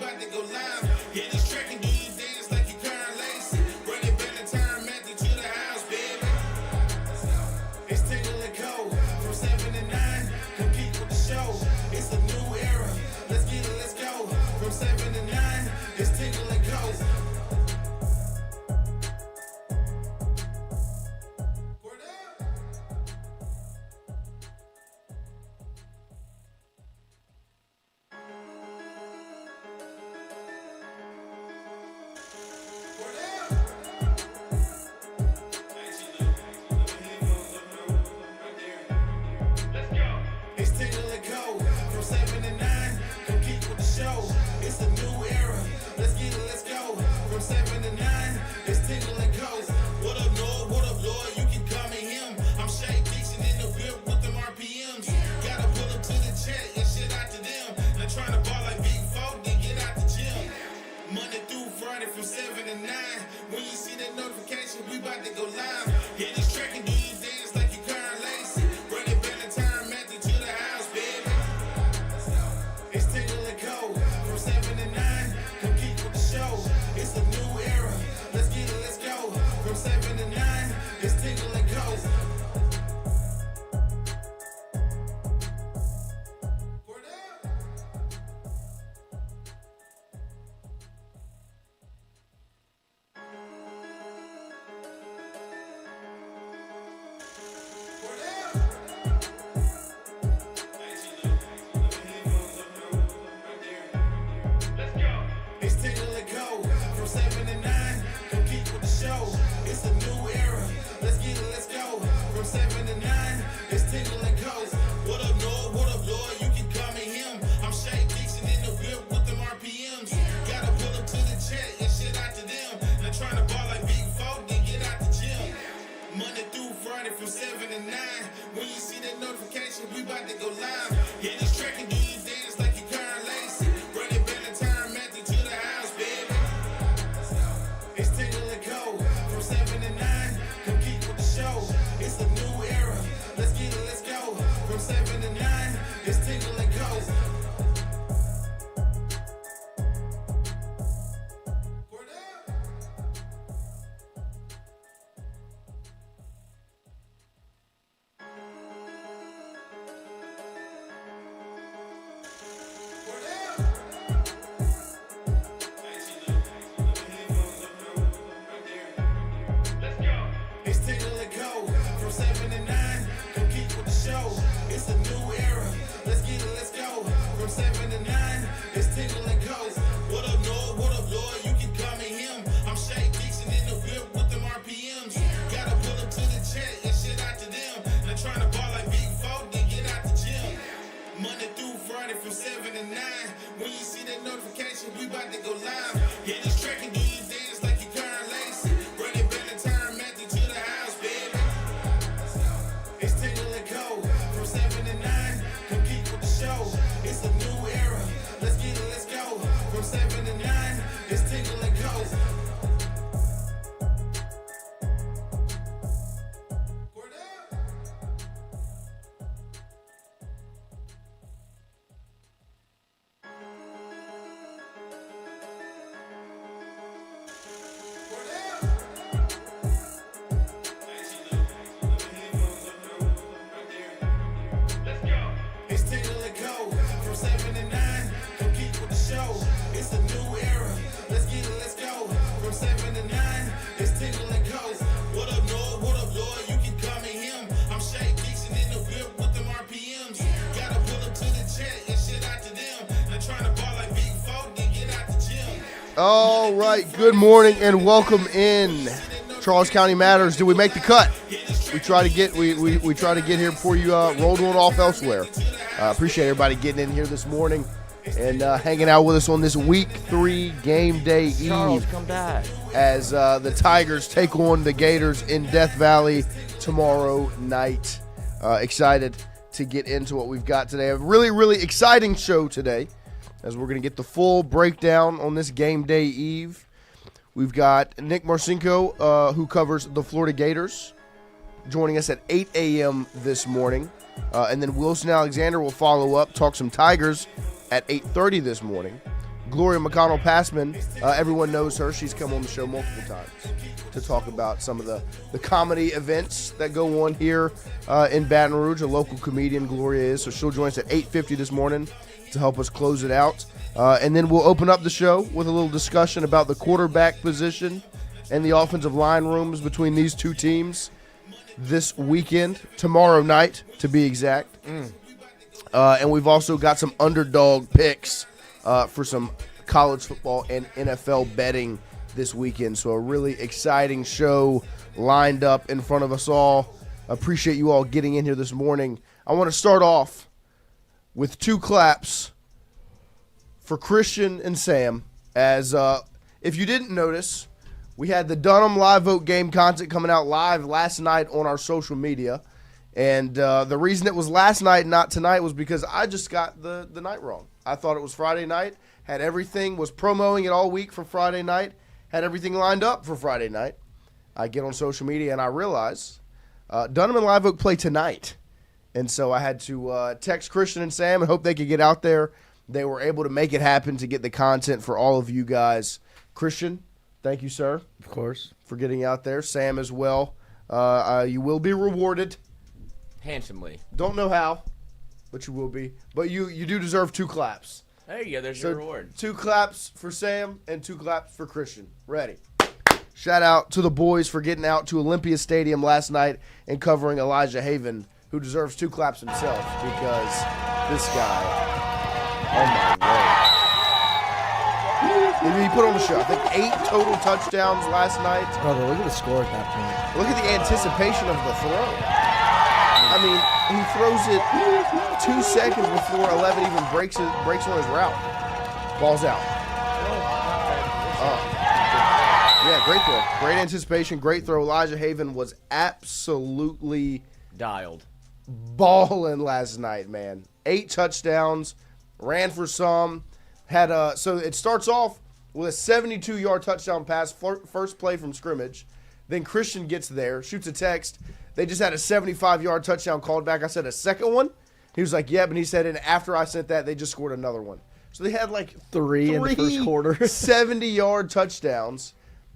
about to go live. Hit this track and do you dance like you Karen Lacey. Run it back and turn Matthew to the house, baby. It's Tingle and Co. From 7 to 9. Compete with the show. It's a new era. Let's get it, let's go. From 7 to 9. It's Tingle and Co. It's Tingle and Co. From 7 to 9. Compete with the show. It's a new era. Let's get it, let's go. From 7 to 9. It's Tingle and Co. What up, Lloyd? What up, Lloyd? You can call me him. I'm Shay Dixon in the whip with them RPMs. Gotta pull up to the chat and shit out to them. Not trying to ball like Big Folk, then get out the gym. Monday through Friday from 7 to 9. When you see that notification, we about to go live. Hit this track and do you dance like you Karen Lacey. Run it back and turn Matthew to the house, baby. It's Tingle and Co. From 7 to 9. Compete with the show. It's a new era. Let's get it, let's go. From 7 to 9. It's Tingle and Co. It's Tingle and Co. From 7 to 9. Compete with the show. It's a new era. Let's get it, let's go. From 7 to 9. It's Tingle and Co. What up, Lloyd? What up, Lloyd? You can call me him. I'm Shay Dixon in the whip with them RPMs. Gotta pull up to the chat and shit out to them. Not trying to ball like Big Folk, then get out the gym. Monday through Friday from 7 to 9. When you see that notification, we about to go live. Hit this track and do you dance like you Karen Lacey. Run it back and turn Matthew to the house, baby. It's Tingle and Co. From 7 to 9. Compete with the show. It's a new era. Let's get it, let's go. From 7 to 9. It's Tingle and Co. It's Tingle and Co. From 7 to 9. Compete with the show. It's a new era. Let's get it, let's go. From 7 to 9. It's Tingle and Co. What up, Lloyd? What up, Lloyd? You can call me him. I'm Shay Dixon in the whip with them RPMs. Gotta pull up to the chat and shit out to them. Not trying to ball like Big Folk, then get out the gym. Monday through Friday from 7 to 9. When you see that notification, we about to go live. Hit this track and do you dance like you Karen Lacey. Run it back and turn Matthew to the house, baby. It's Tingle and Co. From 7 to 9. Compete with the show. It's a new era. Let's get it, let's go. From 7 to 9. It's Tingle and Co. It's Tingle and Co. From 7 to 9. Compete with the show. It's a new era. Let's get it, let's go. From 7 to 9. It's Tingle and Co. What up, Lloyd? What up, Lloyd? You can call me him. I'm Shay Dixon in the whip with them RPMs. Gotta pull up to the chat and shit out to them. Not trying to ball like Big Folk, then get out the gym. All right, good morning and welcome in. Charles County Matters. Did we make the cut? We try to get we try to get here before you rolled one off elsewhere. Appreciate everybody getting in here this morning and hanging out with us on this Week 3 game day eve. Charles, come back. As the Tigers take on the Gators in Death Valley tomorrow night. Excited to get into what we've got today. A really, really exciting show today, as we're going to get the full breakdown on this game day eve. We've got Nick Marcino, who covers the Florida Gators, joining us at 8 a.m. this morning. And then Wilson Alexander will follow up, talk some Tigers at 8:30 this morning. Gloria McConnell-Passman, everyone knows her. She's come on the show multiple times to talk about some of the comedy events that go on here in Baton Rouge. A local comedian, Gloria is. So she'll join us at 8:50 this morning to help us close it out. And then we'll open up the show with a little discussion about the quarterback position and the offensive line rooms between these two teams this weekend, tomorrow night to be exact. And we've also got some underdog picks for some college football and NFL betting this weekend. So a really exciting show lined up in front of us all. Appreciate you all getting in here this morning. I want to start off with 2 claps for Christian and Sam. As if you didn't notice, we had the Dunham live vote game content coming out live last night on our social media. And the reason it was last night, not tonight, was because I just got the night wrong. I thought it was Friday night, had everything, was promoting it all week for Friday night, had everything lined up for Friday night. I get on social media and I realize Dunham and Live Oak play tonight. And so I had to text Christian and Sam and hope they could get out there. They were able to make it happen to get the content for all of you guys. Christian, thank you, sir. Of course. For getting out there. Sam as well. You will be rewarded. Handsomely. Don't know how, but you will be. But you do deserve 2 claps. There you go. There's your reward. 2 claps for Sam and 2 claps for Christian. Ready. Shout out to the boys for getting out to Olympia Stadium last night and covering Elijah Haven, who deserves 2 claps himself because this guy, oh my word. He put on the show. I think 8 total touchdowns last night. Brother, look at the score at that point. Look at the anticipation of the throw. I mean, he throws it 2 seconds before 11 even breaks on his route. Ball's out. Yeah, great throw. Great anticipation, great throw. Elijah Haven was absolutely dialed. Balling last night, man. 8 touchdowns, ran for some. So it starts off with a 72-yard touchdown pass, first play from scrimmage. Then Christian gets there, shoots a text. They just had a 75-yard touchdown called back. I said, a second one? He was like, yep. And he said, and after I sent that, they just scored another one. So they had like 3 in the first quarter. 70-yard touchdowns,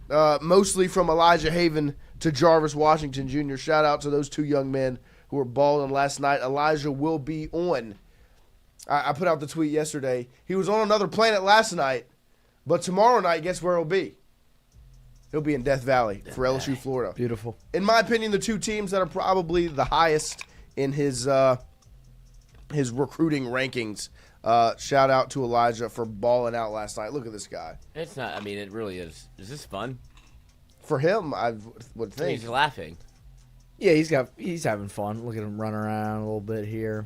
mostly from Elijah Haven to Jarvis Washington Jr. Shout out to those 2 young men who were balling last night. Elijah will be on. I put out the tweet yesterday. He was on another planet last night, but tomorrow night, guess where he'll be? He'll be in Death Valley for LSU, Florida. Beautiful. In my opinion, the 2 teams that are probably the highest in his recruiting rankings. Shout out to Elijah for balling out last night. Look at this guy. It's not. I mean, it really is. Is this fun? For him, I would think. He's laughing. Yeah, he's having fun. Look at him run around a little bit here.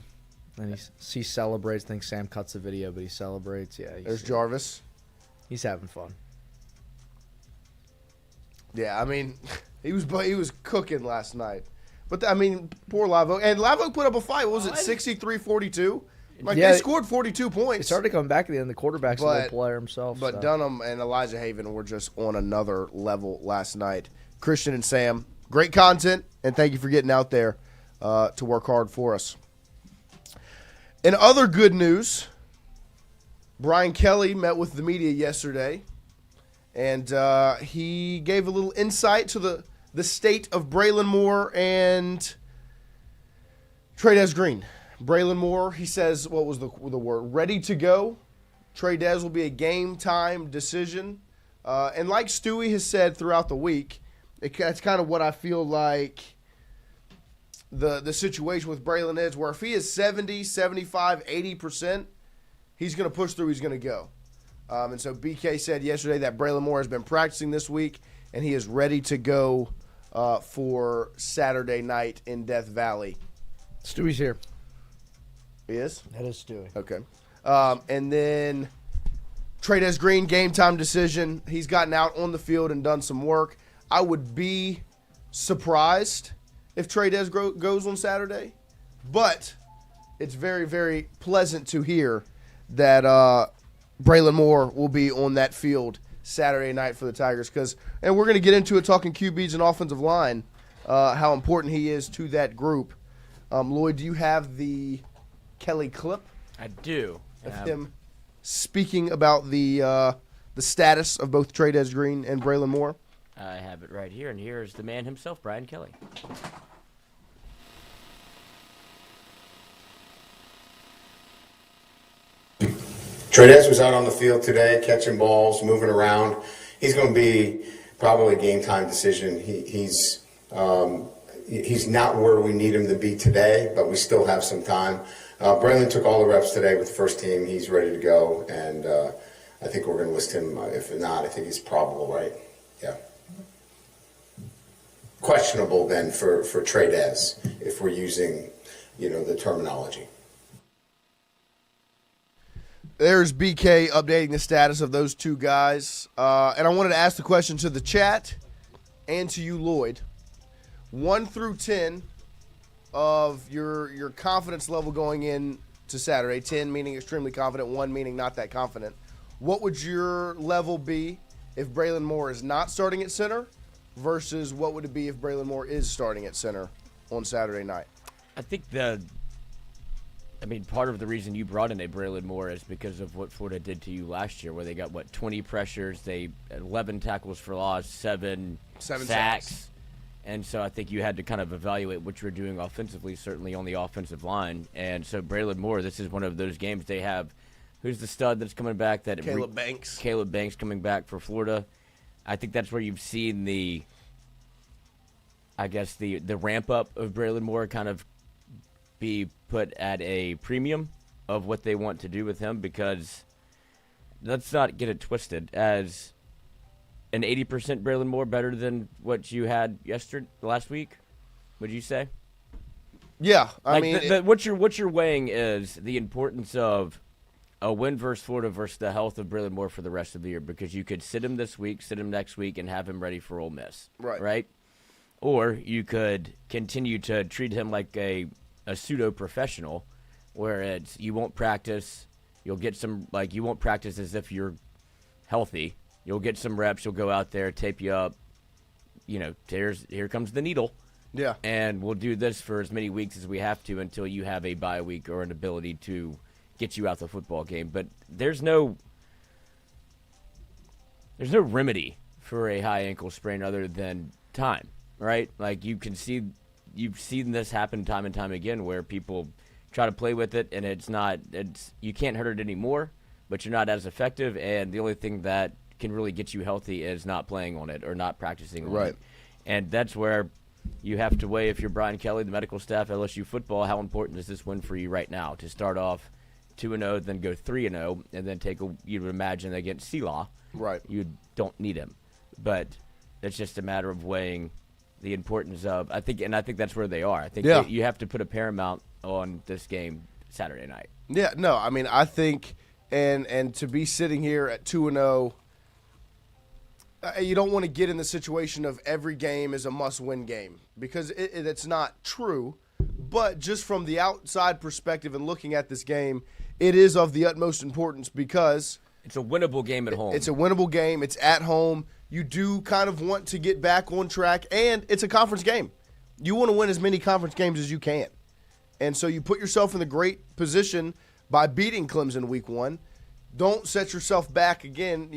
And he celebrates. I think Sam cuts the video, but he celebrates. Yeah. There's Jarvis. He's having fun. Yeah, I mean, he was cooking last night. But, I mean, poor Live Oak. And Live Oak put up a fight. What was it, 63-42? Like, yeah, they scored 42 points. He started coming back at the end. The quarterback's a little player himself. But Dunham and Elijah Haven were just on another level last night. Christian and Sam, great content, and thank you for getting out there to work hard for us. In other good news, Brian Kelly met with the media yesterday, and he gave a little insight to the state of Braelin Moore and Trey Green. Braelin Moore, he says, what was the word? Ready to go. Trey will be a game-time decision. And like Stewie has said throughout the week, that's kind of what I feel like the situation with Braelin is, where if he is 70, 75, 80%, he's going to push through, he's going to go. And so BK said yesterday that Braelin Moore has been practicing this week, and he is ready to go for Saturday night in Death Valley. Stewie's here. He is? That is Stewie. Okay. And then Trey Green, game time decision. He's gotten out on the field and done some work. I would be surprised if Trey goes on Saturday, but it's very, very pleasant to hear that Braelin Moore will be on that field Saturday night for the Tigers. And we're going to get into it talking QBs and offensive line, how important he is to that group. Lloyd, do you have the Kelly clip? I do. Of him speaking about the status of both Trades Green and Braelin Moore? I have it right here, and here's the man himself, Brian Kelly. Trades was out on the field today, catching balls, moving around. He's going to be probably a game time decision. He's not where we need him to be today, but we still have some time. Braelin took all the reps today with the first team. He's ready to go, and I think we're going to list him. If not, I think he's probable, right? Yeah. Questionable then for Trades if we're using, the terminology. There's BK updating the status of those two guys. And I wanted to ask the question to the chat and to you, Lloyd. 1 through 10 of your confidence level going in to Saturday. 10 meaning extremely confident, 1 meaning not that confident. What would your level be if Braelin Moore is not starting at center versus what would it be if Braelin Moore is starting at center on Saturday night? I think part of the reason you brought in a Braelin Moore is because of what Florida did to you last year, where they got, 20 pressures, 11 tackles for loss, 7 sacks. And so I think you had to kind of evaluate what you were doing offensively, certainly on the offensive line. And so Braelin Moore, this is one of those games they have. Who's the stud that's coming back? Caleb Banks. Caleb Banks coming back for Florida. I think that's where you've seen the ramp up of Braelin Moore kind of be put at a premium of what they want to do with him, because let's not get it twisted. As an 80% Braelin Moore better than what you had last week, would you say? Yeah, what you're weighing is the importance of a win versus Florida versus the health of Braelin Moore for the rest of the year, because you could sit him this week, sit him next week, and have him ready for Ole Miss. Right? Or you could continue to treat him like a pseudo-professional, where it's you won't practice, you'll get some, you won't practice as if you're healthy. You'll get some reps, you'll go out there, tape you up, here comes the needle. Yeah. And we'll do this for as many weeks as we have to until you have a bye week or an ability to get you out the football game. But there's no remedy for a high ankle sprain other than time, right? You've seen this happen time and time again, where people try to play with it and you can't hurt it anymore, but you're not as effective, and the only thing that can really get you healthy is not playing on it or not practicing on it. And that's where you have to weigh, if you're Brian Kelly, the medical staff, LSU football, how important is this win for you right now to start off 2-0, then go 3-0, and then you would imagine against CeeLaw. Right. You don't need him. But it's just a matter of weighing the importance of, I think that's where they are. I think you have to put a paramount on this game Saturday night. Yeah, no, I think, and to be sitting here at 2-0, you don't want to get in the situation of every game is a must-win game, because it's not true. But just from the outside perspective and looking at this game, it is of the utmost importance, because it's a winnable game at home. It's a winnable game. It's at home. You do kind of want to get back on track, and it's a conference game. You want to win as many conference games as you can. And so you put yourself in the great position by beating Clemson week 1. Don't set yourself back again,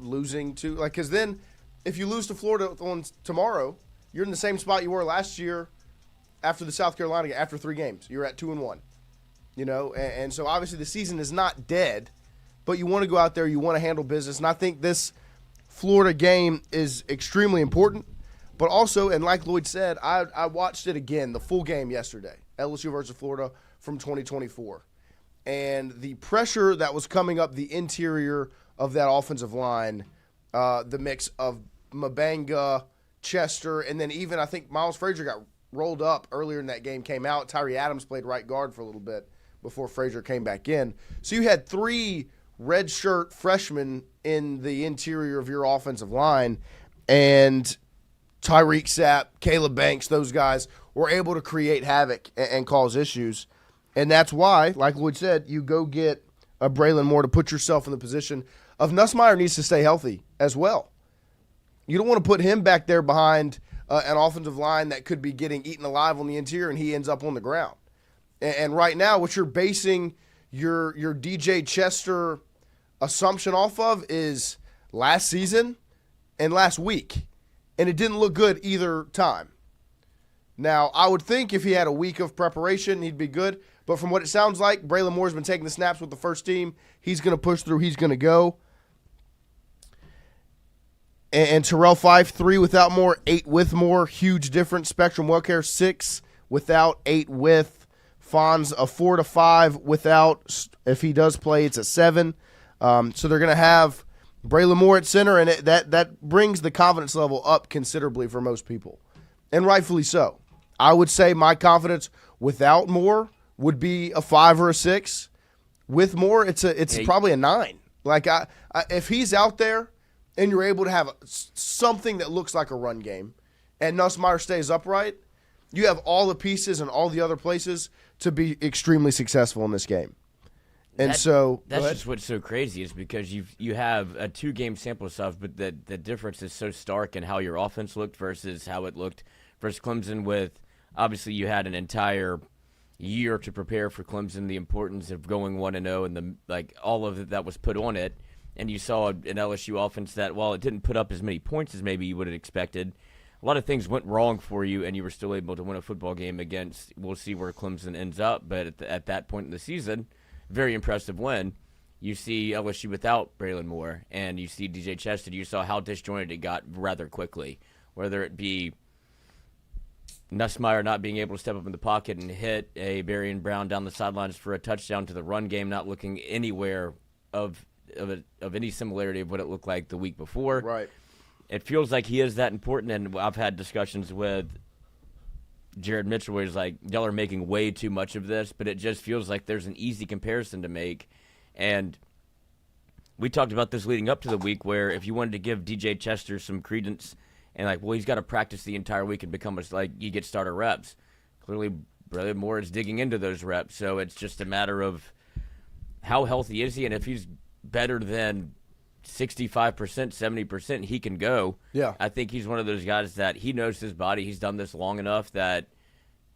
losing to, because then if you lose to Florida on tomorrow, you're in the same spot you were last year after the South Carolina game, after 3 games. You're at 2-1, and so obviously the season is not dead, but you want to go out there, you want to handle business. And I think this Florida game is extremely important, but also, and like Lloyd said, I watched it again, the full game yesterday, LSU versus Florida from 2024. And the pressure that was coming up the interior of that offensive line, the mix of Mabanga, Chester, and then even I think Miles Frazier got rolled up earlier in that game, came out. Tyree Adams played right guard for a little bit before Frazier came back in. So you had 3 redshirt freshmen in the interior of your offensive line, and Tyreek Sapp, Caleb Banks, those guys were able to create havoc and cause issues. And that's why, like Lloyd said, you go get a Braelin Moore to put yourself in the position of Nussmeier needs to stay healthy as well. You don't want to put him back there behind an offensive line that could be getting eaten alive on the interior and he ends up on the ground. And right now, what you're basing your DJ Chester assumption off of is last season and last week, and it didn't look good either time. Now, I would think if he had a week of preparation, he'd be good. But from what it sounds like, Braelin Moore's been taking the snaps with the first team. He's going to push through. He's going to go. And Terrell Fife, 3 without Moore, 8 with Moore. Huge difference. Spectrum Wellcare, 6 without, 8 with. Fonz, a 4 to 5 without. If he does play, it's a 7. So they're going to have Braelin Moore at center, and that brings the confidence level up considerably for most people, and rightfully so. I would say my confidence without Moore would be a 5 or a 6. With Moore, it's probably a 9. Like if he's out there and you're able to have something that looks like a run game, and Nussmeier stays upright, you have all the pieces and all the other places to be extremely successful in this game. And that's just what's so crazy is because you have a 2-game sample size, but the difference is so stark in how your offense looked versus how it looked versus Clemson. With obviously you had an entire year to prepare for Clemson, the importance of going 1-0, and all of it that was put on it, and you saw an LSU offense that, while it didn't put up as many points as maybe you would have expected, a lot of things went wrong for you, and you were still able to win a football game against. We'll see where Clemson ends up, but at that point in the season, very impressive win. You see LSU without Braelin Moore, and you see DJ Chester. You saw how disjointed it got rather quickly, whether it be Nussmeier not being able to step up in the pocket and hit a Barry and Brown down the sidelines for a touchdown, to the run game not looking anywhere of any similarity of what it looked like the week before. Right. It feels like he is that important, and I've had discussions with Jared Mitchell where he's like, y'all are making way too much of this, but it just feels like there's an easy comparison to make. And we talked about this leading up to the week, where if you wanted to give DJ Chester some credence and he's got to practice the entire week and become you get starter reps. Clearly, Braelin Moore is digging into those reps, so it's just a matter of how healthy is he, and if he's better than 65%, 70%, he can go. Yeah. I think he's one of those guys that he knows his body. He's done this long enough that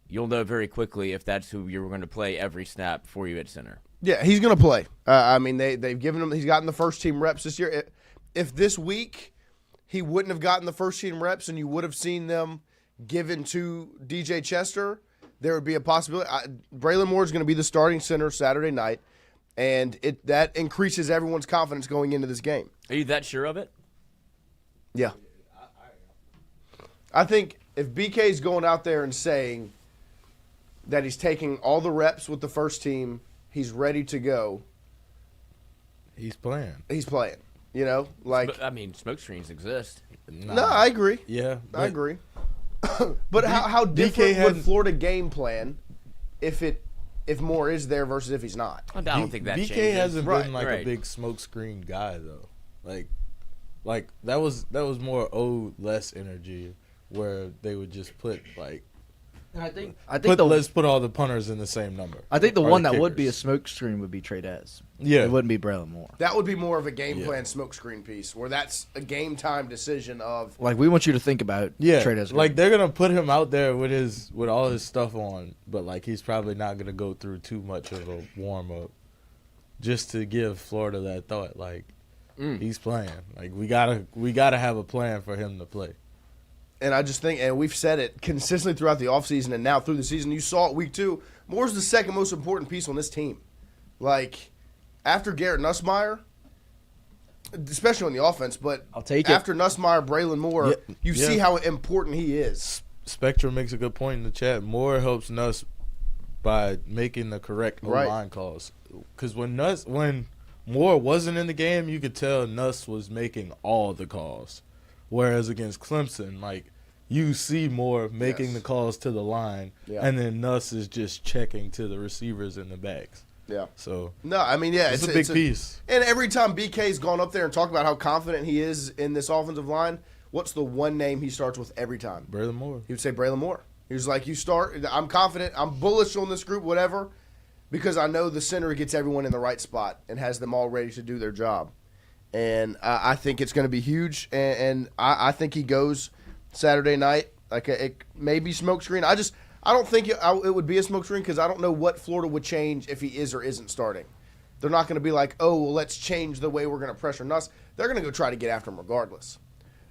you'll know very quickly if that's who you're going to play every snap for you at center. Yeah, he's going to play. They've given him – he's gotten the first-team reps this year. If this week he wouldn't have gotten the first-team reps and you would have seen them given to DJ Chester, there would be a possibility. Braelin Moore is going to be the starting center Saturday night, and that increases everyone's confidence going into this game. Are you that sure of it? Yeah. I think if BK's going out there and saying that he's taking all the reps with the first team, he's ready to go. He's playing. Smoke screens exist. No, I agree. Yeah. I agree. But how different would Florida game plan if Moore is there versus if he's not? I don't think that BK changes. hasn't been a big smoke screen guy though. Like that was more less energy, where they would just put let's put all the punters in the same number. I think the one that would be a smoke screen would be Trades. Yeah. It wouldn't be Braelin Moore. That would be more of a game plan smoke screen piece, where that's a game time decision of we want you to think about Trades. They're gonna put him out there with all his stuff on, but he's probably not gonna go through too much of a warm up, just to give Florida that thought he's playing. We gotta have a plan for him to play. And I just think, and we've said it consistently throughout the offseason and now through the season, you saw it week 2, Moore's the second most important piece on this team. After Garrett Nussmeier, especially on the offense, but I'll take it. After Nussmeier, Braelin Moore, you see how important he is. Spectrum makes a good point in the chat. Moore helps Nuss by making the correct line calls. Because when Moore wasn't in the game, you could tell Nuss was making all the calls. Whereas against Clemson, you see Moore making the calls to the line, and then Nuss is just checking to the receivers in the backs. Yeah. So it's a big piece. And every time BK's gone up there and talked about how confident he is in this offensive line, what's the one name he starts with every time? Braelin Moore. He would say Braelin Moore. He was like, I'm confident, I'm bullish on this group, whatever, because I know the center gets everyone in the right spot and has them all ready to do their job. And I think it's going to be huge, and I think he goes Saturday night. It may be smoke screen. I don't think it would be a smoke screen, because I don't know what Florida would change if he is or isn't starting. They're not going to be like, oh, well, let's change the way we're going to pressure Nuss. They're going to go try to get after him regardless.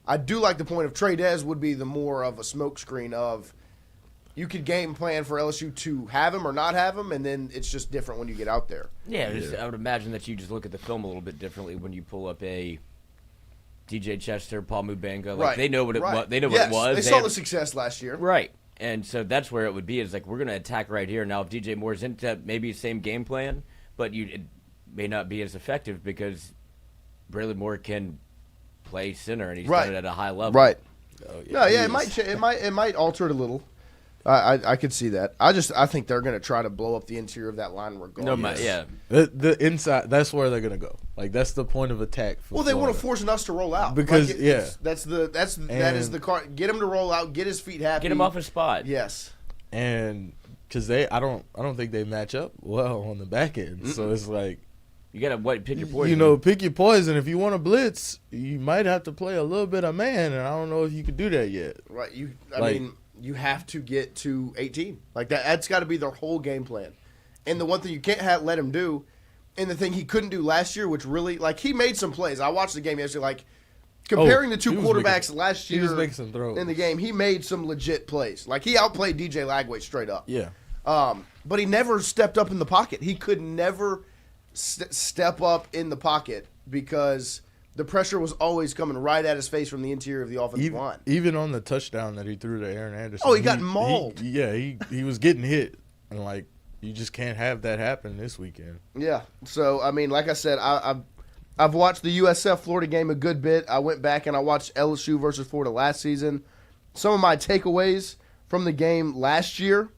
I do like the point of Trey Dez would be the more of a smokescreen of you could game plan for LSU to have him or not have him, and then it's just different when you get out there. Yeah, I would imagine that you just look at the film a little bit differently when you pull up a DJ Chester, Paul Mubanga. Like, they know what it was. They know what it was. They saw the success last year. Right. And so that's where it would be. Is like, we're going to attack right here. Now, if DJ Moore's into maybe the same game plan, but it may not be as effective because Braelin Moore can play center, and he's done it at a high level. Right. Oh, It might alter it a little. I could see that. I think they're going to try to blow up the interior of that line regardless. The inside, that's where they're going to go. Like, that's the point of attack. For they want to force Nuss to roll out because that is the card. Get him to roll out. Get his feet happy. Get him off his spot. Yes. And because I don't think they match up well on the back end. So it's like you got to pick your poison. Pick your poison. If you want to blitz, you might have to play a little bit of man, and I don't know if you could do that yet. Right. You have to get to 18. Like that's got to be their whole game plan. And the one thing you can't let him do, and the thing he couldn't do last year, which really, like, he made some plays. I watched the game yesterday. Like, comparing the two quarterbacks last year he was making some throws in the game, he made some legit plays. Like, he outplayed DJ Lagway straight up. Yeah. But he never stepped up in the pocket. He could never step up in the pocket because the pressure was always coming right at his face from the interior of the offensive line. Even on the touchdown that he threw to Aaron Anderson. Oh, he got mauled. He was getting hit. And, like, you just can't have that happen this weekend. Yeah. So, I mean, like I said, I've watched the USF-Florida game a good bit. I went back and I watched LSU versus Florida last season. Some of my takeaways from the game last year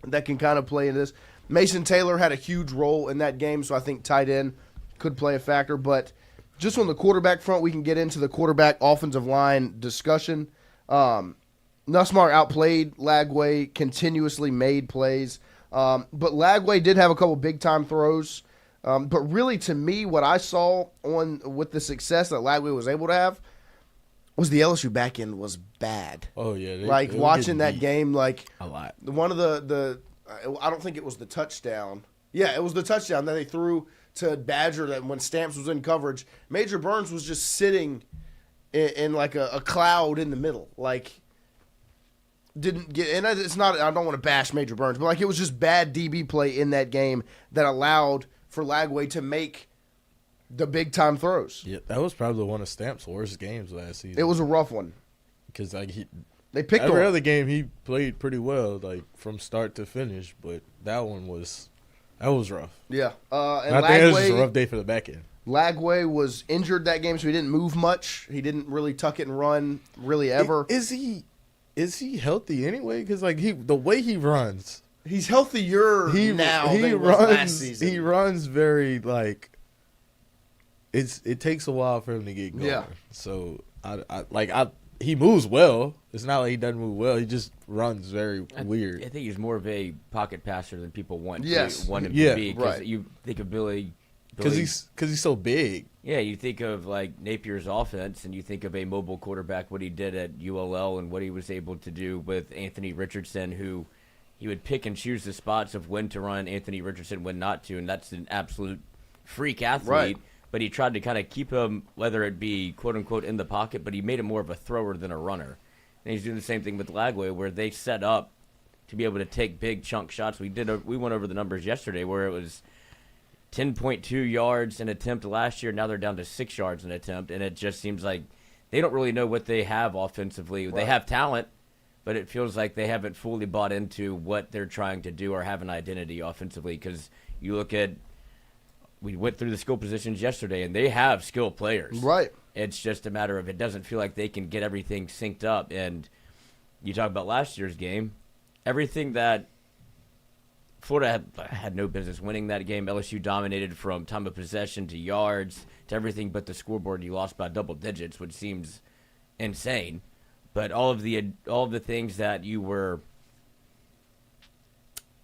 that can kind of play into this. Mason Taylor had a huge role in that game, so I think tight end could play a factor. But just on the quarterback front, we can get into the quarterback offensive line discussion. Nussmeier outplayed Lagway, continuously made plays. But Lagway did have a couple big-time throws. But really, to me, what I saw with the success that Lagway was able to have was the LSU back end was bad. Oh, yeah. Like, watching that game, like, a lot. One of the I don't think it was the touchdown. Yeah, it was the touchdown that they threw to Badger that when Stamps was in coverage. Major Burns was just sitting in like a cloud in the middle. Like, didn't get – and it's not – I don't want to bash Major Burns, but, like, it was just bad DB play in that game that allowed for Lagway to make the big-time throws. Yeah, that was probably one of Stamps' worst games last season. It was a rough one. Because, like, they picked every other game he played pretty well, like, from start to finish, but that one was rough. Yeah. And I think it was just a rough day for the back end. Lagway was injured that game, so he didn't move much. He didn't really tuck it and run really ever. Is he healthy anyway? Because, like, the way he runs. He's healthier now than he was last season. He runs very, like, it takes a while for him to get going. Yeah. So, he moves well. It's not like he doesn't move well. He just runs very weird. I think he's more of a pocket passer than people want him to be. Right. You think of Billy because he's so big. Yeah, you think of like Napier's offense, and you think of a mobile quarterback, what he did at ULL, and what he was able to do with Anthony Richardson, who he would pick and choose the spots of when to run Anthony Richardson, when not to, and that's an absolute freak athlete. Right. But he tried to kind of keep him, whether it be quote-unquote in the pocket, but he made him more of a thrower than a runner. And he's doing the same thing with Lagway, where they set up to be able to take big chunk shots. We went over the numbers yesterday, where it was 10.2 yards an attempt last year. Now they're down to 6 yards an attempt, and it just seems like they don't really know what they have offensively. Right. They have talent, but it feels like they haven't fully bought into what they're trying to do or have an identity offensively. Because you look at, we went through the skill positions yesterday, and they have skilled players. Right. It's just a matter of it doesn't feel like they can get everything synced up. And you talk about last year's game, everything that Florida had no business winning that game. LSU dominated from time of possession to yards to everything but the scoreboard. You lost by double digits, which seems insane. But all of the things that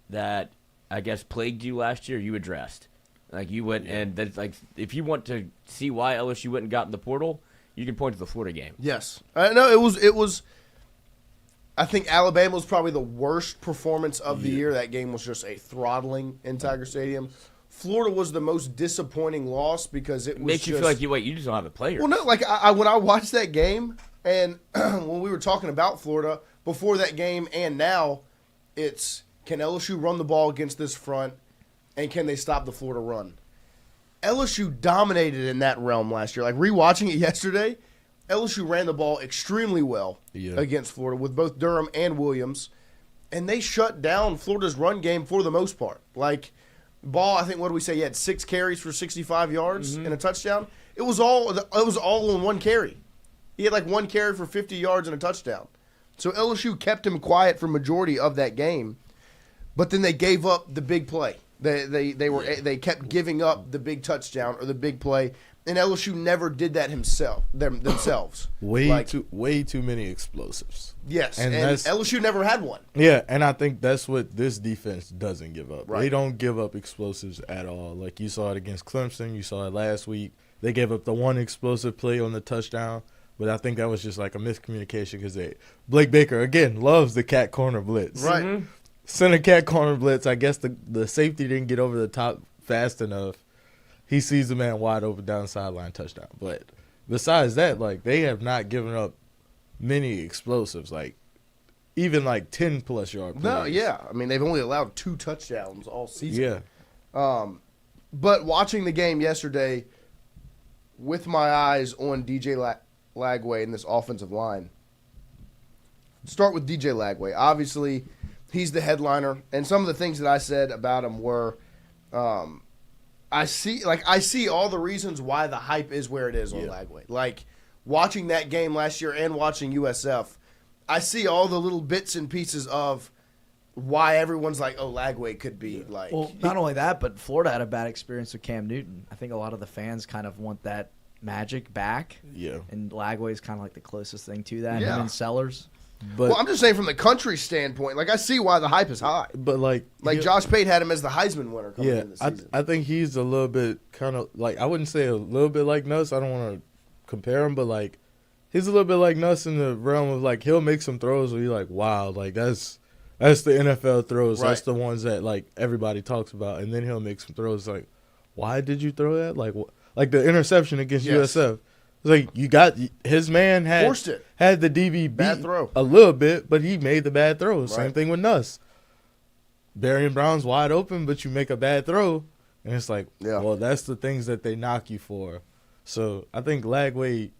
that I guess plagued you last year, you addressed. Like, you went, and that's like, if you want to see why LSU went and got in the portal, you can point to the Florida game. Yes. No, it was. I think Alabama was probably the worst performance of the year. That game was just a throttling in Tiger Stadium. Florida was the most disappointing loss because it was Makes you feel like you just don't have the players. Well, no, like I when I watched that game and when we were talking about Florida before that game and now, it's can LSU run the ball against this front and can they stop the Florida run? LSU dominated in that realm last year. Like rewatching it yesterday, LSU ran the ball extremely well against Florida with both Durham and Williams, and they shut down Florida's run game for the most part. Like Ball, I think, what do we say? He had 6 carries for 65 yards and a touchdown. It was all in one carry. He had like 1 carry for 50 yards and a touchdown. So LSU kept him quiet for majority of that game, but then they gave up the big play. They kept giving up the big touchdown or the big play, and LSU never did that themselves. Way too many explosives. Yes, and LSU never had one. Yeah, and I think that's what this defense doesn't give up. Right. They don't give up explosives at all. Like you saw it against Clemson, you saw it last week. They gave up the one explosive play on the touchdown, but I think that was just like a miscommunication because Blake Baker again loves the cat corner blitz. Right. Mm-hmm. Center cat corner blitz. I guess the safety didn't get over the top fast enough. He sees the man wide open down the sideline, touchdown. But besides that, like they have not given up many explosives, like even like 10+ yard plays. No, yeah. I mean, they've only allowed 2 touchdowns all season. Yeah. But watching the game yesterday with my eyes on DJ Lagway in this offensive line, start with DJ Lagway. Obviously, he's the headliner, and some of the things that I said about him were I see all the reasons why the hype is where it is on Lagway. Like, watching that game last year and watching USF, I see all the little bits and pieces of why everyone's like, oh, Lagway could be like. Well, not only that, but Florida had a bad experience with Cam Newton. I think a lot of the fans kind of want that magic back. Yeah. And Lagway is kind of like the closest thing to that. Yeah. Him and Sellers. But Well, I'm just saying from the country standpoint, like I see why the hype is high. but like Josh Pate had him as the Heisman winner coming into the season. I think he's a little bit kind of like, I wouldn't say a little bit like Nuss. I don't want to compare him, but like he's a little bit like Nuss in the realm of like he'll make some throws where you're like, wow, like that's the NFL throws. Right. That's the ones that like everybody talks about, and then he'll make some throws like, why did you throw that? Like the interception against USF. It's like you got his man Forced it. had the DB Bad beat throw. a little bit, but he made the bad throw. Same Right. thing with Nuss. Berrien Brown's wide open, but you make a bad throw, and it's like, well, that's the things that they knock you for. So I think Lagway,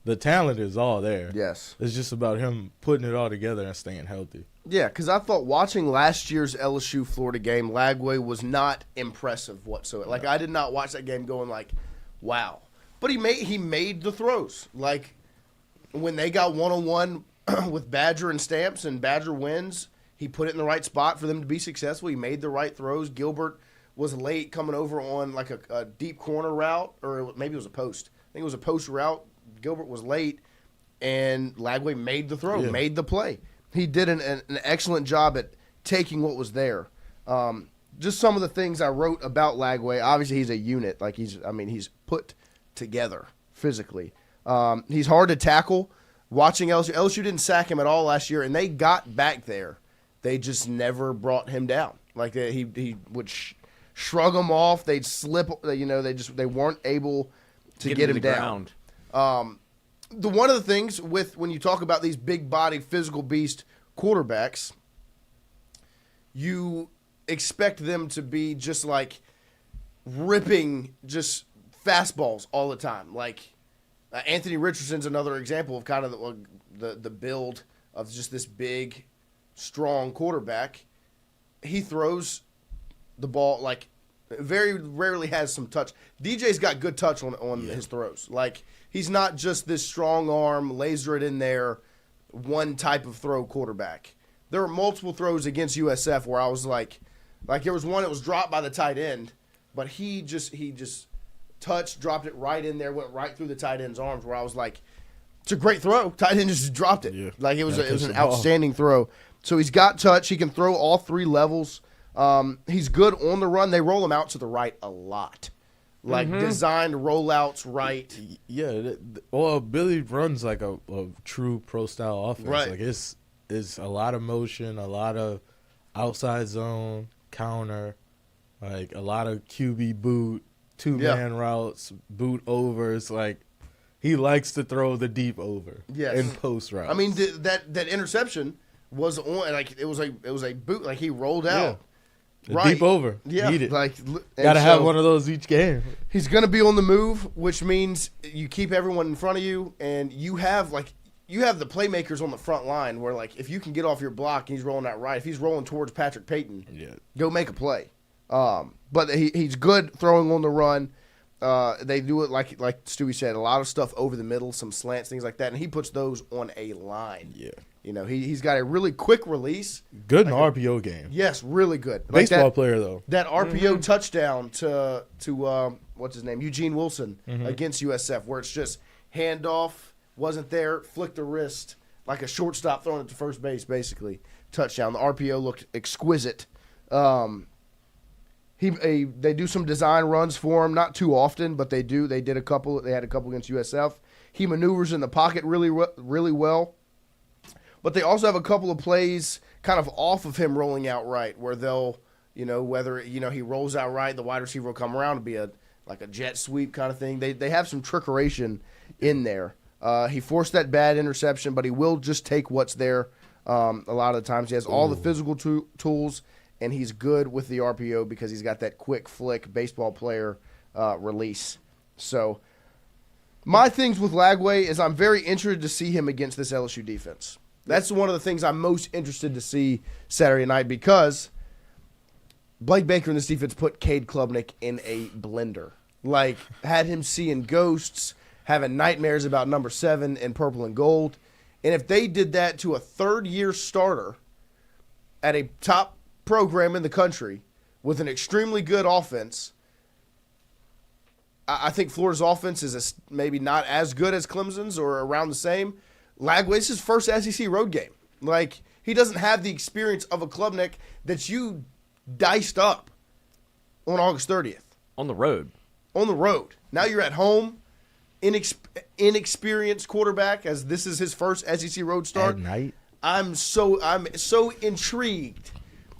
the talent is all there. Yes. It's just about him putting it all together and staying healthy. Yeah, because I thought watching last year's LSU Florida game, Lagway was not impressive whatsoever. Like I did not watch that game going like, wow. But he made the throws. Like when they got 1-on-1 with Badger and Stamps and Badger wins, he put it in the right spot for them to be successful. He made the right throws. Gilbert was late coming over on like a deep corner route, or maybe it was a post. I think it was a post route. Gilbert was late, and Lagway made the throw, made the play. He did an excellent job at taking what was there. Just some of the things I wrote about Lagway. Obviously, he's a unit. Like he's put together physically. He's hard to tackle. Watching LSU didn't sack him at all last year, and they got back there. They just never brought him down. Like he would shrug them off. They'd slip. They weren't able to get him down. One of the things with when you talk about these big body physical beast quarterbacks, you expect them to be just like ripping just fastballs all the time. Like Anthony Richardson's another example of kind of the build of just this big, strong quarterback. He throws the ball like very rarely has some touch. DJ's got good touch on his throws. Like he's not just this strong arm, laser it in there, one type of throw quarterback. There were multiple throws against USF where I was like there was one that was dropped by the tight end, but he just touched, dropped it right in there, went right through the tight end's arms where I was like, it's a great throw. Tight end just dropped it. Yeah. Like it was an outstanding throw. So he's got touch. He can throw all 3 levels. He's good on the run. They roll him out to the right a lot. Like designed rollouts right. Yeah. Well, Billy runs like a true pro-style offense. Right. Like it's a lot of motion, a lot of outside zone, counter. Like a lot of QB boot, 2-man routes, boot overs. Like he likes to throw the deep over in post routes. I mean, that interception was on like it was a boot, like he rolled out. Right. Deep over. Yeah. Need it. Like Gotta have one of those each game. He's gonna be on the move, which means you keep everyone in front of you, and you have the playmakers on the front line where like if you can get off your block and he's rolling out right, if he's rolling towards Patrick Payton, go make a play. But he's good throwing on the run. They do it like Stewie said, a lot of stuff over the middle, some slants, things like that, and he puts those on a line. Yeah. You know, he's got a really quick release. Good in RPO game. Yes, really good. Baseball player, though. That RPO touchdown to what's his name? Eugene Wilson against USF, where it's just handoff, wasn't there, flicked the wrist, like a shortstop throwing it to first base, basically. Touchdown. The RPO looked exquisite. They do some design runs for him, not too often, but they do. They did a couple. They had a couple against USF. He maneuvers in the pocket really well. But they also have a couple of plays kind of off of him rolling out right, where they'll, whether he rolls out right, the wide receiver will come around and be like a jet sweep kind of thing. They have some trickeration in there. He forced that bad interception, but he will just take what's there. A lot of the times he has all the physical tools, and he's good with the RPO because he's got that quick flick baseball player release. So my things with Lagway is I'm very interested to see him against this LSU defense. That's one of the things I'm most interested to see Saturday night because Blake Baker and this defense put Cade Klubnik in a blender. Like, had him seeing ghosts, having nightmares about number 7 in purple and gold. And if they did that to a third-year starter at a top program in the country with an extremely good offense, I think Florida's offense is maybe not as good as Clemson's or around the same. Lagway's his first SEC road game. Like, he doesn't have the experience of a Klubnik that you diced up on August 30th. On the road. Now you're at home, inexperienced quarterback, as this is his first SEC road start. At night. I'm so intrigued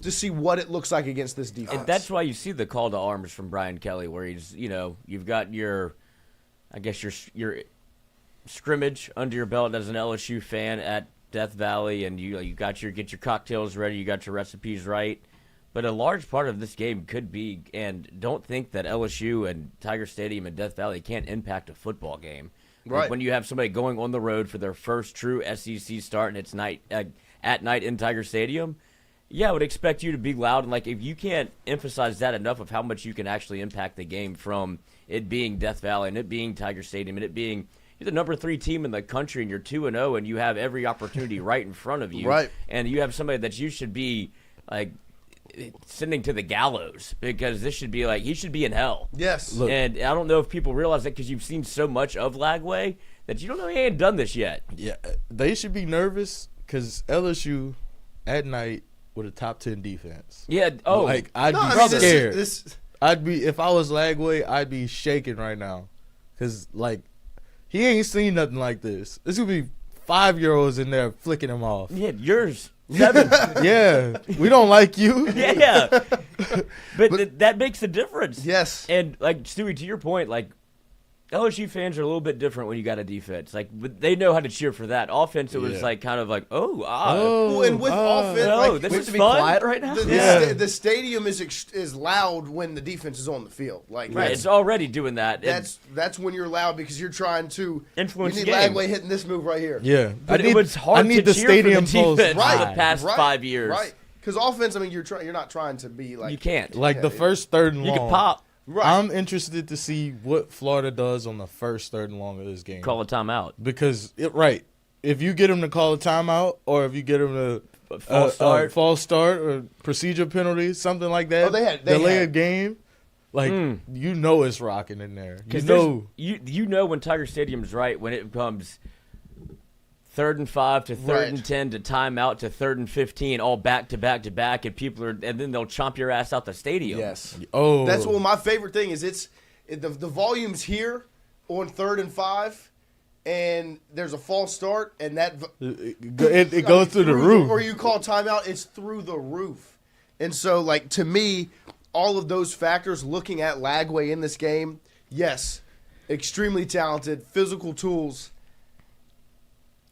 to see what it looks like against this defense. And that's why you see the call to arms from Brian Kelly, where he's, you've got your scrimmage under your belt as an LSU fan at Death Valley, and you get your cocktails ready, you got your recipes right. But a large part of this game could be, and don't think that LSU and Tiger Stadium and Death Valley can't impact a football game. Right. Like when you have somebody going on the road for their first true SEC start and it's at night in Tiger Stadium, yeah, I would expect you to be loud. And if you can't emphasize that enough of how much you can actually impact the game from it being Death Valley and it being Tiger Stadium and it being you're the number 3 team in the country and you're 2-0 and you have every opportunity right in front of you. Right. And you have somebody that you should be sending to the gallows because this should be he should be in hell. Yes. Look, and I don't know if people realize that because you've seen so much of Lagway that you don't know he ain't done this yet. Yeah, they should be nervous because LSU at night with a top 10 defense. Yeah. Oh, I'd be scared. If I was Lagway, I'd be shaking right now because he ain't seen nothing like this. This would be 5-year-olds in there flicking him off. Yeah, yours. 7. Yeah, we don't like you. Yeah. But that makes a difference. Yes. And, Stewie, to your point, LSU fans are a little bit different when you got a defense. They know how to cheer for that. Offense, it was Well, and with offense, this is to be fun. quiet right now. The stadium is loud when the defense is on the field. Right, it's already doing that. That's when you're loud because you're trying to influence you the need game. Lagway hitting this move right here. Yeah, but it was hard to the cheer stadium for the defense post for the past 5 years. Right, because offense, you're not trying to be you can't the first third and long. You can pop. Right. I'm interested to see what Florida does on the first third and long of this game. Call a timeout. Because, if you get them to call a timeout or if you get them to false start or procedure penalty, something like that, delay a game, it's rocking in there. You know when Tiger Stadium's right when it comes 3rd and 5 to 3rd and 10 to timeout to 3rd and 15, all back to back to back, and then they'll chomp your ass out the stadium. Yes. Oh, that's my favorite thing is the volume's here on 3rd and 5, and there's a false start, and that it goes through the roof. Or you call timeout, it's through the roof, and so to me, all of those factors, looking at Lagway in this game, yes, extremely talented, physical tools.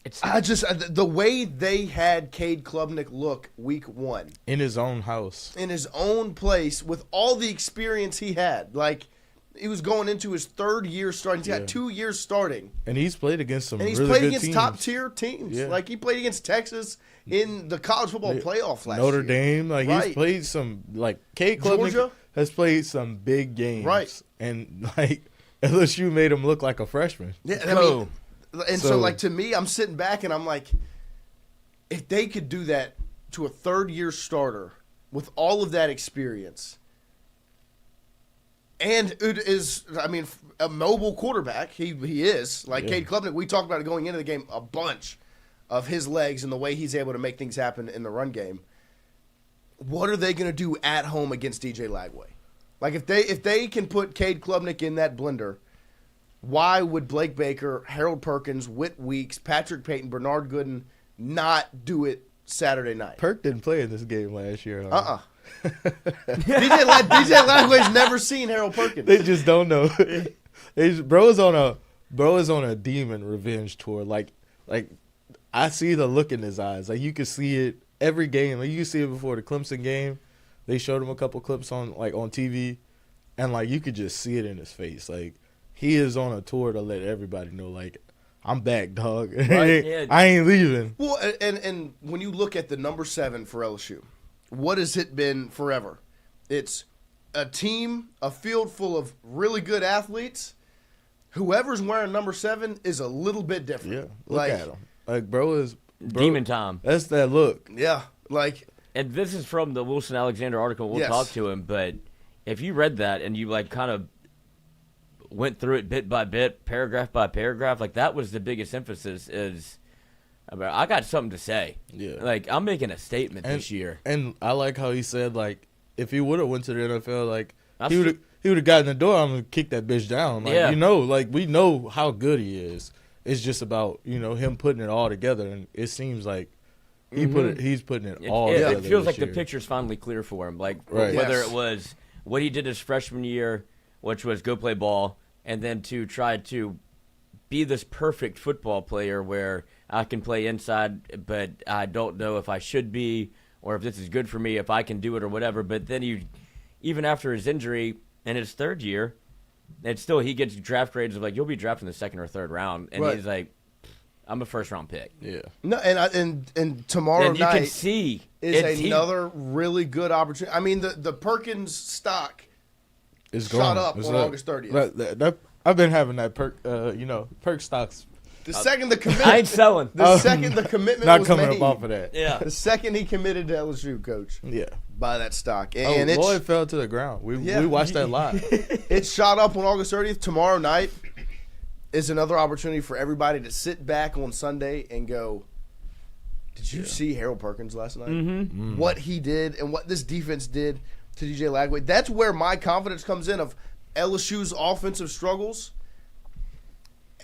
The way they had Cade Klubnik look week 1. In his own house. In his own place with all the experience he had. Like, he was going into his 3rd year starting. He's got 2 years starting. And he's played against some really And he's played good against teams. top-tier teams. Yeah. Like, he played against Texas in the college football playoff last Notre year. Dame. Like, Right. he's played some, like, Cade Klubnik Georgia? has played some big games. Right. And, like, LSU made him look like a freshman. Yeah, I mean, and so, So- like, to me, I'm sitting back and I'm like, if they could do that to a 3rd-year starter with all of that experience, and it is, I mean, a mobile quarterback, he is. Like, Cade Klubnik, we talked about it going into the game, a bunch of his legs and the way he's able to make things happen in the run game. What are they going to do at home against DJ Lagway? Like, if they can put Cade Klubnik in that blender, why would Blake Baker, Harold Perkins, Whit Weeks, Patrick Payton, Bernard Gooden not do it Saturday night? Perk didn't play in this game last year. Huh? DJ Lagway's never seen Harold Perkins. They just don't know. Bro is on a demon revenge tour. Like I see the look in his eyes. Like, you can see it every game. Like, you can see it before the Clemson game. They showed him a couple clips on TV, and like, you could just see it in his face. Like, he is on a tour to let everybody know, like, I'm back, dog. Right, yeah. I ain't leaving. Well, and when you look at the number 7 for LSU, what has it been forever? It's a team, a field full of really good athletes. Whoever's wearing number 7 is a little bit different. Yeah, look at him. Like, bro, Demon Tom. That's that look. Yeah, like, And this is from the Wilson Alexander article. We'll Yes. talk to him, but if you read that and you like kind of went through it bit by bit, paragraph by paragraph, like, that was the biggest emphasis is about, I got something to say. Yeah. Like, I'm making a statement this year. And I like how he said, like, if he would have went to the NFL, like, That's he would have gotten the door. I'm gonna kick that bitch down. Like, Yeah. you know, like, we know how good he is. It's just about, you know, him putting it all together, and it seems like he's putting it all together. It feels this like year. the picture's finally clear for him. Like, Right. whether Yes. it was what he did his freshman year, which was go play ball, and then to try to be this perfect football player where I can play inside, but I don't know if I should be or if this is good for me, if I can do it or whatever. But then even after his injury in his 3rd year, and still he gets draft grades of like, you'll be drafted in the 2nd or 3rd round, and Right. he's like, I'm a 1st-round pick. Yeah. no, and tomorrow And you can night see is another really good opportunity. I mean, the Perkins stock It's shot gone. up It's on August 30th. I've been having that perk stocks. The second the I commitment, ain't selling. the second the commitment Not was coming made, up off of that. Yeah. the second he committed to LSU, coach, Yeah. buy that stock, Oh, and Lloyd fell to the ground. We watched that live. it shot up on August 30th. Tomorrow night is another opportunity for everybody to sit back on Sunday and go, did you see Harold Perkins last night? Mm-hmm. What he did and what this defense did to DJ Lagway. That's where my confidence comes in of LSU's offensive struggles.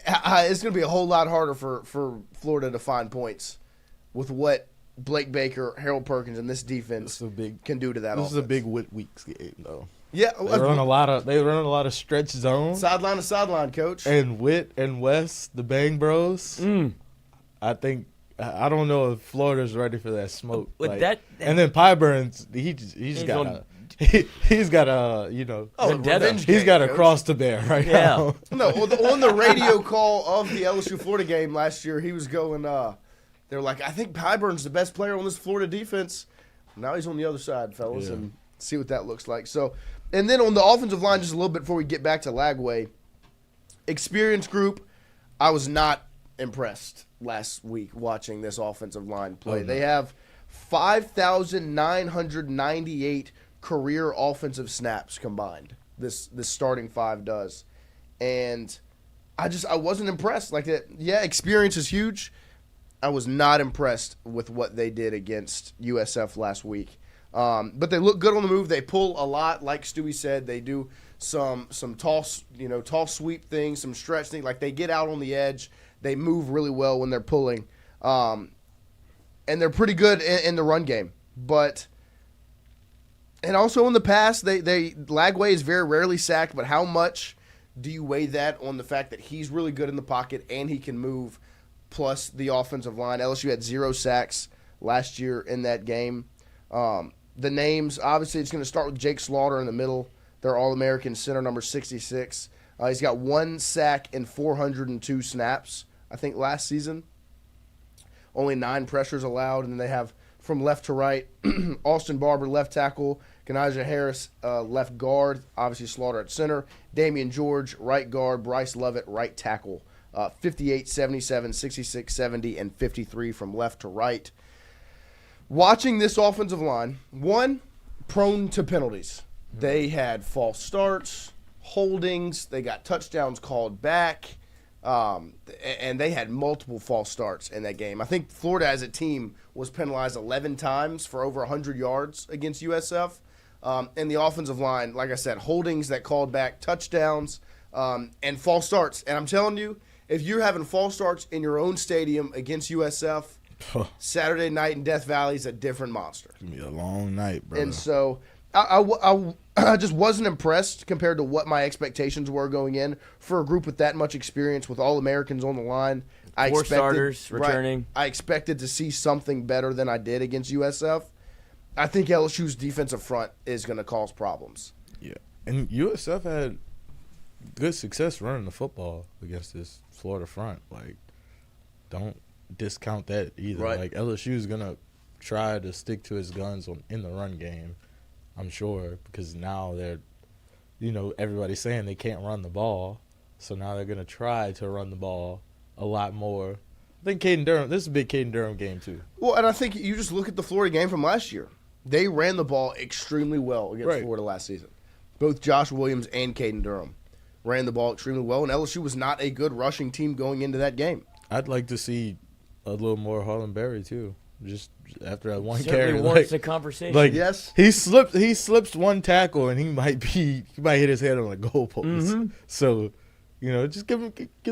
It's going to be a whole lot harder for Florida to find points with what Blake Baker, Harold Perkins, and this defense can do to that offense. This is a big Whit Weeks game, though. Yeah, They run a lot of stretch zone. sideline to sideline, coach. And Whit and Wes, the Bang Bros. I think I don't know if Florida's ready for that smoke. With Like, that- and then Pyburns, he's got a revenge he's game, got a coach. cross to bear right Yeah. now. No, on the radio call of the LSU Florida game last year, he was going. They were like, "I think Pyburn's the best player on this Florida defense." Now he's on the other side, fellas, Yeah. and see what that looks like. So, and then on the offensive line, just a little bit before we get back to Lagway, experience group, I was not impressed last week watching this offensive line play. Oh, no. They have 5,998 career offensive snaps combined. This starting 5 does, and I wasn't impressed. Like that, yeah, experience is huge. I was not impressed with what they did against USF last week. But they look good on the move. They pull a lot, like Stewie said. They do some toss sweep things, some stretch things. Like they get out on the edge. They move really well when they're pulling, and they're pretty good in the run game. But And also in the past, Lagway is very rarely sacked, but how much do you weigh that on the fact that he's really good in the pocket and he can move, plus the offensive line? LSU had 0 sacks last year in that game. The names, obviously, it's going to start with Jake Slaughter in the middle. Their All-American center, number 66. He's got 1 sack and 402 snaps, I think, last season. Only 9 pressures allowed, and then they have from left to right, Austin Barber, left tackle, Kanaja Harris, left guard, obviously Slaughter at center, Damian George, right guard, Bryce Lovett, right tackle. 58, 77, 66, 70, and 53 from left to right. Watching this offensive line, one, prone to penalties. They had false starts, holdings, they got touchdowns called back, and they had multiple false starts in that game. I think Florida as a team was penalized 11 times for over 100 yards against USF. And the offensive line, like I said, holdings that called back, touchdowns, and false starts. And I'm telling you, if you're having false starts in your own stadium against USF, Saturday night in Death Valley is a different monster. It's going to be a long night, bro. And so I just wasn't impressed compared to what my expectations were going in for a group with that much experience with all Americans on the line. Four starters returning. Right, I expected to see something better than I did against USF. I think LSU's defensive front is going to cause problems. Yeah, and USF had good success running the football against this Florida front. Like, don't discount that either. Right. Like, LSU's going to try to stick to his guns in the run game, I'm sure, because now they're, everybody's saying they can't run the ball. So now they're going to try to run the ball a lot more. I think Caden Durham, this is a big Caden Durham game too. Well, and I think you just look at the Florida game from last year. They ran the ball extremely well against Florida last season. Both Josh Williams and Caden Durham ran the ball extremely well, and LSU was not a good rushing team going into that game. I'd like to see a little more Harlan Berry too. Just after that one Certainly carry, wants a conversation. Like, yes, he slips one tackle and he might hit his head on a goalpost. Mm-hmm. So, just give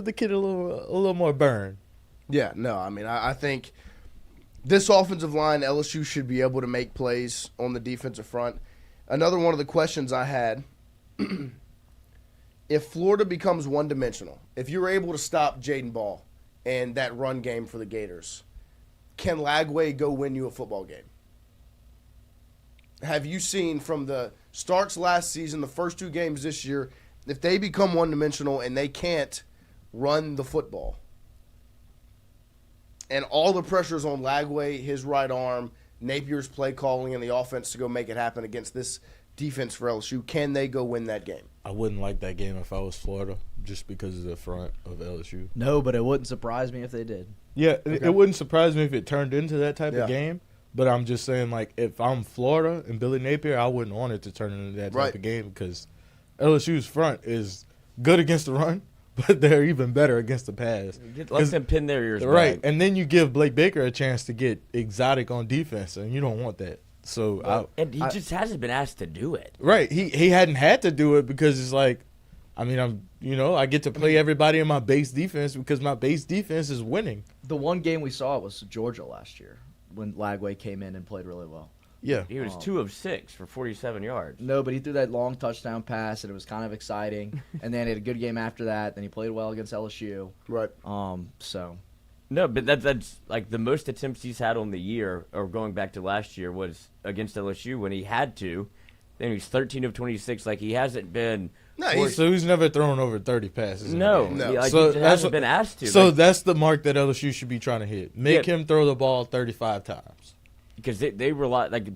the kid a little more burn. Yeah, no, I mean, I think this offensive line, LSU should be able to make plays on the defensive front. Another one of the questions I had, if Florida becomes one-dimensional, if you're able to stop Jaden Ball and that run game for the Gators, can Lagway go win you a football game? Have you seen from the starts last season, the first 2 games this year, if they become one-dimensional and they can't run the football, and all the pressure's on Lagway, his right arm, Napier's play calling, and the offense to go make it happen against this defense for LSU, can they go win that game? I wouldn't like that game if I was Florida, just because of the front of LSU. No, but it wouldn't surprise me if they did. Yeah, it wouldn't surprise me if it turned into that type of game. But I'm just saying, like, if I'm Florida and Billy Napier, I wouldn't want it to turn into that type of game because LSU's front is good against the run, but they're even better against the pass. Let them pin their ears right, back. and then you give Blake Baker a chance to get exotic on defense, and you don't want that. So and he just hasn't been asked to do it. Right, he hadn't had to do it because it's like, I mean, I get to play everybody in my base defense because my base defense is winning. The one game we saw was Georgia last year when Lagway came in and played really well. Yeah. He was 2 of 6 for 47 yards. No, but he threw that long touchdown pass, and it was kind of exciting. And then he had a good game after that. Then he played well against LSU. Right. So. No, but that's like the most attempts he's had on the year, or going back to last year, was against LSU when he had to. Then he's 13 of 26. Like, he hasn't been. No, so he's never thrown over 30 passes. No. Like, he just hasn't been asked to. So that's the mark that LSU should be trying to hit. Make him throw the ball 35 times. Because they rely, like,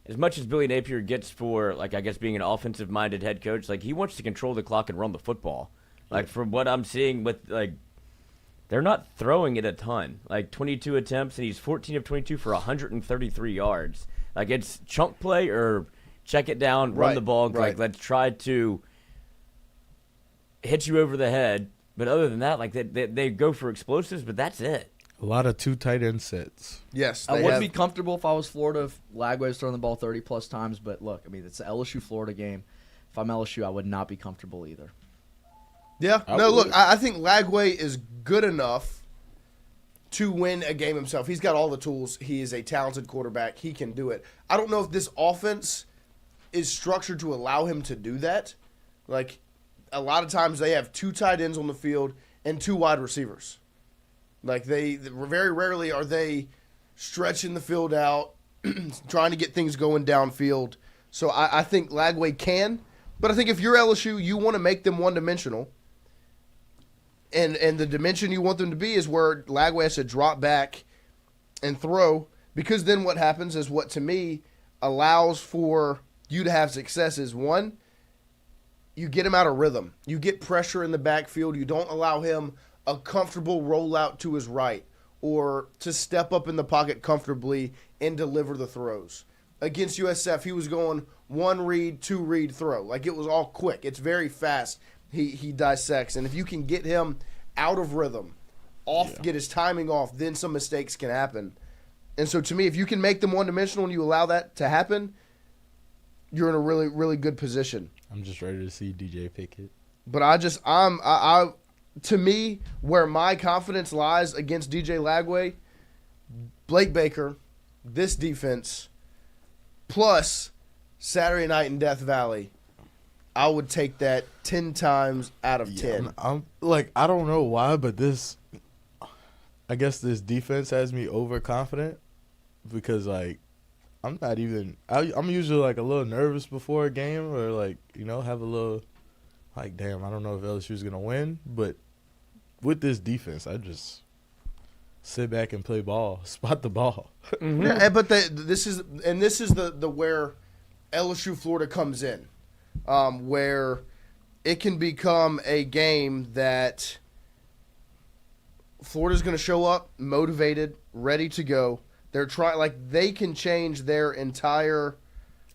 as much as Billy Napier gets for, like, I guess being an offensive-minded head coach, like, he wants to control the clock and run the football. Like, from what I'm seeing with, like, they're not throwing it a ton. Like, 22 attempts, and he's 14 of 22 for 133 yards. Like, it's chunk play or check it down, run the ball. Like, let's try to hit you over the head. But other than that, like, they go for explosives, but that's it. A lot of 2 tight end sets. Yes. I wouldn't be comfortable if I was Florida if Lagway was throwing the ball 30-plus times. But, look, I mean, it's an LSU-Florida game. If I'm LSU, I would not be comfortable either. Yeah. Look, I think Lagway is good enough to win a game himself. He's got all the tools. He is a talented quarterback. He can do it. I don't know if this offense is structured to allow him to do that. Like, a lot of times they have 2 tight ends on the field and 2 wide receivers. Like, they very rarely are they stretching the field out, trying to get things going downfield. So I think Lagway can. But I think if you're LSU, you want to make them one-dimensional. And the dimension you want them to be is where Lagway has to drop back and throw. Because then what happens is what, to me, allows for you to have success is, one, you get him out of rhythm. You get pressure in the backfield. You don't allow him a comfortable rollout to his right or to step up in the pocket comfortably and deliver the throws. Against USF, he was going 1 read, 2 read throw. Like, it was all quick. It's very fast. He dissects. And if you can get him out of rhythm, get his timing off, then some mistakes can happen. And so, to me, if you can make them one-dimensional and you allow that to happen, you're in a really, really good position. I'm just ready to see DJ Pickett. But to me, where my confidence lies against DJ Lagway, Blake Baker, this defense, plus Saturday night in Death Valley, I would take that 10 times out of 10. I'm like, I don't know why, but I guess this defense has me overconfident because, like, I'm usually, like, a little nervous before a game or, like, have a little, like, damn, I don't know if LSU's going to win. But with this defense, I just sit back and play ball, spot the ball. Mm-hmm. Yeah, but this is the where LSU Florida comes in, where it can become a game that Florida's going to show up motivated, ready to go. They're trying, like, they can change their entire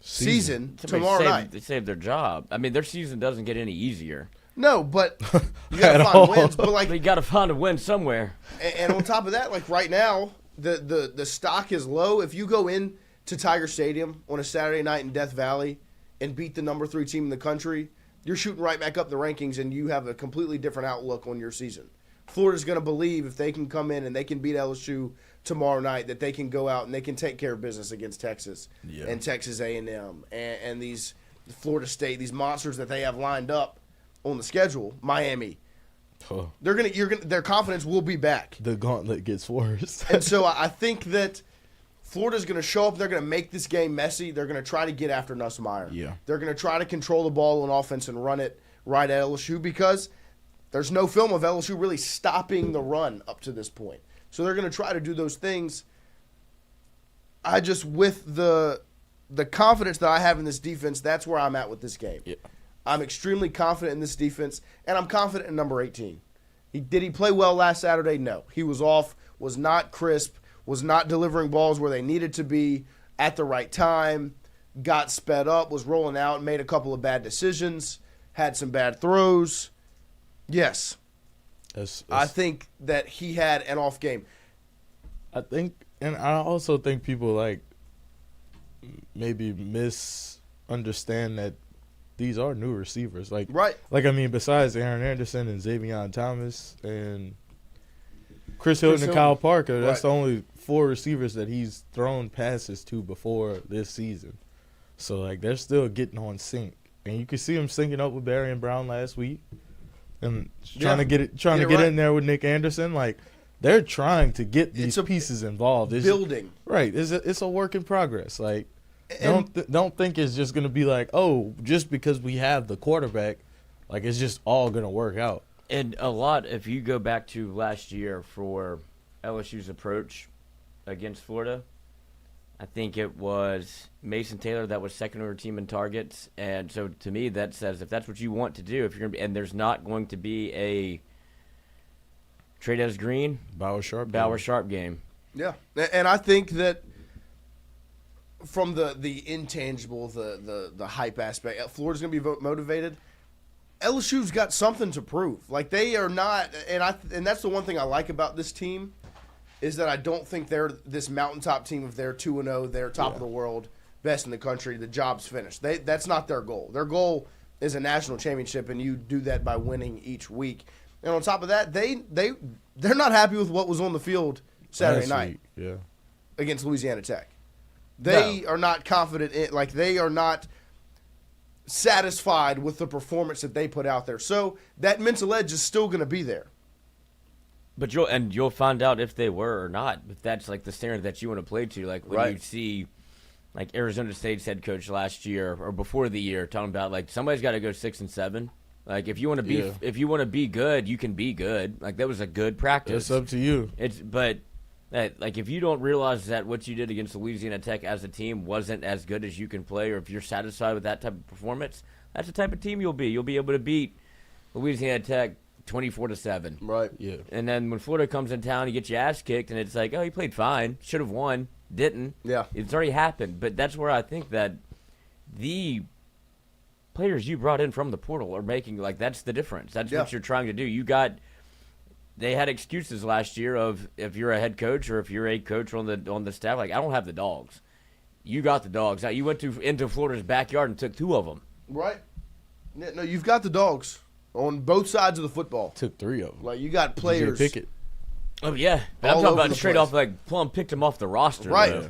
season tomorrow night. They saved their job. I mean, their season doesn't get any easier. No, but you got to find wins. But, like, you got to find a win somewhere. And on top of that, like, right now, the stock is low. If you go in to Tiger Stadium on a Saturday night in Death Valley and beat the number 3 team in the country, you're shooting right back up the rankings, and you have a completely different outlook on your season. Florida's going to believe if they can come in and they can beat LSU tomorrow night that they can go out and they can take care of business against Texas and Texas A&M and these Florida State, these monsters that they have lined up on the schedule, Miami. Oh. Their confidence will be back. The gauntlet gets worse. And so I think that Florida's going to show up. They're going to make this game messy. They're going to try to get after Nussmeier. Yeah. They're going to try to control the ball on offense and run it right at LSU because there's no film of LSU really stopping the run up to this point. So they're going to try to do those things. I just, with the confidence that I have in this defense, that's where I'm at with this game. Yeah. I'm extremely confident in this defense, and I'm confident in number 18. Did he play well last Saturday? No. He was off, was not crisp, was not delivering balls where they needed to be at the right time, got sped up, was rolling out, made a couple of bad decisions, had some bad throws. Yes. I think that he had an off game. I think, and I also think people, like, maybe misunderstand that these are new receivers. Like, right. Like, I mean, besides Aaron Anderson and Xavier Thomas and Chris Hilton and Kyle Parker, that's the only 4 receivers that he's thrown passes to before this season. So, like, they're still getting on sync. And you can see him syncing up with Barry and Brown last week. And trying to get in there with Nick Anderson, like, they're trying to get these pieces involved. It's building, right? It's a work in progress. Like, don't think it's just gonna be like, oh, just because we have the quarterback, like, it's just all gonna work out. And a lot, if you go back to last year for LSU's approach against Florida, I think it was Mason Taylor that was second on team in targets, and so to me that says if that's what you want to do, if you're gonna be, and there's not going to be a Trey Green, Bauer Sharp game. Yeah, and I think that from the intangible, the hype aspect, Florida's gonna be motivated. LSU's got something to prove. Like, they are not, and that's the one thing I like about this team. Is that I don't think they're this mountaintop team of they're 2-0, they're top of the world, best in the country, the job's finished. That's not their goal. Their goal is a national championship, and you do that by winning each week. And on top of that, they're not happy with what was on the field Saturday night against Louisiana Tech. They are not confident in, like, they are not satisfied with the performance that they put out there. So that mental edge is still going to be there. But you'll find out if they were or not. If that's like the standard that you want to play to, like when you see like Arizona State's head coach last year or before the year talking about like somebody's got to go 6-7. Like if you want to be good, you can be good. Like that was a good practice. It's up to you. Like if you don't realize that what you did against Louisiana Tech as a team wasn't as good as you can play, or if you're satisfied with that type of performance, that's the type of team you'll be. You'll be able to beat Louisiana Tech 24-7. Right. Yeah. And then when Florida comes in town, you get your ass kicked, and it's like, oh, he played fine, should have won, didn't. Yeah. It's already happened. But that's where I think that the players you brought in from the portal are making, like, that's the difference. That's what you're trying to do. They had excuses last year of if you're a head coach or if you're a coach on the staff, like, I don't have the dogs. You got the dogs. Now, you went into Florida's backyard and took 2 of them. Right. No, you've got the dogs on both sides of the football. Took 3 of them. Like, you got players. DJ Pickett. Oh, yeah. But I'm talking about straight off, like, Plum picked him off the roster. Right.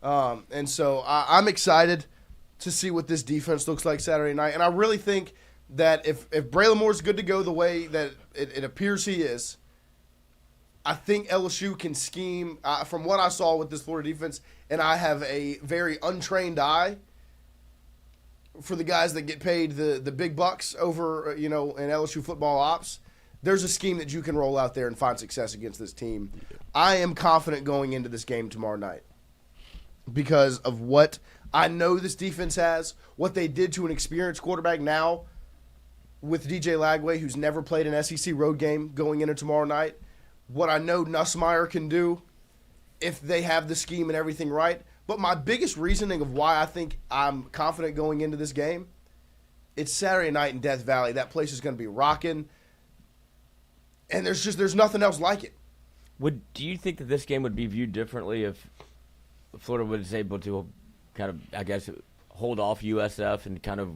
And so I'm excited to see what this defense looks like Saturday night. And I really think that if Braelin Moore's good to go the way that it appears he is, I think LSU can scheme. From what I saw with this Florida defense, and I have a very untrained eye for the guys that get paid the big bucks over, in LSU football ops, there's a scheme that you can roll out there and find success against this team. I am confident going into this game tomorrow night because of what I know this defense has, what they did to an experienced quarterback now with DJ Lagway, who's never played an SEC road game going into tomorrow night, what I know Nussmeier can do if they have the scheme and everything right. But my biggest reasoning of why I think I'm confident going into this game, it's Saturday night in Death Valley. That place is going to be rocking, and there's nothing else like it. Do you think that this game would be viewed differently if Florida was able to kind of, I guess, hold off USF and kind of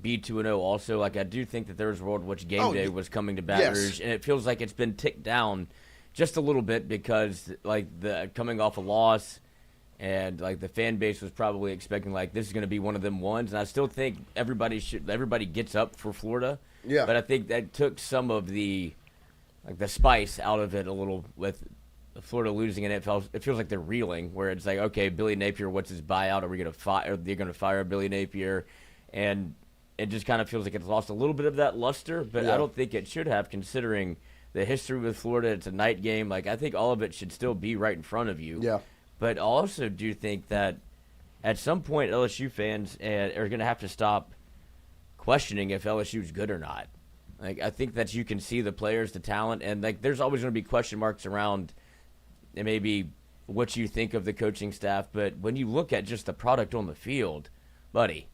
be 2-0 also? Like, I do think that there's a world in which game day was coming to Baton Rouge, and it feels like it's been ticked down just a little bit because, like, the coming off a loss – and, like, the fan base was probably expecting, like, this is going to be one of them ones. And I still think everybody gets up for Florida. Yeah. But I think that took some of the spice out of it a little with Florida losing. And it feels like they're reeling, where it's like, okay, Billy Napier, what's his buyout? Are we going to fire? Are they going to fire Billy Napier? And it just kind of feels like it's lost a little bit of that luster. But I don't think it should have, considering the history with Florida. It's a night game. Like, I think all of it should still be right in front of you. Yeah. But I also do think that at some point LSU fans are going to have to stop questioning if LSU is good or not. Like, I think that you can see the players, the talent, and, like, there's always going to be question marks around maybe what you think of the coaching staff. But when you look at just the product on the field, buddy,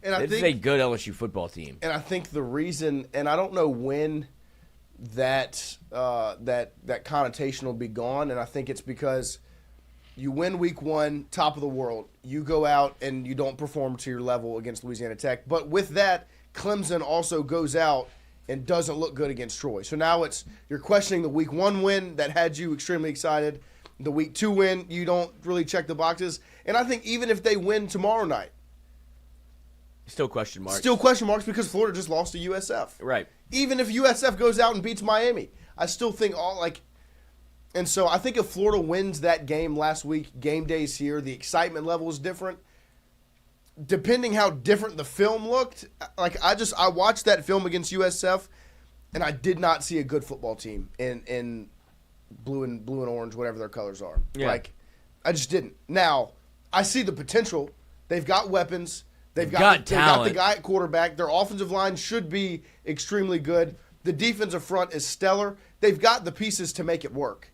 this is a good LSU football team. And I think the reason, and I don't know when that connotation will be gone, and I think it's because you win week 1, top of the world. You go out and you don't perform to your level against Louisiana Tech. But with that, Clemson also goes out and doesn't look good against Troy. So now you're questioning the week 1 win that had you extremely excited. The week 2 win, you don't really check the boxes. And I think even if they win tomorrow night, still question marks. Still question marks because Florida just lost to USF. Right. Even if USF goes out and beats Miami, I still think and so I think if Florida wins that game last week, game day's here, the excitement level is different. Depending how different the film looked, like I watched that film against USF, and I did not see a good football team in blue and orange, whatever their colors are. Yeah. Like, I just didn't. Now, I see the potential. They've got weapons. They've got the guy at quarterback. Their offensive line should be extremely good. The defensive front is stellar. They've got the pieces to make it work.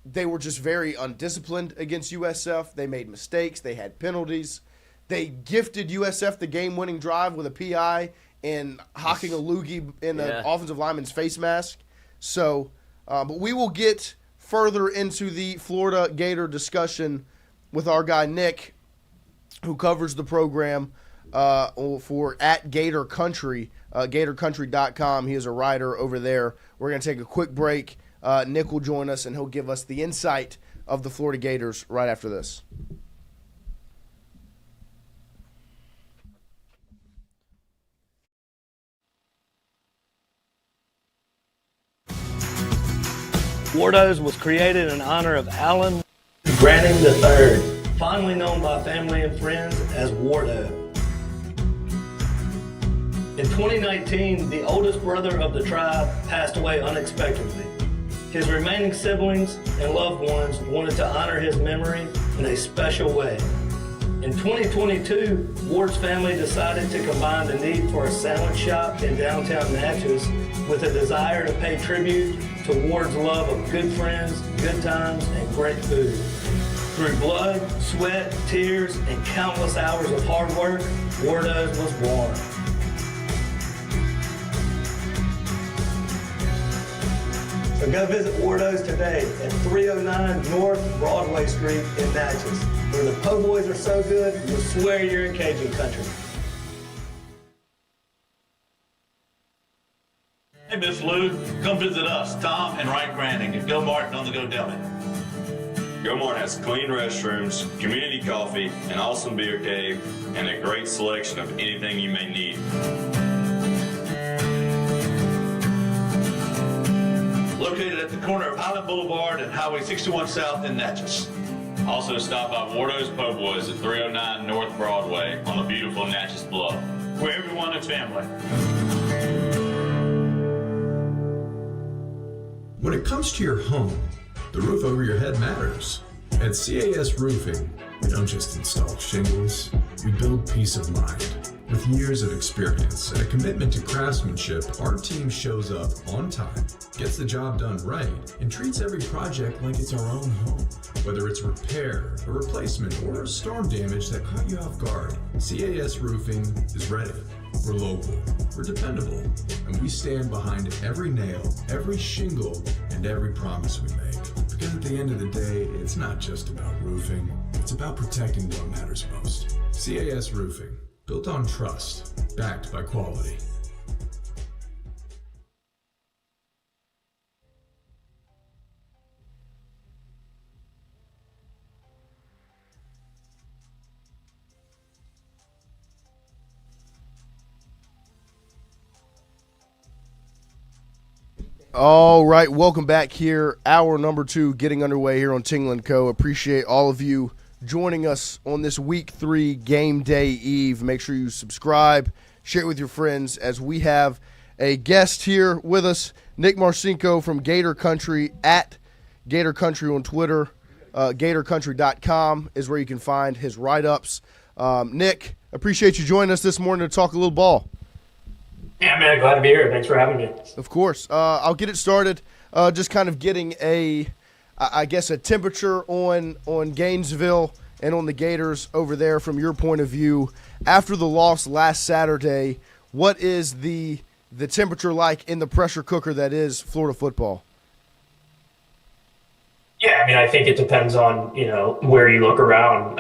They were just very undisciplined against USF. They made mistakes. They had penalties. They gifted USF the game-winning drive with a PI and hocking a loogie in the offensive lineman's face mask. So, but we will get further into the Florida Gator discussion with our guy Nick, who covers the program for at Gator Country, GatorCountry.com. He is a writer over there. We're going to take a quick break. Nick will join us, and he'll give us the insight of the Florida Gators right after this. Wardos was created in honor of Alan Branning III, fondly known by family and friends as Wardo. In 2019, the oldest brother of the tribe passed away unexpectedly. His remaining siblings and loved ones wanted to honor his memory in a special way. In 2022, Ward's family decided to combine the need for a sandwich shop in downtown Natchez with a desire to pay tribute to Ward's love of good friends, good times, and great food. Through blood, sweat, tears, and countless hours of hard work, Wardo's was born. So go visit Wardo's today at 309 North Broadway Street in Natchez, where the po' boys are so good, you'll swear you're in Cajun country. Hey, Miss Lou, come visit us, Tom and Wright Granding at Go Martin on the Go Deli. Go Mart has clean restrooms, community coffee, an awesome beer cave, and a great selection of anything you may need. Located at the corner of Highland Boulevard and Highway 61 South in Natchez. Also stop by Wardo's Po' Boys at 309 North Broadway on the beautiful Natchez Bluff, where everyone is family. When it comes to your home, the roof over your head matters. At CAS Roofing, we don't just install shingles, we build peace of mind. With years of experience and a commitment to craftsmanship, our team shows up on time, gets the job done right, and treats every project like it's our own home. Whether it's repair, a replacement, or storm damage that caught you off guard, CAS Roofing is ready. We're local, we're dependable, and we stand behind every nail, every shingle, and every promise we make. Because at the end of the day, it's not just about roofing, it's about protecting what matters most. CAS Roofing, built on trust, backed by quality. All right, welcome back here. Hour number 2 getting underway here on Tingle & Co. Appreciate all of you joining us on this Week 3 game day eve. Make sure you subscribe, share it with your friends, as we have a guest here with us, Nick Marcino from Gator Country, at Gator Country on Twitter. GatorCountry.com is where you can find his write-ups. Nick, appreciate you joining us this morning to talk a little ball. Yeah, man, glad to be here. Thanks for having me. Of course. I'll get it started. Just kind of getting a temperature on Gainesville and on the Gators over there from your point of view. After the loss last Saturday, what is the temperature like in the pressure cooker that is Florida football? Yeah, I mean, I think it depends on, where you look around.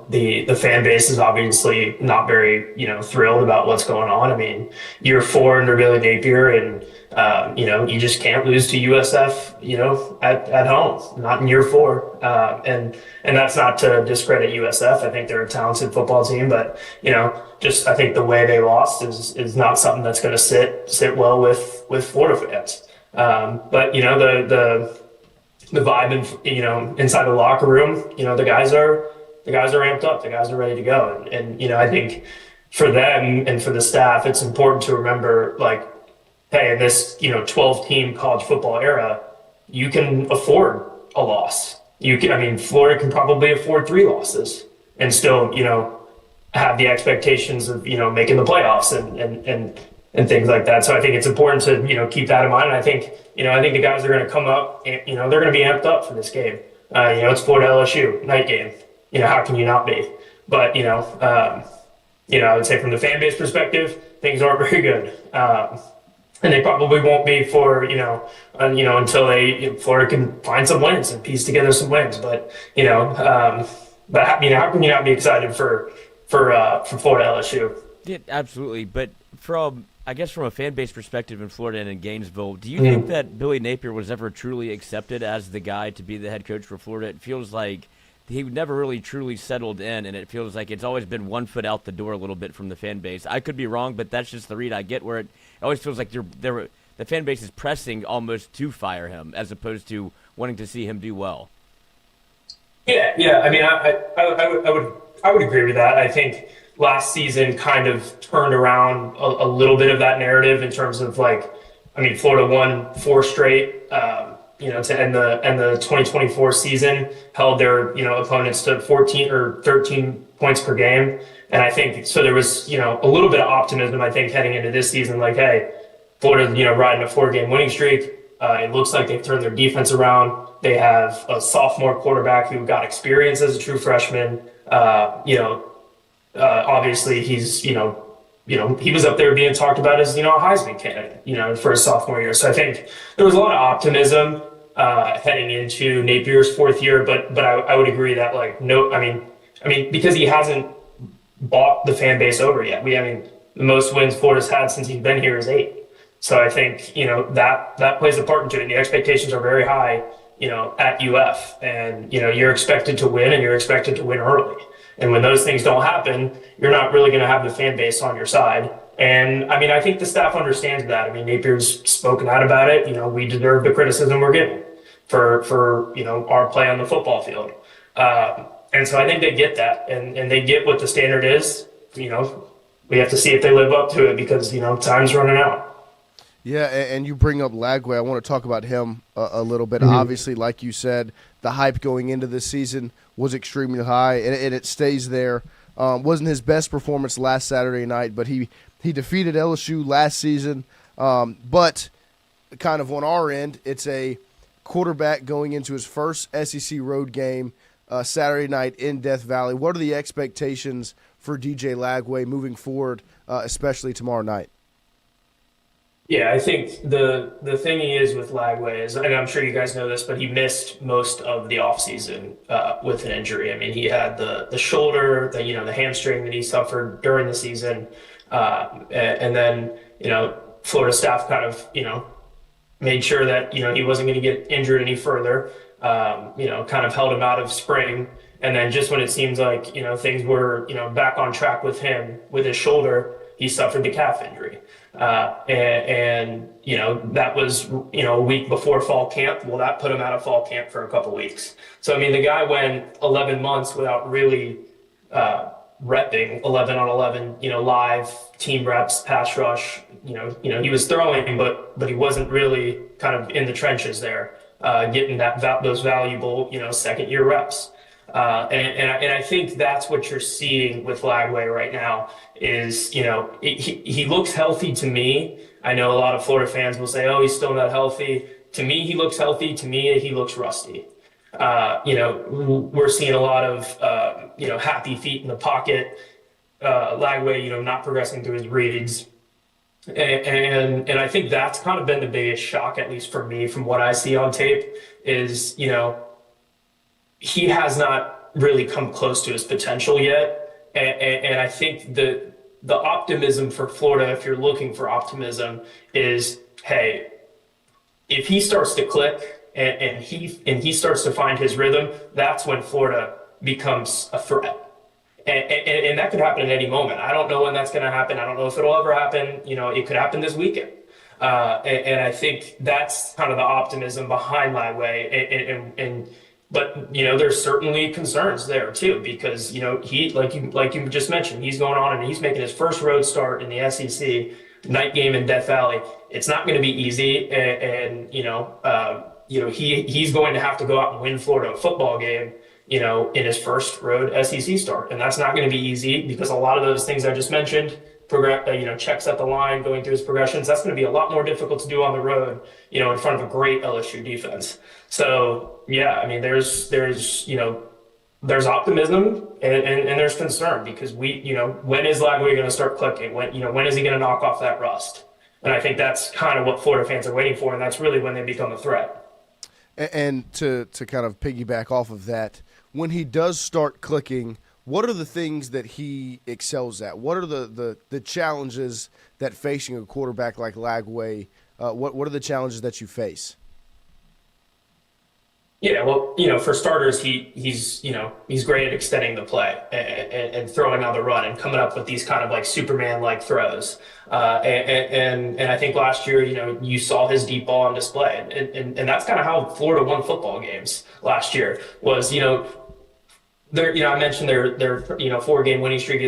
The fan base is obviously not very, thrilled about what's going on. I mean, year 4 under Billy Napier, and, you just can't lose to USF, at home, not in year 4. And that's not to discredit USF. I think they're a talented football team, but, I think the way they lost is not something that's going to sit well with Florida fans. But, the vibe inside the locker room, the guys are amped up, the guys are ready to go. And I think for them and for the staff, it's important to remember, like, hey, in this, 12-team college football era, you can afford a loss. Florida can probably afford 3 losses and still, have the expectations of, making the playoffs and things like that. So I think it's important to, keep that in mind. And I think the guys are going to come up, and, they're going to be amped up for this game. It's Florida LSU night game. How can you not be? But, I would say from the fan base perspective, things aren't very good. And they probably won't be for, until Florida can find some wins and piece together some wins. But, how can you not be excited for Florida LSU? Yeah, absolutely. But from a fan base perspective in Florida and in Gainesville, do you think that Billy Napier was ever truly accepted as the guy to be the head coach for Florida? It feels like he never really truly settled in, and it feels like it's always been one foot out the door a little bit from the fan base. I could be wrong, but that's just the read I get, where it always feels like the fan base is pressing almost to fire him as opposed to wanting to see him do well. Yeah. I mean, I would agree with that. I think last season kind of turned around a little bit of that narrative in terms of Florida won 4 straight, to end the 2024 season, held their, opponents to 14 or 13 points per game. And I think, so there was, a little bit of optimism, I think, heading into this season, like, hey, Florida's, riding a 4-game winning streak. It looks like they've turned their defense around. They have a sophomore quarterback who got experience as a true freshman. Obviously he's, he was up there being talked about as, a Heisman candidate, for his sophomore year. So I think there was a lot of optimism heading into Napier's 4th year, but I would agree that because he hasn't bought the fan base over yet. The most wins Florida's had since he's been here is 8. So I think, that plays a part into it. And the expectations are very high, at UF, and, you're expected to win, and you're expected to win early. And when those things don't happen, you're not really going to have the fan base on your side. And I think the staff understands that. Napier's spoken out about it. We deserve the criticism we're getting for our play on the football field. And so I think they get that, and they get what the standard is. We have to see if they live up to it because, time's running out. Yeah, and you bring up Lagway. I want to talk about him a little bit. Mm-hmm. Obviously, like you said, the hype going into this season was extremely high, and it stays there. Wasn't his best performance last Saturday night, but he defeated LSU last season. But kind of on our end, it's a quarterback going into his first SEC road game Saturday night in Death Valley. What are the expectations for DJ Lagway moving forward, especially tomorrow night? Yeah, I think the thing he is with Lagway is, and I'm sure you guys know this, but he missed most of the offseason with an injury. He had the shoulder, the hamstring that he suffered during the season. And then, Florida staff kind of, made sure that, he wasn't going to get injured any further, kind of held him out of spring. And then just when it seems like, things were, back on track with him, with his shoulder, he suffered the calf injury. And that was, a week before fall camp. Well, that put him out of fall camp for a couple weeks. So, the guy went 11 months without really repping 11 on 11, live team reps, pass rush. He was throwing, but he wasn't really kind of in the trenches there, getting those valuable, second year reps. And I think that's what you're seeing with Lagway right now is, he looks healthy to me. I know a lot of Florida fans will say, oh, he's still not healthy. To me, he looks healthy. To me, he looks rusty. We're seeing a lot of, happy feet in the pocket. Lagway, not progressing through his reads. And I think that's kind of been the biggest shock, at least for me, from what I see on tape is, he has not really come close to his potential yet. And I think the optimism for Florida, if you're looking for optimism, is, hey, if he starts to click and he starts to find his rhythm, that's when Florida becomes a threat. And that could happen at any moment. I don't know when that's going to happen. I don't know if it'll ever happen. It could happen this weekend. And I think that's kind of the optimism behind Lagway. But there's certainly concerns there too, because he like you just mentioned, he's going on and he's making his first road start in the SEC, night game in Death Valley. It's not going to be easy, and he's going to have to go out and win Florida a football game, in his first road SEC start, and that's not going to be easy because a lot of those things I just mentioned, checks at the line, going through his progressions, that's going to be a lot more difficult to do on the road, in front of a great LSU defense. So yeah, there's optimism and there's concern because when is Lagway going to start clicking? When is he going to knock off that rust? And I think that's kind of what Florida fans are waiting for, and that's really when they become a threat. And to kind of piggyback off of that, when he does start clicking, what are the things that he excels at? What are the challenges that facing a quarterback like Lagway, what are the challenges that you face? Yeah, well, for starters, he's great at extending the play and throwing on the run and coming up with these kind of like Superman-like throws. And I think last year, you saw his deep ball on display, and that's kind of how Florida won football games last year. Was I mentioned their 4-game winning streak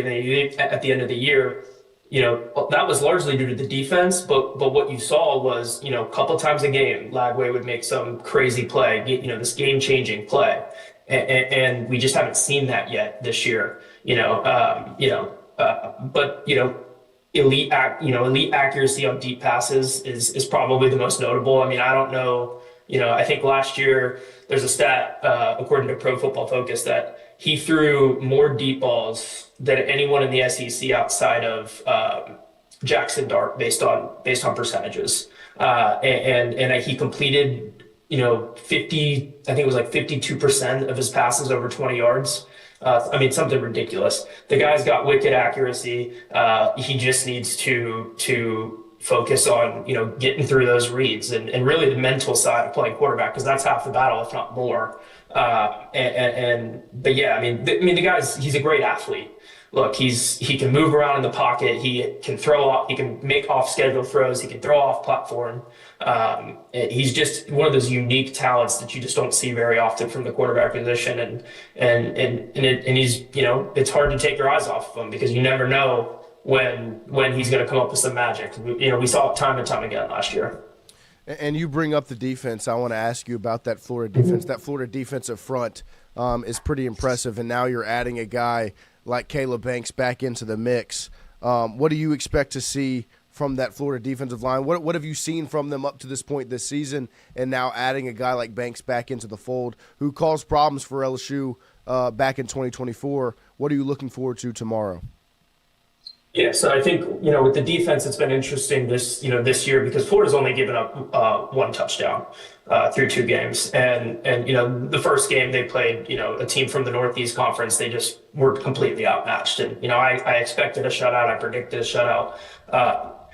at the end of the year. That was largely due to the defense, but what you saw was, a couple times a game, Lagway would make some crazy play, this game-changing play, and we just haven't seen that yet this year. But elite accuracy on deep passes is probably the most notable. I mean, I don't know. I think last year there's a stat according to Pro Football Focus that he threw more deep balls than anyone in the SEC outside of Jackson Dart based on percentages. And he completed 50, I think it was like 52% of his passes over 20 yards. I mean, something ridiculous. The guy's got wicked accuracy. He just needs to focus on, getting through those reads and really the mental side of playing quarterback, because that's half the battle, if not more. But yeah, I mean, the guy's, he's a great athlete. Look, he can move around in the pocket. He can throw off. He can make off schedule throws. He can throw off platform. He's just one of those unique talents that you just don't see very often from the quarterback position. And he's, it's hard to take your eyes off of him because you never know when he's going to come up with some magic. We saw it time and time again last year. And you bring up the defense. I want to ask you about that Florida defense. That Florida defensive front is pretty impressive, and now you're adding a guy like Caleb Banks back into the mix. What do you expect to see from that Florida defensive line? What have you seen from them up to this point this season, and now adding a guy like Banks back into the fold who caused problems for LSU back in 2024? What are you looking forward to tomorrow? Yeah, so I think, with the defense, it's been interesting this year because Florida's only given up one touchdown through 2 games. And the first game they played, a team from the Northeast Conference, they just were completely outmatched. And, I expected a shutout. I predicted a shutout. But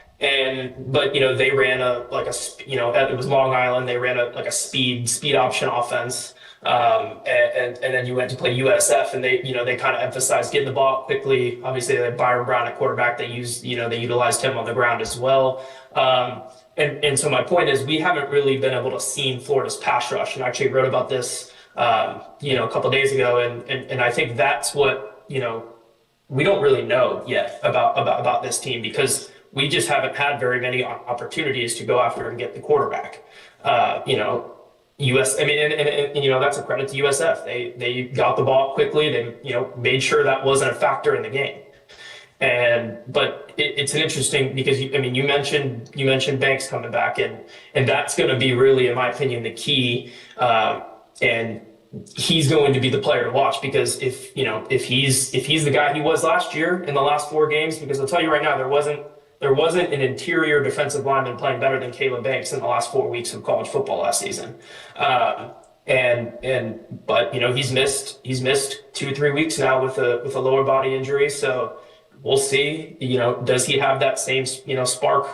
they ran it was Long Island. They ran a speed option offense. And then you went to play USF, and they kind of emphasized getting the ball quickly. Obviously, they had Byron Brown at quarterback. They utilized him on the ground as well. And so my point is, we haven't really been able to see Florida's pass rush. And I actually wrote about this, a couple of days ago. And I think that's what, we don't really know yet about this team because we just haven't had very many opportunities to go after and get the quarterback. That's a credit to USF. They got the ball quickly. They, made sure that wasn't a factor in the game. But it's an interesting because you mentioned Banks coming back and that's going to be really, in my opinion, the key. And he's going to be the player to watch because if he's the guy he was last year in the last 4 games, because I'll tell you right now, there wasn't an interior defensive lineman playing better than Caleb Banks in the last 4 weeks of college football last season. But he's missed 2-3 weeks now with a lower body injury. So we'll see, does he have that same, spark,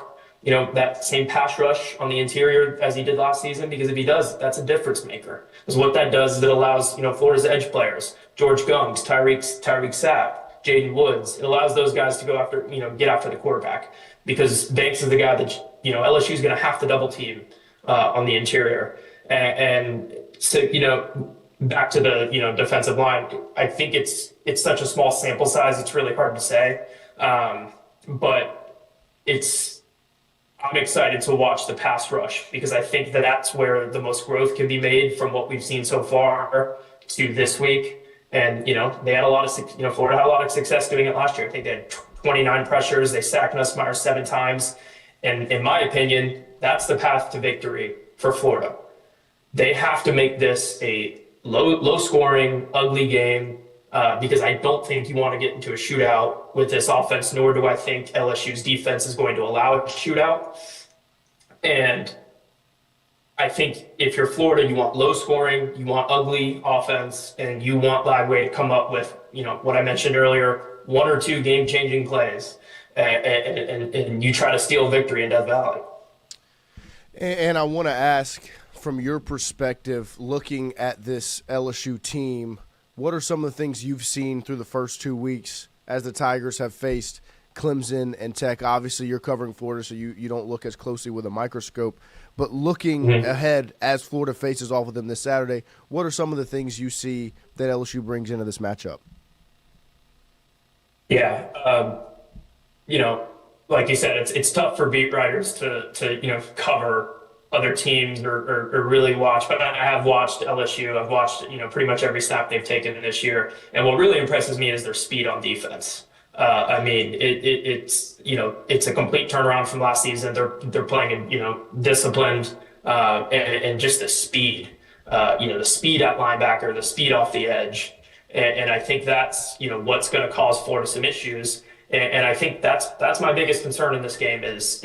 that same pass rush on the interior as he did last season? Because if he does, that's a difference maker. Because what that does is it allows, Florida's edge players, George Gums, Tyreek Sapp, Jaden Woods, it allows those guys to go after, get after the quarterback because Banks is the guy that, LSU is going to have to double team on the interior. And so, back to the, defensive line, I think it's such a small sample size. It's really hard to say. But I'm excited to watch the pass rush because I think that's where the most growth can be made from what we've seen so far to this week. And, they had a lot of, Florida had a lot of success doing it last year. I think they had 29 pressures. They sacked Nussmeier 7 times. And in my opinion, that's the path to victory for Florida. They have to make this a low scoring, ugly game because I don't think you want to get into a shootout with this offense, nor do I think LSU's defense is going to allow a shootout. And I think if you're Florida, you want low scoring, you want ugly offense, and you want Lagway to come up with, what I mentioned earlier, 1 or 2 game-changing plays, and you try to steal victory in Death Valley. And I want to ask from your perspective, looking at this LSU team, what are some of the things you've seen through the first 2 weeks as the Tigers have faced Clemson and Tech? Obviously, you're covering Florida, so you don't look as closely with a microscope. But looking ahead as Florida faces off with them this Saturday, what are some of the things you see that LSU brings into this matchup? Yeah, like you said, it's tough for beat writers to cover other teams or really watch. But I have watched LSU. I've watched pretty much every snap they've taken this year. And what really impresses me is their speed on defense. I mean, it's a complete turnaround from last season. They're playing disciplined and just the speed. The speed at linebacker, the speed off the edge, and I think that's what's going to cause Florida some issues. And I think that's my biggest concern in this game is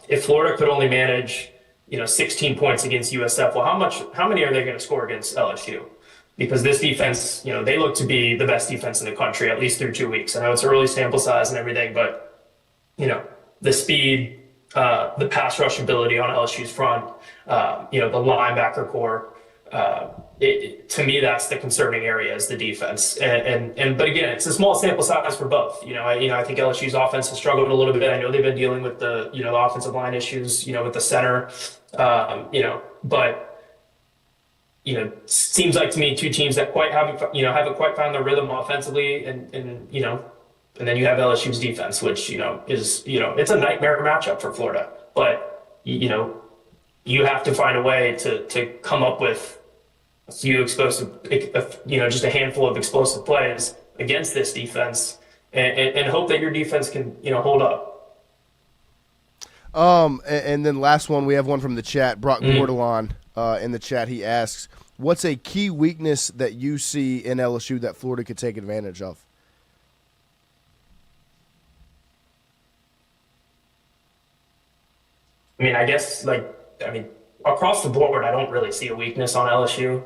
if Florida could only manage 16 points against USF, well, how many are they going to score against LSU? Because this defense, they look to be the best defense in the country, at least through 2 weeks. I know it's early sample size and everything, but, the speed, the pass rush ability on LSU's front, the linebacker core, to me, that's the concerning area is the defense. But again, it's a small sample size for both. I think LSU's offense has struggled a little bit. I know they've been dealing with the offensive line issues, with the center, but seems like to me two teams that haven't quite found their rhythm offensively, and then you have LSU's defense, which is it's a nightmare matchup for Florida. But you have to find a way to come up with a few explosive, just a handful of explosive plays against this defense, and hope that your defense can hold up. And then last one, we have one from the chat. Brock Bordelon in the chat, he asks, what's a key weakness that you see in LSU that Florida could take advantage of? I guess across the board, I don't really see a weakness on LSU.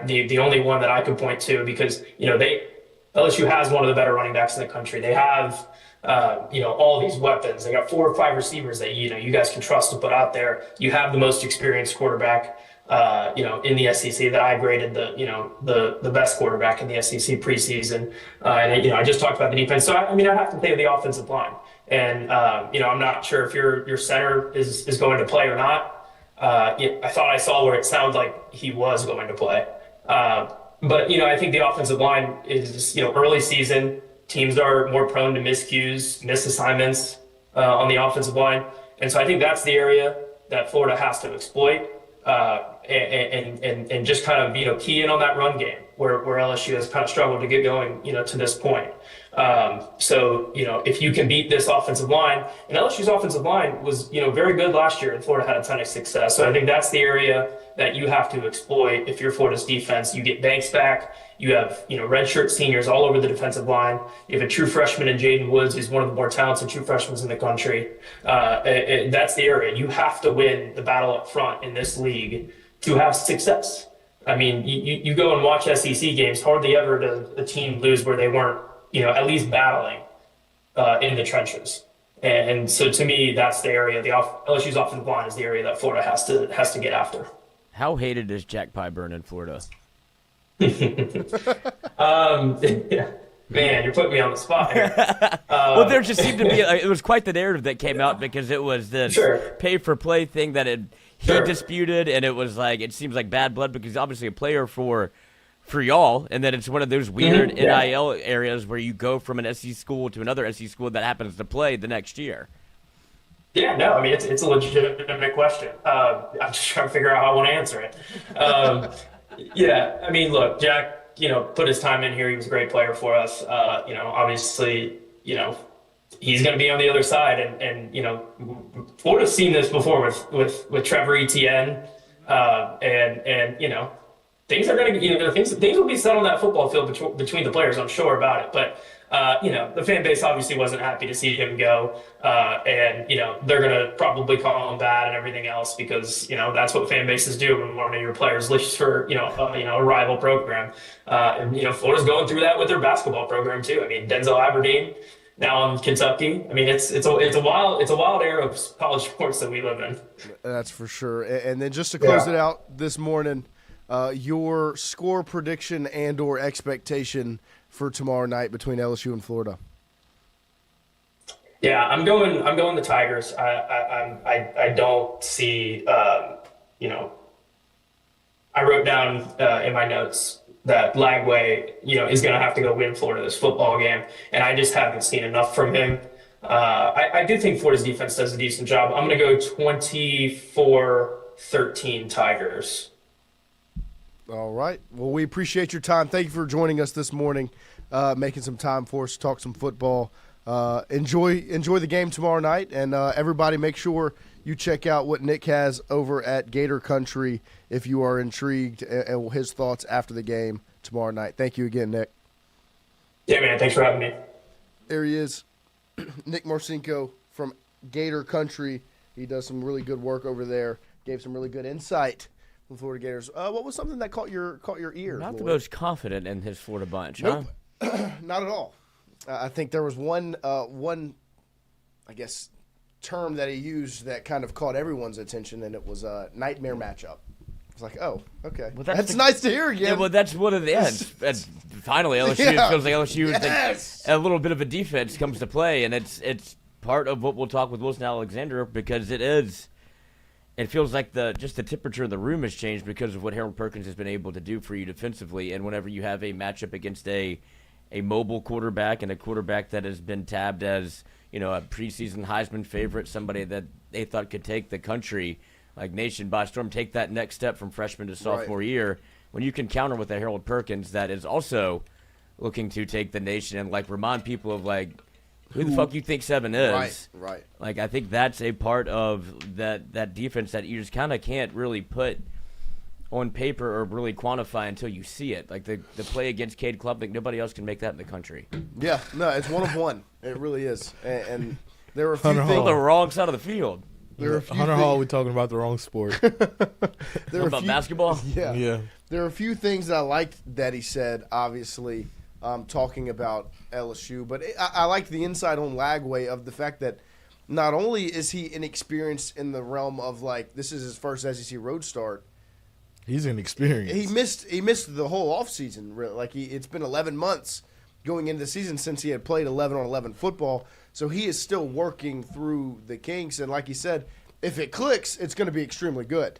The only one that I could point to, because LSU has one of the better running backs in the country. They have all these weapons. They got 4 or 5 receivers that you guys can trust to put out there. You have the most experienced quarterback in the SEC that I graded the best quarterback in the SEC preseason. And I just talked about the defense. So I have to say the offensive line. And I'm not sure if your center is going to play or not. I thought I saw where it sounded like he was going to play. But I think the offensive line is early season. Teams are more prone to miscues, misassignments on the offensive line. And so I think that's the area that Florida has to exploit and just kind of, key in on that run game where LSU has kind of struggled to get going, to this point. So, if you can beat this offensive line, and LSU's offensive line was, very good last year, and Florida had a ton of success. So I think that's the area that you have to exploit if you're Florida's defense. You get Banks back. You have, redshirt seniors all over the defensive line. You have a true freshman in Jaden Woods, who's one of the more talented true freshmen in the country. And that's the area. You have to win the battle up front in this league to have success. You go and watch SEC games, hardly ever does a team lose where they weren't, at least battling in the trenches. And so to me, that's the area. LSU's offensive line is the area that Florida has to get after. How hated is Jack Pyburn in Florida? Man, you're putting me on the spot here. Well, there just seemed to be it was quite the narrative that came out because it was this pay-for-play thing that he disputed, and it was like it seems like bad blood because he's obviously a player for y'all, and then it's one of those weird NIL areas where you go from an SC school to another SC school that happens to play the next year. Yeah, no, it's a legitimate question. I'm just trying to figure out how I want to answer it. Look, Jack, put his time in here. He was a great player for us. Obviously, he's going to be on the other side, and Florida's seen this before with Trevor Etienne, and things are going to, things will be said on that football field between the players, I'm sure about it. But, the fan base obviously wasn't happy to see him go. And they're going to probably call him bad and everything else because, that's what fan bases do when one of your players leaves for, a rival program. And Florida's going through that with their basketball program too. Denzel Aberdeen, now in Kentucky. I mean, it's a wild era of college sports that we live in. That's for sure. And then just to close it out this morning, your score prediction and/or expectation for tomorrow night between LSU and Florida. Yeah, I'm going the Tigers. I don't see, I wrote down in my notes that Lagway, is going to have to go win Florida this football game, and I just haven't seen enough from him. I do think Florida's defense does a decent job. I'm going to go 24-13 Tigers. All right. Well, we appreciate your time. Thank you for joining us this morning, making some time for us to talk some football. Enjoy the game tomorrow night, and everybody make sure you check out what Nick has over at Gator Country if you are intrigued and his thoughts after the game tomorrow night. Thank you again, Nick. Yeah, man. Thanks for having me. There he is, Nick Marcino from Gator Country. He does some really good work over there. Gave some really good insight from Florida Gators. What was something that caught your ear? Not the Lloyd? most confident in his Florida bunch, Nope. huh? Not at all. I think there was one, I guess, term that he used that kind of caught everyone's attention, and it was a nightmare matchup. It's like, oh, okay. Well, that's nice to hear again. Yeah, well, that's one of the ends. Finally, LSU Yeah. it feels like LSU Yes. a little bit of a defense comes to play, and it's part of what we'll talk with Wilson Alexander because it is. It feels like the temperature of the room has changed because of what Harold Perkins has been able to do for you defensively, and whenever you have a matchup against a mobile quarterback and a quarterback that has been tabbed as a preseason Heisman favorite, somebody that they thought could take the country like nation by storm, take that next step from freshman to sophomore year. When you can counter with a Harold Perkins that is also looking to take the nation and like remind people of like who the fuck you think 7 is. Right. Like I think that's a part of that defense that you just kind of can't really put on paper or really quantify until you see it. Like the play against Cade Klubnik, nobody else can make that in the country. Yeah, no, it's one of one. It really is. And there are a few Hunter things. On the wrong side of the field. There are a few Hunter Hall, we're talking about the wrong sport. There are About a few, basketball? Yeah. There are a few things that I liked that he said, obviously, talking about LSU. But I liked the insight on Lagway of the fact that not only is he inexperienced in the realm of, like, this is his first SEC road start. He's inexperienced. He missed the whole offseason, really. Like, it's been 11 months going into the season since he had played 11-on-11 football. So he is still working through the kinks. And like he said, if it clicks, it's going to be extremely good.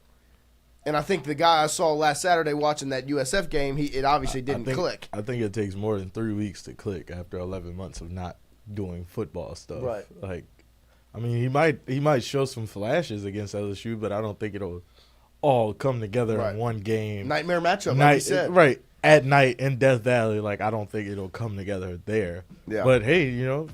And I think the guy I saw last Saturday watching that USF game, it obviously didn't click. I think it takes more than 3 weeks to click after 11 months of not doing football stuff. Right. Like, I mean, he might show some flashes against LSU, but I don't think it'll all come together in one game. Nightmare matchup, like you said. Right. At night in Death Valley, like, I don't think it'll come together there. Yeah. But, hey, you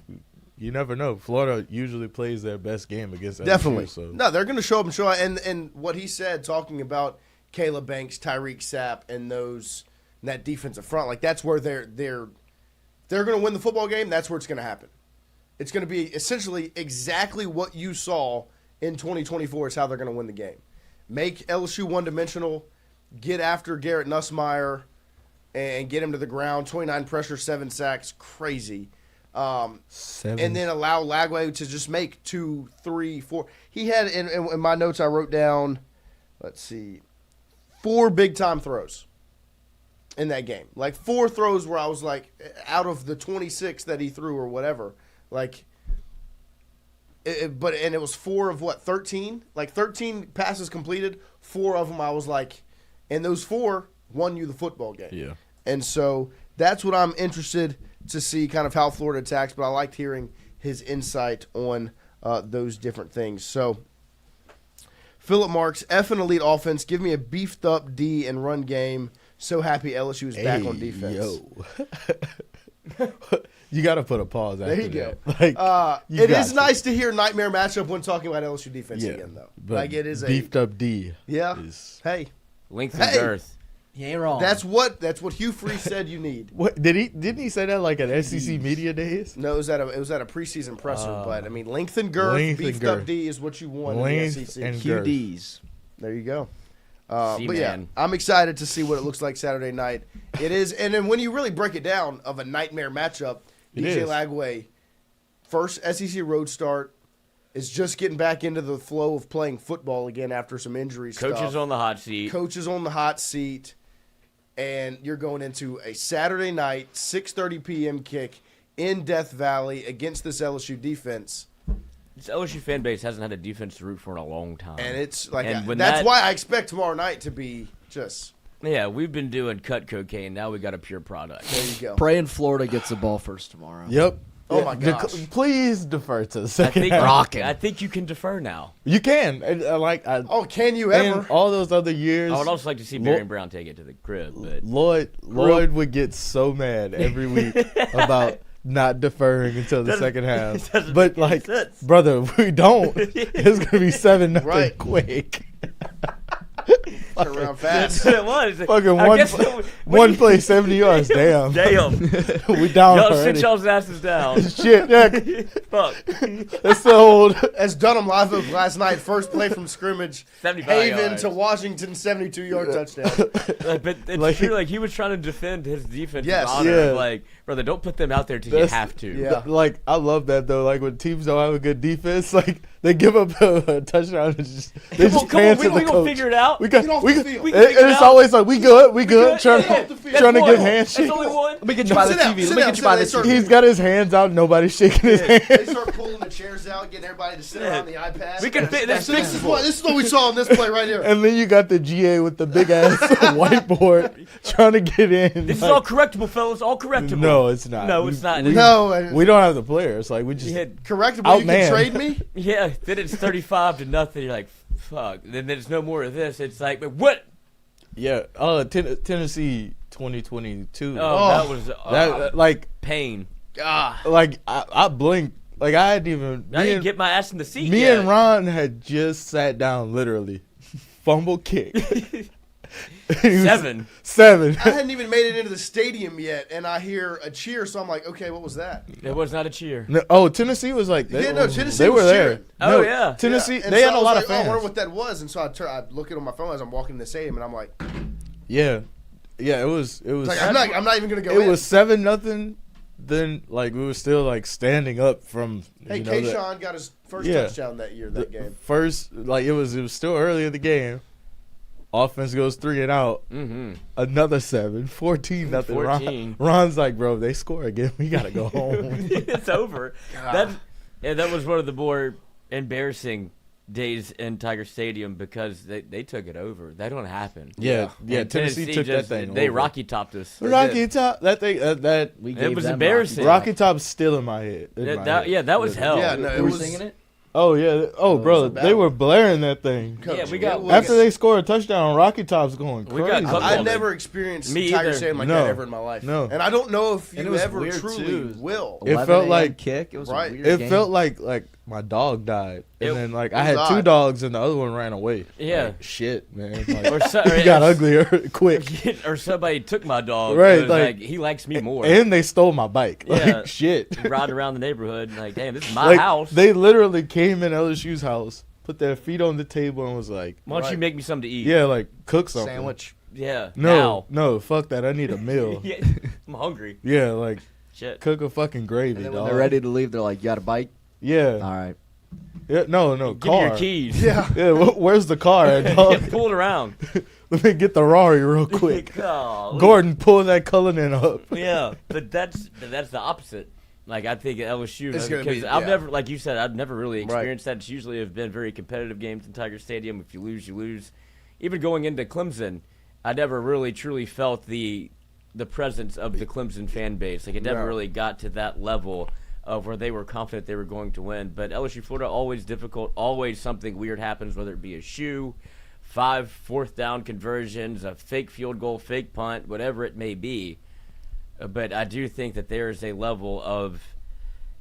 never know. Florida usually plays their best game against Definitely. LSU. So. No, they're going to show up and show out. And what he said, talking about Caleb Banks, Tyreek Sapp, and that defensive front, like that's where they're going to win the football game. That's where it's going to happen. It's going to be essentially exactly what you saw in 2024 is how they're going to win the game. Make LSU one-dimensional, get after Garrett Nussmeier, and get him to the ground. 29 pressure, 7 sacks, crazy. And then allow Lagway to just make 2, 3, 4. He had, in my notes I wrote down, 4 big-time throws in that game. Like 4 throws where I was like, out of the 26 that he threw or whatever, like, and it was 4 of 13? Like 13 passes completed, 4 of them I was like, and those 4 won you the football game. Yeah. And so that's what I'm interested to see, kind of how Florida attacks, but I liked hearing his insight on those different things. So, Philip Marks, F an elite offense. Give me a beefed up D and run game. So happy LSU is back on defense. You got to put a pause after There you go. Like, it is nice to hear nightmare matchup when talking about LSU defense again, though. But like it is beefed up D. Yeah. Hey. Length and girth. You ain't wrong. That's what Hugh Freeze said you need. What didn't he say that like at SEC Media Days? No, it was at a preseason presser. But I mean, length and girth, beefed up D is what you want in the SEC. And QDs. There you go. But yeah, I'm excited to see what it looks like Saturday night. It is, and then when you really break it down of a nightmare matchup, DJ Lagway first SEC road start, is just getting back into the flow of playing football again after some injury stuff. Coach is on the hot seat. Coach is on the hot seat, and you're going into a Saturday night, 6:30 p.m. kick in Death Valley against this LSU defense. This LSU fan base hasn't had a defense to root for in a long time. And it's like And that's why I expect tomorrow night to be just Yeah, we've been doing cut cocaine. Now we got a pure product. there you go. Praying Florida gets the ball first tomorrow. Yep. Oh my gosh. Please defer to the I second think, half. I think you can defer now. You can. And, Oh, can you ever? all those other years, I would also like to see Barry Brown take it to the crib, but Lloyd would get so mad every week about not deferring until the second half. doesn't But make any like, sense. brother, we don't. It's gonna be 7-0 Right. quick. Turn around fast. that's what it was. Fucking I one, guess one play, 70 yards. Damn. Damn. We down Y'all sit already. y'all's asses down. Shit, yeah. Fuck. That's the old. As Dunham live up last night, first play from scrimmage, 75 Haven yards. to Washington, 72-yard touchdown. But it's Like- true. Like he was trying to defend his defense. Yes. Honor. Yeah. Like, brother, don't put them out there till you That's- have to. Yeah. Like, I love that though. Like when teams don't have a good defense, like they give up a touchdown and just they just Come on, hand to we the gonna coach. figure it out. We got, Get off we the got, field. We and, can figure and it it's out. always like we good, trying Yeah, to that's trying to one. give handshakes. That's only one. Let me get you by the Sit down, TV. sit Let me down, get sit you by down. the They start- TV. He's got his hands out. Nobody's shaking his They hand. start pulling the chairs out, getting everybody to sit around the iPad. We can fit this So this is what we saw in this play right here. And then you got the GA with the big ass whiteboard trying to get in. This is Like, all correctable, fellas. All correctable. no, it's not. No, it's not. No, We don't have the players. Like we just. Yeah, correctable. You can Outman. trade me. yeah. Then it's 35-0. You're like, fuck. Then there's no more of this. It's like, but what? Yeah. Tennessee 2022. Oh, that was That like pain. I blinked. Like I hadn't even. I didn't get my ass in the seat. Me yet. and Ron had just sat down, literally. Fumble kick. He was 7. 7. I hadn't even made it into the stadium yet, and I hear a cheer, so I'm like, okay, what was that? It was not a cheer. No, oh, Tennessee was like. Yeah, no, Tennessee They was were there. cheering. Oh, No, yeah. Tennessee. Yeah, and They so had I a was lot like, of Oh, I fans. wonder what that was, and so I look it on my phone as I'm walking in the stadium, and I'm like, Yeah. Yeah, it was. like I'm not even gonna go. It in. was 7-0. Then like we were still like standing up from. Hey, you know, the Kayshawn got his first Yeah. touchdown that year. That game. first, like it was still early in the game. Offense goes 3 and out. Mm-hmm. Another 7, 14-0. 14. Ron's like, bro, they score again. We gotta go home. It's over. That was one of the more embarrassing days in Tiger Stadium because they took it over. That don't happen. Yeah. And Tennessee took that just, thing. They over. Rocky topped us. Rocky Top. That thing. That We It gave was them embarrassing. Rocky Top's still in my head. That was hell. Yeah, no, it Were was singing it? Oh yeah. Oh, bro, a they battle. were blaring that thing. Yeah, we got. After they scored a touchdown, Rocky Top's going We crazy. got I never experienced Me Tiger either. Stadium like No. that ever in my life. No. And I don't know if And it you was ever weird, truly too. will. It 11 felt a.m. like- kick. It was Right. a weird It game. felt like my dog died, and It- then like it I had was 2 odd. dogs, and the other one ran away. Yeah. Like, shit, man. Like, Or so, it got uglier quick. or somebody took my dog. Right, It was like- he likes me more. And they stole my bike. Like Yeah. shit. Riding around the neighborhood, like, damn, this is my Like, house. They literally came in LSU's house, put their feet on the table, and was like, Why don't you Right. make me something to eat? "Yeah, like cook something." Sandwich. Yeah. No, no, fuck that. I need a meal. Yeah, I'm hungry. Yeah, like Shit. cook a fucking gravy, And then when dog. they're ready to leave, they're like, "You got a bike?" Yeah. All right. Yeah. No, Give car. me your keys. Yeah. Yeah. Where's the car at, dog? Get pulled around. Let me get the Rari real quick. Golly. Gordon, pull that Cullinan up. Yeah, but that's the opposite. Like I think at LSU, It's gonna because be- I've yeah. never, like you said, I've never really Right. experienced that. It's usually have been very competitive games in Tiger Stadium. If you lose, you lose. Even going into Clemson, I never really truly felt the presence of the Clemson fan base. Like it never No. really got to that level of where they were confident they were going to win. But LSU Florida, always difficult. Always something weird happens, whether it be a shoe, 5 fourth-down conversions, a fake field goal, fake punt, whatever it may be. But I do think that there is a level of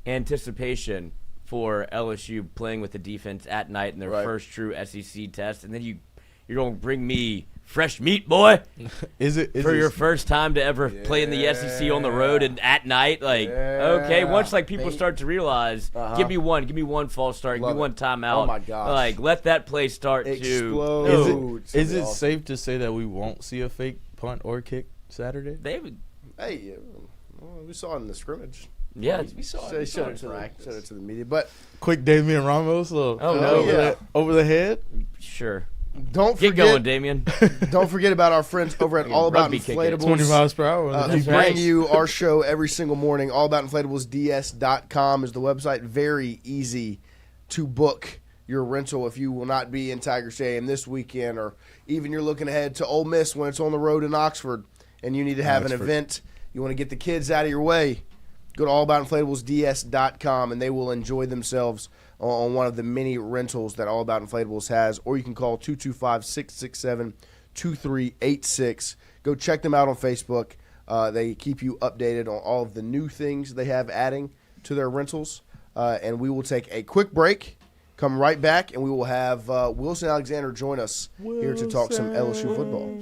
anticipation for LSU playing with the defense at night in their Right. first true SEC test. And then you're going to bring me fresh meat, boy, Is it for your first time to ever play in the SEC on the road and at night. Like, okay, once like people start to realize, give me one false start, Love give me one it. timeout. Oh, my gosh. Like, let that play start Explode. to. Is it safe to say that we won't see a fake punt or kick Saturday? They would. Hey, well, we saw it in the scrimmage. Yeah, We saw They it. showed it to the media. But Quick Damian Ramos. Over the head. sure. don't Get forget, going, Damien. don't forget about our friends over at All About Rugby kick it. Inflatables. 20 miles per hour. We That's bring right. you our show every single morning. AllAboutInflatablesDS.com is the website. Very easy to book your rental if you will not be in Tiger Stadium this weekend, or even you're looking ahead to Ole Miss when it's on the road in Oxford and you need to have an event. You want to get the kids out of your way. Go to AllAboutInflatablesDS.com and they will enjoy themselves on one of the many rentals that All About Inflatables has, or you can call 225-667-2386. Go check them out on Facebook. They keep you updated on all of the new things they have adding to their rentals. And we will take a quick break, come right back, and we will have Wilson Alexander join us here to talk some LSU football.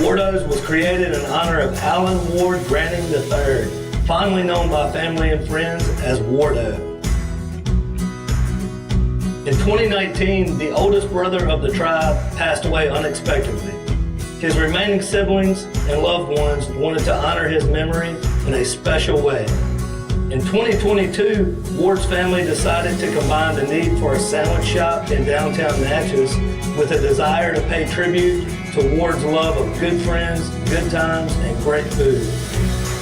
Wardos was created in honor of Alan Ward Granning III, fondly known by family and friends as Wardo. In 2019, the oldest brother of the tribe passed away unexpectedly. His remaining siblings and loved ones wanted to honor his memory in a special way. In 2022, Ward's family decided to combine the need for a sandwich shop in downtown Natchez with a desire to pay tribute to Ward's love of good friends, good times, and great food.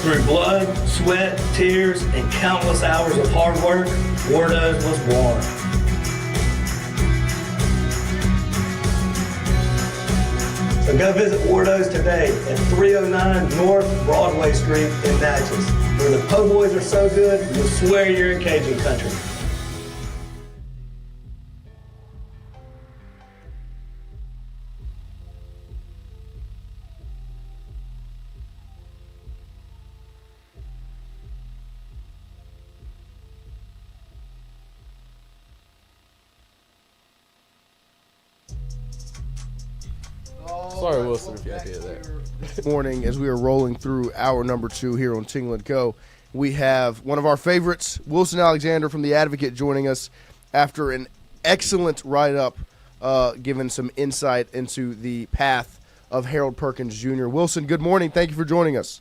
Through blood, sweat, tears, and countless hours of hard work, Wardo's was born. So go visit Wardo's today at 309 North Broadway Street in Natchez, where the po' boys are so good, you'll swear you're in Cajun country. Sorry, Wilson, if you had to hear that. This morning, as we are rolling through hour number 2 here on Tingle & Co., we have one of our favorites, Wilson Alexander from The Advocate, joining us after an excellent write-up, giving some insight into the path of Harold Perkins Jr. Wilson, good morning. Thank you for joining us.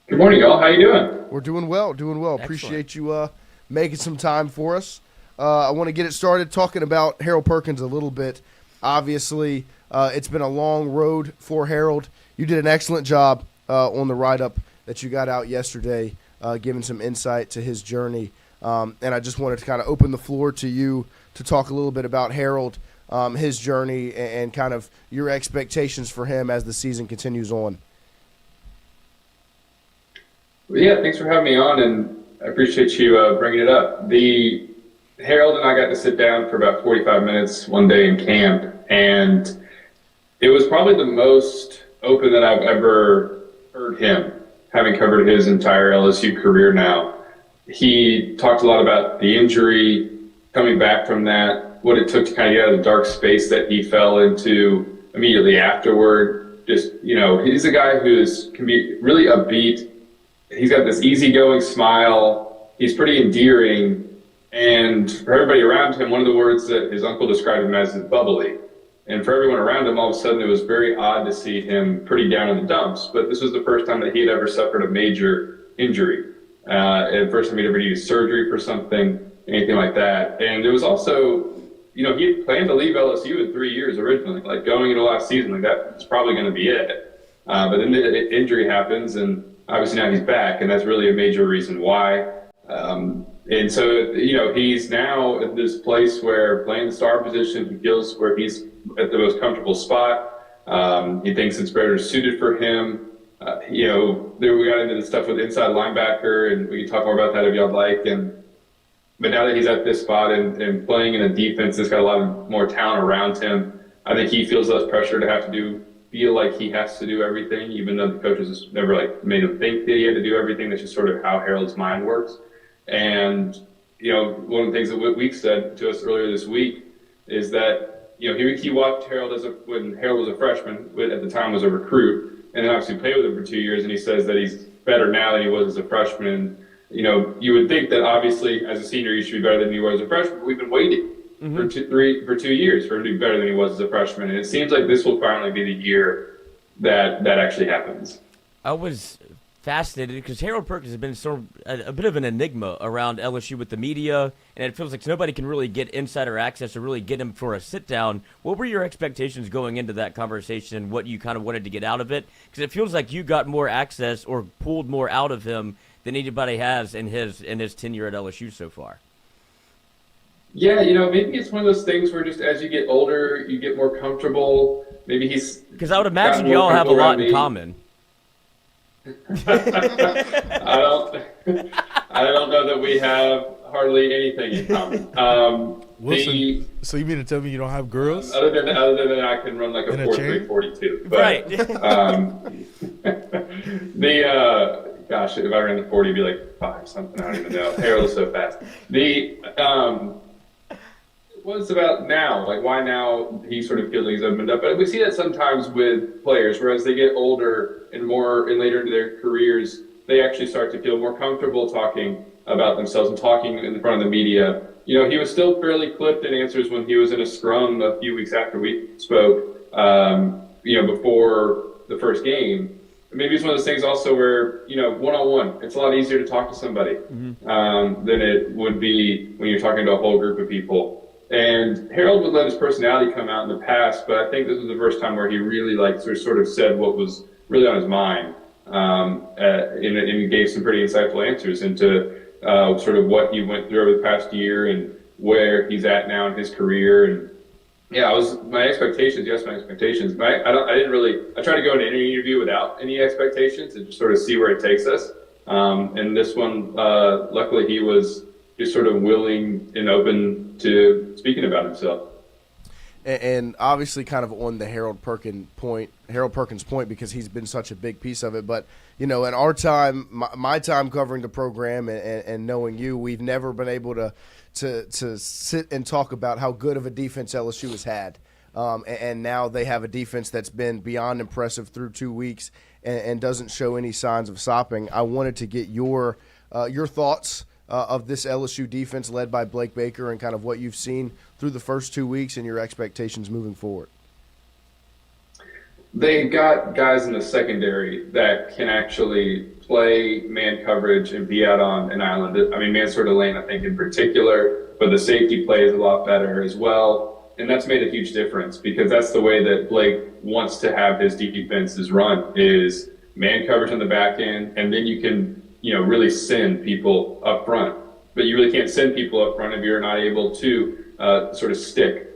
Good morning, y'all. How you doing? We're doing well, Excellent. Appreciate you making some time for us. I want to get it started talking about Harold Perkins a little bit. Obviously, it's been a long road for Harold. You did an excellent job on the write-up that you got out yesterday, giving some insight to his journey. And I just wanted to kind of open the floor to you to talk a little bit about Harold, his journey, and kind of your expectations for him as the season continues on. Well, yeah, thanks for having me on, and I appreciate you bringing it up. Harold and I got to sit down for about 45 minutes one day in camp, and it was probably the most open that I've ever heard him, having covered his entire LSU career now. He talked a lot about the injury, coming back from that, what it took to kind of get out of the dark space that he fell into immediately afterward. Just, he's a guy can be really upbeat. He's got this easygoing smile. He's pretty endearing. And for everybody around him, one of the words that his uncle described him as is bubbly. And for everyone around him, all of a sudden, it was very odd to see him pretty down in the dumps. But this was the first time that he had ever suffered a major injury. And the first time he'd ever needed surgery for something, anything like that. And it was also, he had planned to leave LSU in 3 years originally, like going into last season, like that's probably going to be it. But then the injury happens, and obviously now he's back, and that's really a major reason why. And so, he's now at this place where playing the star position, he feels where he's at the most comfortable spot. He thinks it's better suited for him. We got into the stuff with inside linebacker, and we can talk more about that if y'all like. But now that he's at this spot and playing in a defense that's got a lot more talent around him, I think he feels less pressure to have to feel like he has to do everything, even though the coaches never made him think that he had to do everything. That's just sort of how Harold's mind works. And, one of the things that Week said to us earlier this week is that, he watched Harold when Harold was a freshman, at the time was a recruit, and then obviously played with him for 2 years, and he says that he's better now than he was as a freshman. And, you would think that obviously as a senior you should be better than you were as a freshman, but we've been waiting for 2 years for him to be better than he was as a freshman. And it seems like this will finally be the year that actually happens. I was fascinated because Harold Perkins has been sort of a bit of an enigma around LSU with the media, and it feels like nobody can really get insider access or really get him for a sit-down. What were your expectations going into that conversation and what you kind of wanted to get out of it? Because it feels like you got more access or pulled more out of him than anybody has in his tenure at LSU so far. Yeah, maybe it's one of those things where just as you get older, you get more comfortable. Maybe he's... Because I would imagine you all have a lot in common. I don't know that we have hardly anything in common. Wilson, so you mean to tell me you don't have girls? Other than I can run like a 4.342. Right. Gosh, if I ran the 40, it'd be like 5 something. I don't even know. Harold's so fast. What's about now? Like, why now he sort of feels like he's opened up? But we see that sometimes with players, whereas they get older and later into their careers, they actually start to feel more comfortable talking about themselves and talking in front of the media. He was still fairly clipped in answers when he was in a scrum a few weeks after we spoke, before the first game. Maybe it's one of those things also where, one-on-one, it's a lot easier to talk to somebody than it would be when you're talking to a whole group of people. And Harold would let his personality come out in the past, but I think this was the first time where he really sort of said what was really on his mind, and he gave some pretty insightful answers into sort of what he went through over the past year and where he's at now in his career. And yeah, my expectations. But I tried to go into any interview without any expectations and just sort of see where it takes us. And this one, luckily he was just sort of willing and open to speaking about himself. And obviously kind of on the Harold Perkins point, because he's been such a big piece of it. But, in our time, my time covering the program and knowing you, we've never been able to sit and talk about how good of a defense LSU has had. And now they have a defense that's been beyond impressive through 2 weeks and doesn't show any signs of stopping. I wanted to get your thoughts of this LSU defense led by Blake Baker and kind of what you've seen through the first 2 weeks and your expectations moving forward. They got guys in the secondary that can actually play man coverage and be out on an island. I mean, man sort of lane, I think, in particular, but the safety play is a lot better as well. And that's made a huge difference because that's the way that Blake wants to have his defenses run is man coverage on the back end, and then you can really send people up front. But you really can't send people up front if you're not able to sort of stick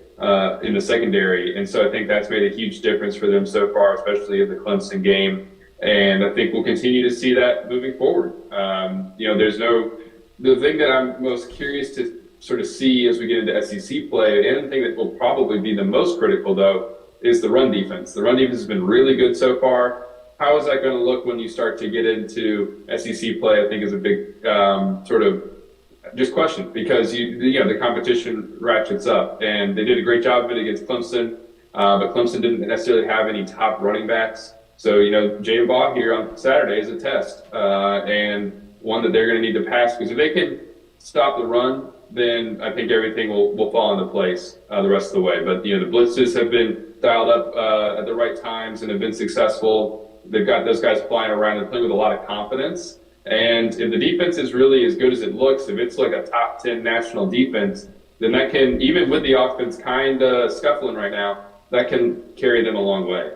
in the secondary. And so I think that's made a huge difference for them so far, especially in the Clemson game. And I think we'll continue to see that moving forward. The thing that I'm most curious to sort of see as we get into SEC play, and the thing that will probably be the most critical, though, is the run defense. The run defense has been really good so far. How is that going to look when you start to get into SEC play? I think is a big sort of just question because the competition ratchets up, and they did a great job of it against Clemson, but Clemson didn't necessarily have any top running backs. So Jay Baugh here on Saturday is a test and one that they're going to need to pass because if they can stop the run, then I think everything will fall into place the rest of the way. But the blitzes have been dialed up at the right times and have been successful. They've got those guys flying around and playing with a lot of confidence. And if the defense is really as good as it looks, if it's like a top 10 national defense, then that can, even with the offense kind of scuffling right now, that can carry them a long way.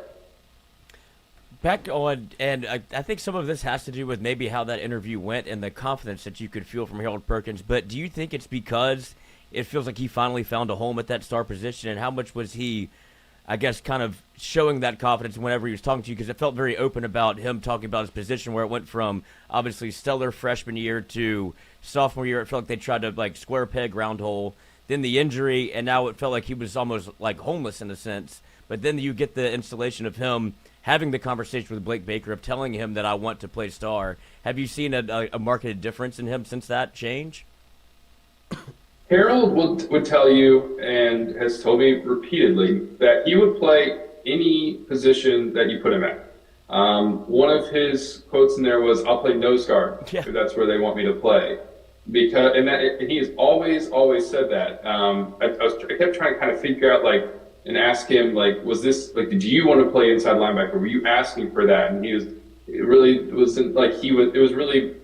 Back on, and I think some of this has to do with maybe how that interview went and the confidence that you could feel from Harold Perkins. But do you think it's because it feels like he finally found a home at that star position? And how much was he, I guess, kind of showing that confidence whenever he was talking to you? Because it felt very open about him talking about his position, where it went from obviously stellar freshman year to sophomore year. It felt like they tried to square peg, round hole. Then the injury, and now it felt like he was almost like homeless in a sense. But then you get the installation of him having the conversation with Blake Baker of telling him that I want to play star. Have you seen a marked difference in him since that change? Harold would tell you and has told me repeatedly that he would play any position that you put him at. One of his quotes in there was, "I'll play nose guard if that's where they want me to play." And he has always said that. I kept trying to kind of figure out and ask him, like, was this, like, did you want to play inside linebacker? Were you asking for that? And it was really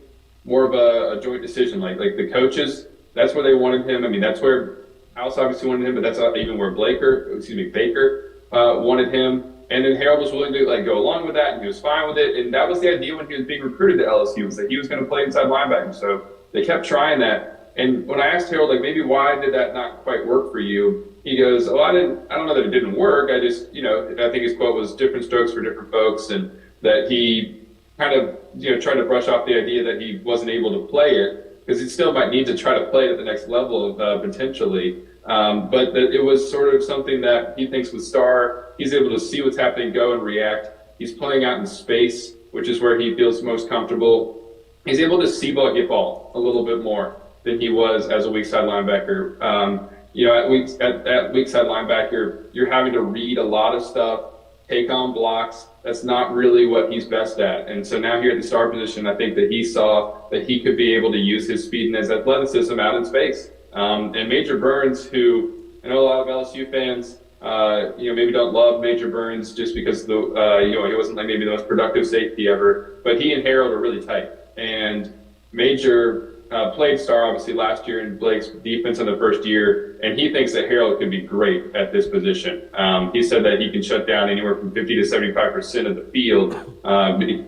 more of a joint decision. Like the coaches, that's where they wanted him. I mean, that's where House obviously wanted him, but that's not even where Baker wanted him. And then Harold was willing to go along with that, and he was fine with it. And that was the idea when he was being recruited to LSU, was that he was going to play inside linebacker. So they kept trying that. And when I asked Harold, like, maybe why did that not quite work for you? He goes, I don't know that it didn't work. I just, I think his quote was different strokes for different folks, and that he kind of, tried to brush off the idea that he wasn't able to play it, because he still might need to try to play it at the next level potentially. But that it was sort of something that he thinks with Starr, he's able to see what's happening, go and react. He's playing out in space, which is where he feels most comfortable. He's able to see ball, get ball a little bit more than he was as a weak side linebacker. At weak side linebacker, you're having to read a lot of stuff, take on blocks. That's not really what he's best at. And so now here at the star position, I think that he saw that he could be able to use his speed and his athleticism out in space. And Major Burns, who I know a lot of LSU fans, maybe don't love Major Burns just because he wasn't like maybe the most productive safety ever, but he and Harold are really tight. And Major played star obviously last year in Blake's defense in the first year, and he thinks that Harold could be great at this position. He said that he can shut down anywhere from 50 to 75% of the field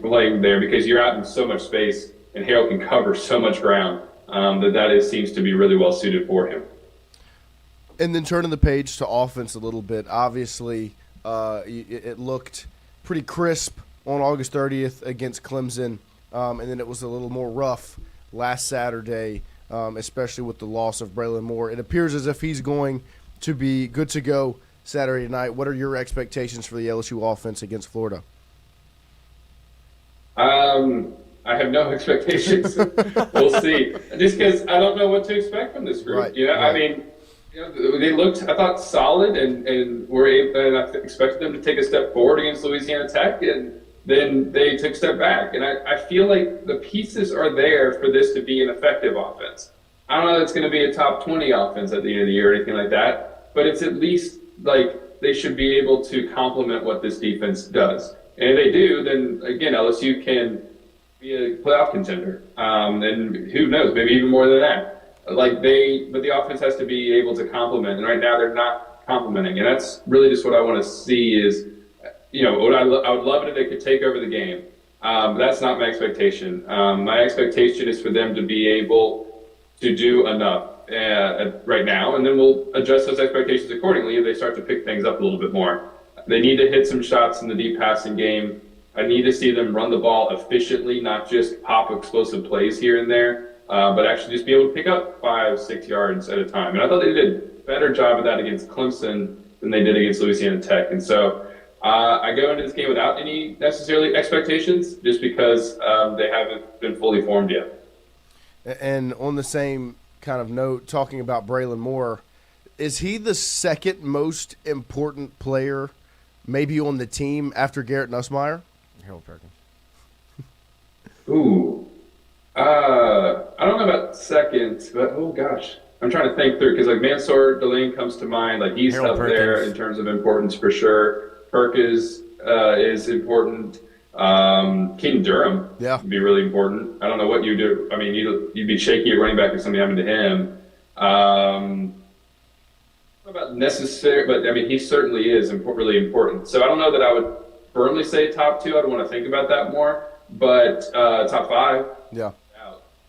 playing there, because you're out in so much space, and Harold can cover so much ground seems to be really well suited for him. And then turning the page to offense a little bit, obviously it looked pretty crisp on August 30th against Clemson, and then it was a little more rough last Saturday, especially with the loss of Braelin Moore. It appears as if he's going to be good to go Saturday night. What are your expectations for the LSU offense against Florida? I have no expectations. We'll see. Just because I don't know what to expect from this group. Right. I mean, they looked, I thought, solid, and I expected them to take a step forward against Louisiana Tech, and then they took a step back. And I feel like the pieces are there for this to be an effective offense. I don't know that it's going to be a top 20 offense at the end of the year or anything like that, but it's at least like they should be able to complement what this defense does. And if they do, then again, LSU can be a playoff contender. And who knows, maybe even more than that. But the offense has to be able to complement, and right now they're not complementing. And that's really just what I want to see is, I would love it if they could take over the game. That's not my expectation. My expectation is for them to be able to do enough right now, and then we'll adjust those expectations accordingly if they start to pick things up a little bit more. They need to hit some shots in the deep passing game. I need to see them run the ball efficiently, not just pop explosive plays here and there, but actually just be able to pick up 5-6 yards at a time. And I thought they did a better job of that against Clemson than they did against Louisiana Tech. And so I go into this game without any necessarily expectations, just because they haven't been fully formed yet. And on the same kind of note, talking about Braelin Moore, is he the second most important player maybe on the team after Garrett Nussmeier? Harold Perkins. Ooh. I don't know about second, but oh gosh. I'm trying to think through, because Mansour Delane comes to mind. He's Harold up Perkins. there in terms of importance for sure. Perkins is important. King Durham would be really important. I don't know what you do. I mean, you'd be shaky at running back if something happened to him. Not about necessary, but I mean, he certainly is really important. So I don't know that I would firmly say top 2. I'd want to think about that more. But top 5. Yeah.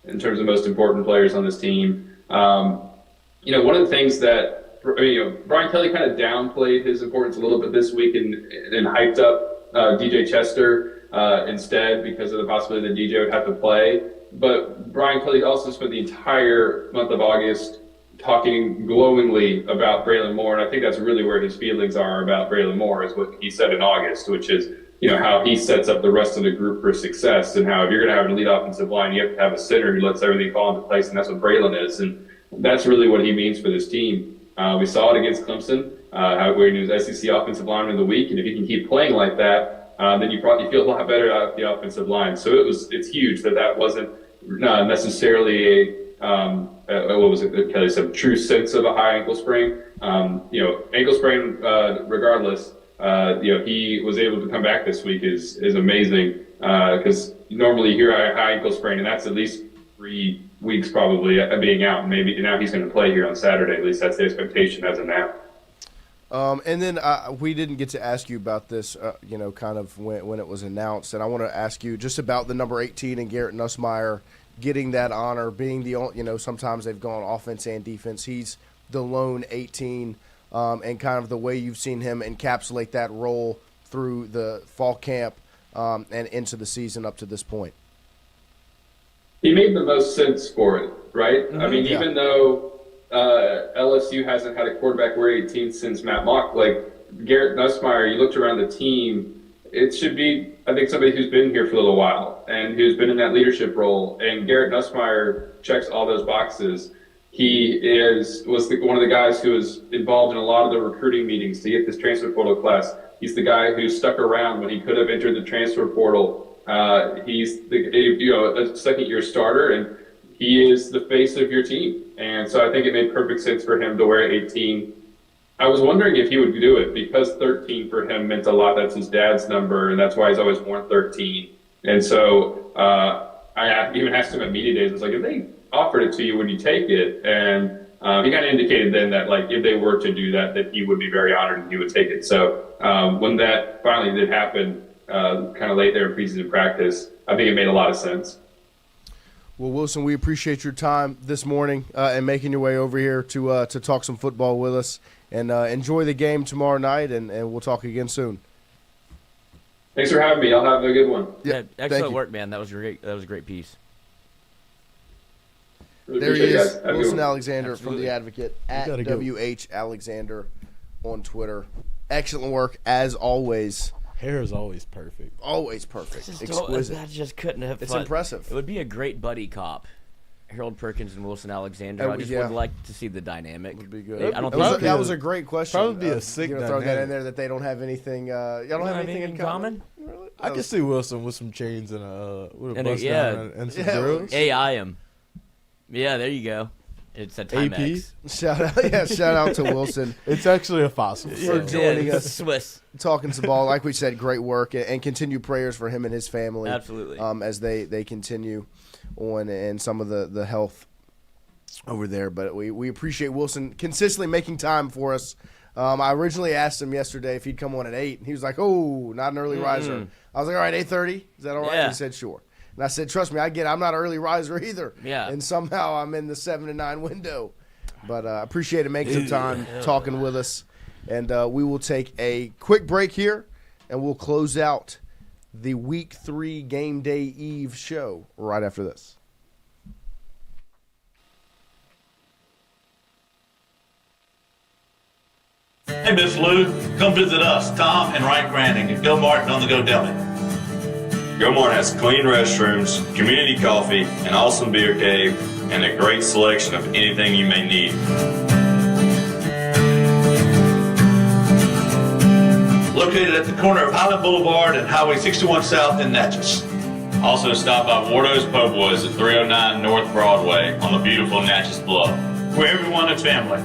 In terms of most important players on this team. One of the things that Brian Kelly kind of downplayed his importance a little bit this week and hyped up DJ Chester instead, because of the possibility that DJ would have to play. But Brian Kelly also spent the entire month of August talking glowingly about Braelin Moore, and I think that's really where his feelings are about Braelin Moore, is what he said in August, which is how he sets up the rest of the group for success, and how if you're going to have an elite offensive line, you have to have a center who lets everything fall into place, and that's what Braelin is. And that's really what he means for this team. We saw it against Clemson, where he was SEC Offensive Lineman of the Week, and if he can keep playing like that, then you probably feel a lot better about the offensive line. So it's huge that wasn't necessarily what was it that Kelly said? True sense of a high ankle sprain. Ankle sprain, regardless. He was able to come back this week is amazing because normally you hear a high ankle sprain, and that's at least 3 weeks probably being out. And maybe now he's going to play here on Saturday. At least that's the expectation as of now. And then we didn't get to ask you about this, kind of when it was announced. And I want to ask you just about the number 18 and Garrett Nussmeier getting that honor, being the only, sometimes they've gone offense and defense. He's the lone 18, and kind of the way you've seen him encapsulate that role through the fall camp and into the season up to this point. He made the most sense for it, right? Mm-hmm. I mean, even though LSU hasn't had a quarterback wear 18 since Matt Mock, like Garrett Nussmeier, you looked around the team, it should be, I think, somebody who's been here for a little while and who's been in that leadership role. And Garrett Nussmeier checks all those boxes. He was one of the guys who was involved in a lot of the recruiting meetings to get this transfer portal class. He's the guy who stuck around when he could have entered the transfer portal. He's a second-year starter, and he is the face of your team. And so I think it made perfect sense for him to wear 18. I was wondering if he would do it because 13 for him meant a lot. That's his dad's number, and that's why he's always worn 13. And so I even asked him at media days, I was like, if they offered it to you, would you take it? And he kind of indicated then that, like, if they were to do that, that he would be very honored and he would take it. So when that finally did happen, kind of late there in preseason practice, I think it made a lot of sense. Well, Wilson, we appreciate your time this morning and making your way over here to talk some football with us. And enjoy the game tomorrow night, and we'll talk again soon. Thanks for having me. I'll have a good one. Yeah, excellent work, man. That was great. That was a great piece. Really there he is, guys. Wilson Alexander Absolutely. from The Advocate at WH Alexander on Twitter. Excellent work, as always. Hair is always perfect. Always perfect. Exquisite. That just couldn't have. It's impressive. It would be a great buddy cop. Harold Perkins and Wilson Alexander. I just would like to see the dynamic. Would be good. I don't that was a great question. Probably be a sick dynamic. Throw that in there that they don't have anything. Y'all don't have anything in common. Really? I can see Wilson with some chains and a bust yeah, down and some girls. AI him. Yeah, there you go. It's a Timex. Shout out to Wilson. It's actually a fossil. For joining us. Swiss. Talking some ball. Like we said, great work. And continue prayers for him and his family. Absolutely. As they continue on and some of the health over there. But we appreciate Wilson consistently making time for us. I originally asked him yesterday if he'd come on at 8. And he was like, oh, not an early riser. I was like, all right, 8:30? Is that all right? Yeah. He said, sure. And I said, trust me, I'm not an early riser either. Yeah. And somehow I'm in the 7 to 9 window. But I appreciate it making some time talking with us. And we will take a quick break here, and we'll close out the Week 3 Game Day Eve show right after this. Hey, Miss Lou, come visit us, Tom and Wright Granding at Go Martin on the Go Deli. Go Martin has clean restrooms, community coffee, an awesome beer cave, and a great selection of anything you may need. Located at the corner of Highland Boulevard and Highway 61 South in Natchez. Also stop by Wardo's Po' Boys at 309 North Broadway on the beautiful Natchez Bluff. Where everyone is family.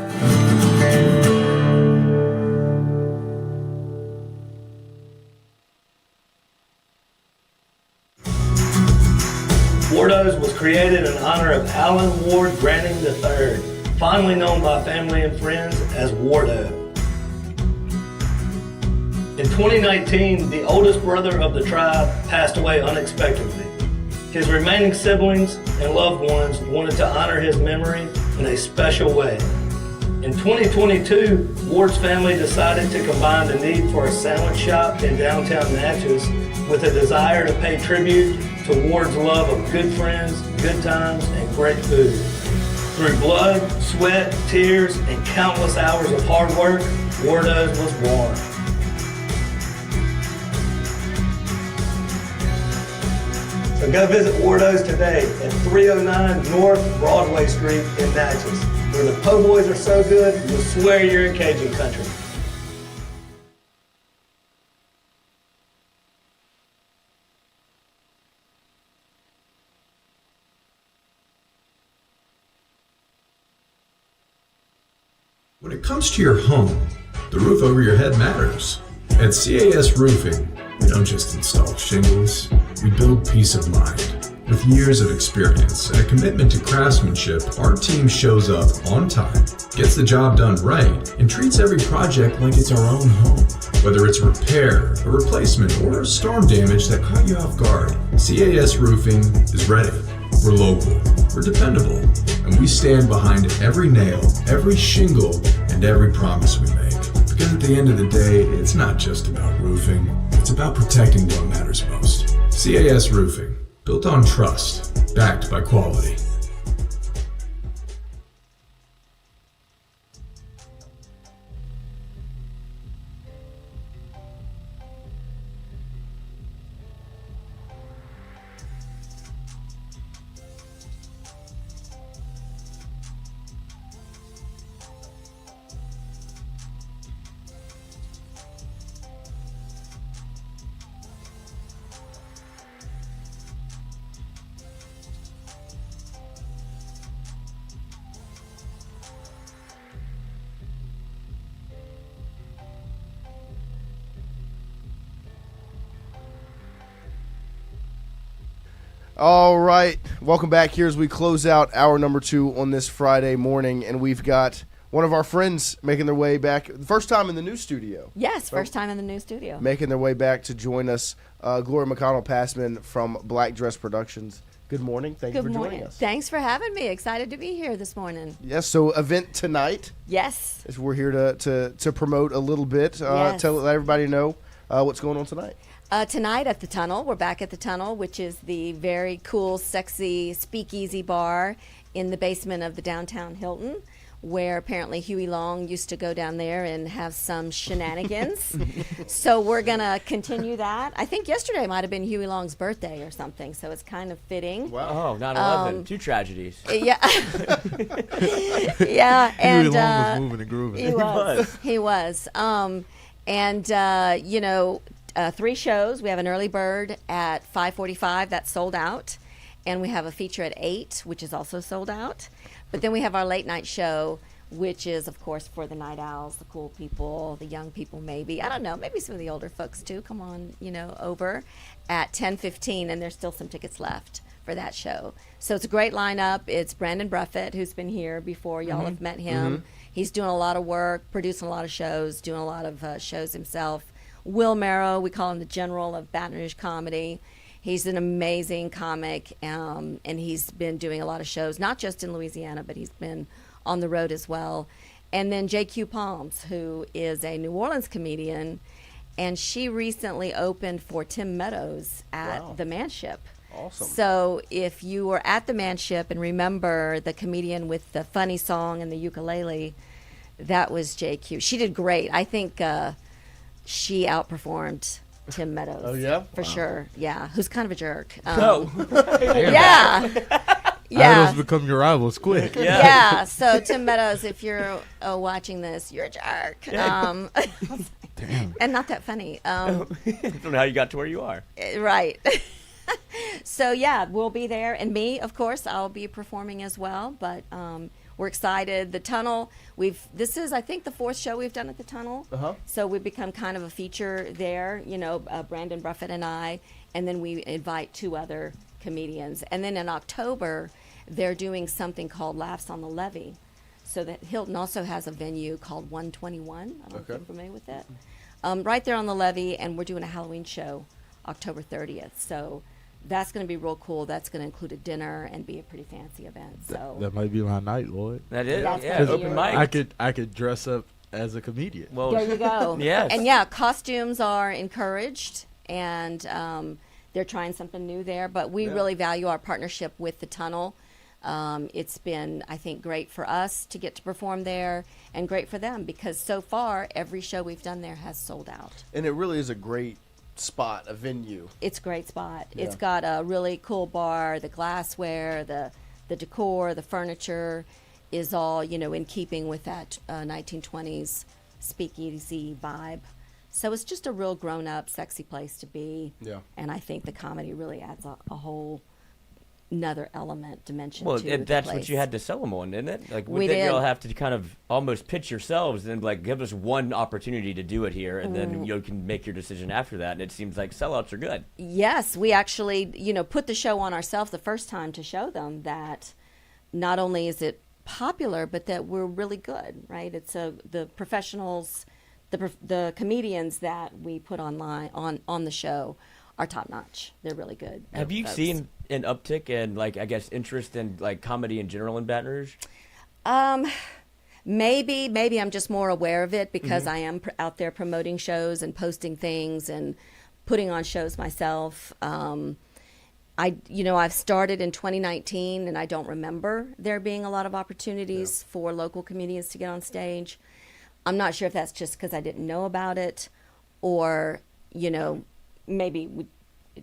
Wardo's was created in honor of Alan Ward Granning III, fondly known by family and friends as Wardo. In 2019, the oldest brother of the tribe passed away unexpectedly. His remaining siblings and loved ones wanted to honor his memory in a special way. In 2022, Ward's family decided to combine the need for a sandwich shop in downtown Natchez with a desire to pay tribute to Ward's love of good friends, good times, and great food. Through blood, sweat, tears, and countless hours of hard work, Wardo's was born. So go visit Wardo's today at 309 North Broadway Street in Natchez, where the po' boys are so good, you'll swear you're in Cajun country. comes to your home, the roof over your head matters. At CAS Roofing, we don't just install shingles, we build peace of mind. With years of experience and a commitment to craftsmanship, our team shows up on time, gets the job done right, and treats every project like it's our own home. Whether it's a repair, a replacement, or storm damage that caught you off guard, CAS Roofing is ready. We're local, we're dependable, and we stand behind every nail, every shingle, and every promise we make. Because at the end of the day, it's not just about roofing, it's about protecting what matters most. CAS Roofing, built on trust, backed by quality. All right, welcome back here as we close out hour number 2 on this Friday morning, and we've got one of our friends making their way back, first time in the new studio. Yes, first time in the new studio. Making their way back to join us, Gloria McConnell-Passman from Black Dress Productions. Good morning. Thank you for joining us. Thanks for having me. Excited to be here this morning. Yes, so event tonight. Yes. As we're here to promote a little bit. Yes. Let everybody know what's going on tonight. Tonight at the Tunnel, we're back at the Tunnel, which is the very cool, sexy speakeasy bar in the basement of the downtown Hilton, where apparently Huey Long used to go down there and have some shenanigans. So we're going to continue that. I think yesterday might have been Huey Long's birthday or something, so it's kind of fitting. Wow. Oh, 9/11. 2 tragedies. Yeah. Yeah. And Huey Long was moving and grooving. He was. And 3 shows. We have an early bird at 5:45 that's sold out, and we have a feature at 8, which is also sold out. But then we have our late night show, which is, of course, for the night owls, the cool people, the young people maybe. I don't know, maybe some of the older folks too. Come on, over at 10:15, and there's still some tickets left for that show. So it's a great lineup. It's Brandon Bruffett, who's been here before. Y'all have met him. He's doing a lot of work, producing a lot of shows, doing a lot of shows himself. Will Merrow, we call him the General of Baton Rouge comedy. He's an amazing comic, and he's been doing a lot of shows, not just in Louisiana, but he's been on the road as well. And then J.Q. Palms, who is a New Orleans comedian, and she recently opened for Tim Meadows at the Manship. Awesome. So if you were at the Manship and remember the comedian with the funny song and the ukulele, that was J.Q. She did great. I think she outperformed Tim Meadows. Oh, yeah? For sure. Yeah. Who's kind of a jerk. No. Yeah. Yeah. Idols become your rivals quick. Yeah. So Tim Meadows, if you're watching this, you're a jerk. Damn. And not that funny. I don't know how you got to where you are. Right. So yeah, we'll be there, and me, of course, I'll be performing as well. But we're excited. The Tunnel, this is, I think, the 4th show we've done at the Tunnel. So we've become kind of a feature there. Brandon Bruffett and I, and then we invite 2 other comedians. And then in October, they're doing something called Laughs on the Levee. So that Hilton also has a venue called 121. I don't know if you're familiar with it. Right there on the levee, and we're doing a Halloween show October 30th. So that's going to be real cool. That's going to include a dinner and be a pretty fancy event. So That might be my night, Lloyd. That is, That's open mic. I could dress up as a comedian. Well, there you go. Yes. And yeah, costumes are encouraged, and they're trying something new there. But we really value our partnership with the Tunnel. It's been, I think, great for us to get to perform there, and great for them, because so far every show we've done there has sold out. And it really is a great spot, a venue. It's a great spot. Yeah. It's got a really cool bar. The glassware, the decor, the furniture is all, in keeping with that 1920s speakeasy vibe. So it's just a real grown-up, sexy place to be. Yeah. And I think the comedy really adds a whole another element dimension. Well, to that's the what you place. had to sell them on, didn't it? Like, We didn't did. y'all have to kind of almost pitch yourselves and like give us one opportunity to do it here, and then you can make your decision after that. And it seems like sellouts are good. Yes, we actually, put the show on ourselves the first time to show them that not only is it popular, but that we're really good, right? It's the professionals, the comedians that we put online on the show are top notch. They're really good. Have you seen an uptick in, like, I guess, interest in like comedy in general in Baton Rouge? Maybe I'm just more aware of it because I am out there promoting shows and posting things and putting on shows myself. I've started in 2019 and I don't remember there being a lot of opportunities for local comedians to get on stage. I'm not sure if that's just because I didn't know about it or, maybe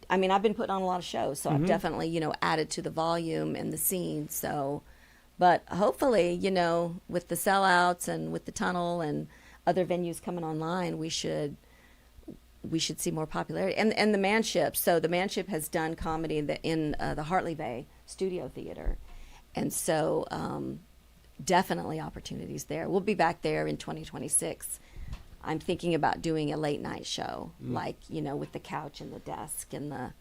I've been putting on a lot of shows, so I've definitely, added to the volume and the scene. So, but hopefully, with the sellouts and with the tunnel and other venues coming online, we should see more popularity. And the Manship. So the Manship has done comedy in the Hartley Bay Studio Theater, and so definitely opportunities there. We'll be back there in 2026. I'm thinking about doing a late night show, like, with the couch and the desk and the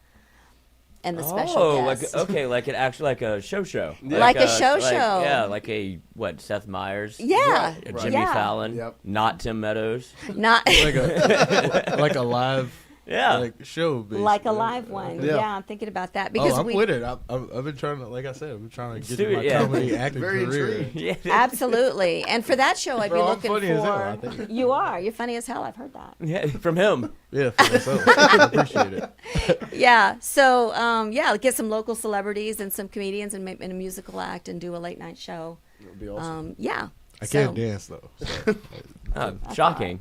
special guest. like an actual, like a show. Like a show. Yeah, like a, Seth Meyers? Yeah. Right. Jimmy Fallon? Not Tim Meadows? Not like a live show. Basically. Like a live one. Yeah, I'm thinking about that. Because I'm with it. I've been trying to, like I said, I've been trying to get my comedy acting career. Yeah. Absolutely. And for that show, I'd be looking funny for... as hell, I think. You are. You're funny as hell. I've heard that. Yeah, from him. Yeah, for myself. I appreciate it. Yeah. So, get some local celebrities and some comedians and a musical act and do a late night show. That would be awesome. Yeah. I can't dance, though. So. Shocking.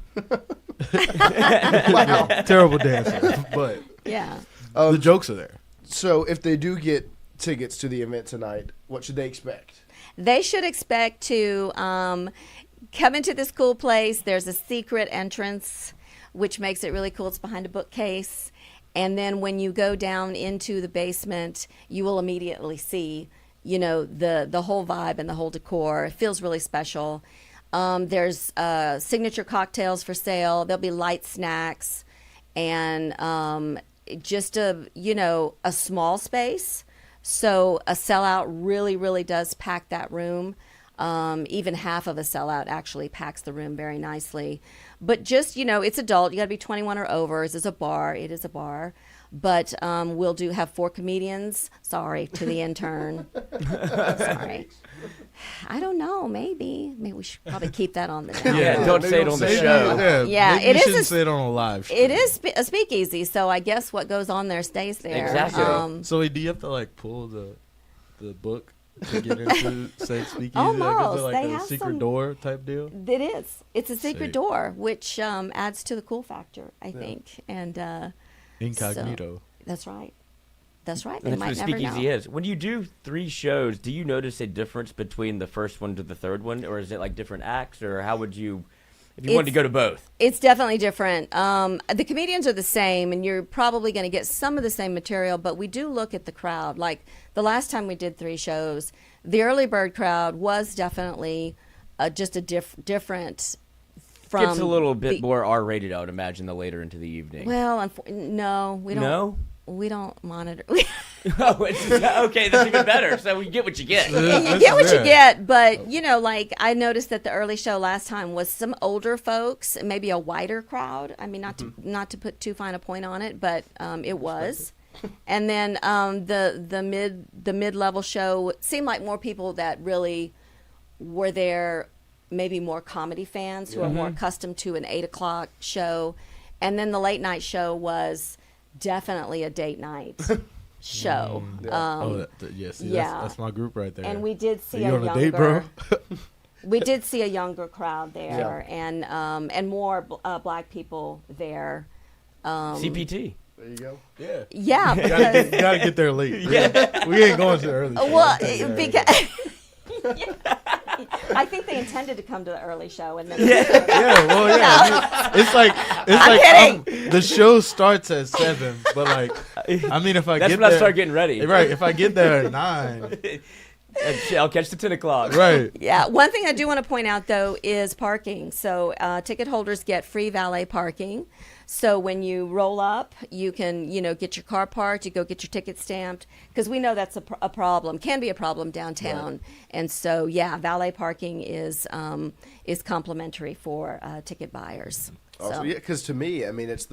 Wow. Terrible dancer. But yeah, the jokes are there. So if they do get tickets to the event tonight, what should they expect? They should expect to come into this cool place. There's a secret entrance, which makes it really cool. It's behind a bookcase. And then when you go down into the basement, you will immediately see, the whole vibe and the whole decor. It feels really special. There's signature cocktails for sale. There'll be light snacks and just a small space. So a sellout really, really does pack that room. Even half of a sellout actually packs the room very nicely. But just, it's adult. You got to be 21 or over. It is a bar. It is a bar. But we'll have 4 comedians. Sorry to the intern. Sorry. I don't know. Maybe we should probably keep that on the down. Yeah, don't say it on the show. Yeah, it is. Say it on a live show. It is a speakeasy, so I guess what goes on there stays there. Exactly. So do you have to pull the book to get into said speakeasy? Almost. Is it They a have secret door type deal? It is. It's a secret door, which adds to the cool factor, I think. And incognito. So, that's right. That's right. They That's might what never speakeasy know. is. When you do 3 shows, do you notice a difference between the first one to the third one, or is it like different acts, or how would you, if you wanted to go to both? It's definitely different. The comedians are the same, and you're probably going to get some of the same material, but we do look at the crowd. Like the last time we did 3 shows, the early bird crowd was definitely just a different from. Gets a little bit more R-rated, I would imagine, the later into the evening. Well, no, we don't. No? We don't monitor. Oh, okay, that's even better. So we get what you get. You get what you get, but I noticed that the early show last time was some older folks, maybe a wider crowd. I mean, not to put too fine a point on it, but it was. And then the mid-level show seemed like more people that really were there, maybe more comedy fans who are more accustomed to an 8 o'clock show, and then the late night show was definitely a date night show. Yes, yeah, that's my group right there. And we did see a younger. Date, bro? We did see a younger crowd there, and more black people there. CPT. There you go. Yeah. Yeah, you because gotta get there late. Yeah, we ain't going to the early show. Well, because. I think they intended to come to the early show and then it's like kidding. The show starts at 7, but like, I mean, if I That's get when there, I start getting ready. right? If I get there at 9, I'll catch the 10 o'clock. right? Yeah. One thing I do want to point out, though, is parking. So ticket holders get free valet parking. So when you roll up, you can, get your car parked, you go get your ticket stamped, because we know that's a problem, can be a problem downtown. Right. And so, valet parking is complimentary for ticket buyers. Also, yeah, because to me, I mean, it's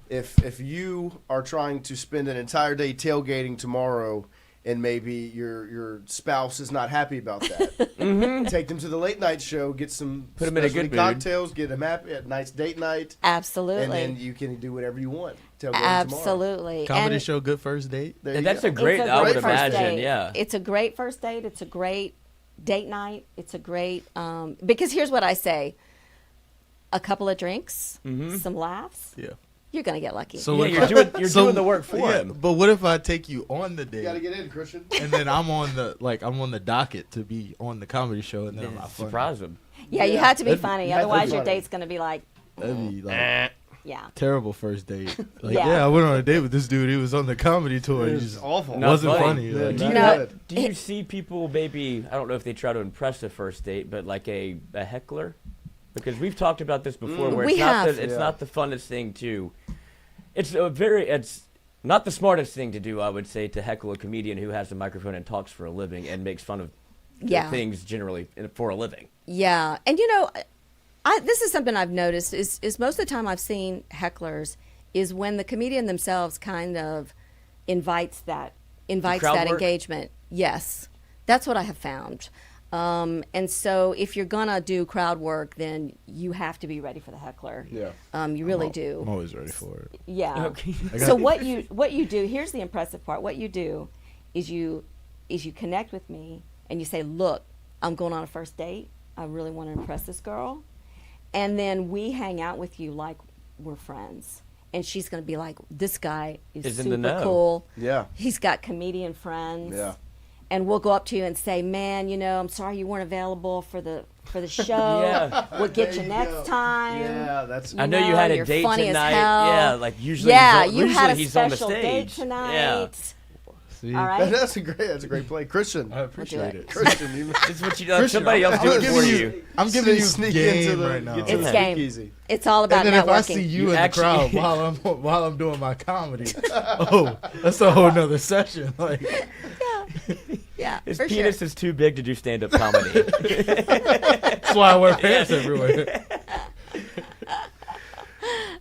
if you are trying to spend an entire day tailgating tomorrow, and maybe your spouse is not happy about that. Take them to the late night show, get some Put them in a good mood. cocktails, get them happy, a nice date night. Absolutely. And then you can do whatever you want. Absolutely. Comedy show, good first date. And that's a great, I would imagine, yeah. It's a great first date. It's a great date night. It's a great, because here's what I say. A couple of drinks, some laughs. Yeah. You're going to get lucky. So you're doing the work for him. But what if I take you on the date? You got to get in, Christian. And then I'm on the docket to be on the comedy show, and then I'm not funny. Surprise him. Yeah, you have to be That'd funny. be Otherwise, your funny. date's going to be like, That'd be like yeah. terrible first date. Like, Yeah. I went on a date with this dude. He was on the comedy tour. It He was just awful. wasn't Not funny. Yeah, Like, not Do you see people maybe, I don't know if they try to impress a first date, but like a heckler? Because we've talked about this before where We have. it's not the funnest thing to... It's not the smartest thing to do, I would say, to heckle a comedian who has a microphone and talks for a living and makes fun of things generally for a living. Yeah. And, this is something I've noticed is most of the time I've seen hecklers is when the comedian themselves kind of invites that work? engagement. Yes. That's what I have found. And so if you're going to do crowd work, then you have to be ready for the heckler. Yeah. You really do. I'm always ready for it. Yeah. Okay. So what you do, here's the impressive part. What you do is you connect with me and you say, look, I'm going on a first date. I really want to impress this girl. And then we hang out with you like we're friends. And she's going to be like, this guy is in the super know. cool. Yeah. He's got comedian friends. Yeah. And we'll go up to you and say, man, I'm sorry you weren't available for the show. Yeah. We'll get There you you next go. time. Yeah, that's. I know you had a you're date funny tonight. as hell. Yeah, like usually you had a he's on the special stage. date tonight. Yeah. See? All right. That's a great play, Christian. I appreciate it. Christian, you. It's what you Christian, somebody else do I'm it giving for you- you. I'm giving you Sneak game into the right now. get to It's the game. speakeasy. It's all about And then if I networking. see you You in actually- the crowd while I'm doing my comedy, that's a whole nother session. Like, yeah, His for penis sure. is too big to do stand-up comedy. that's why I wear pants everywhere.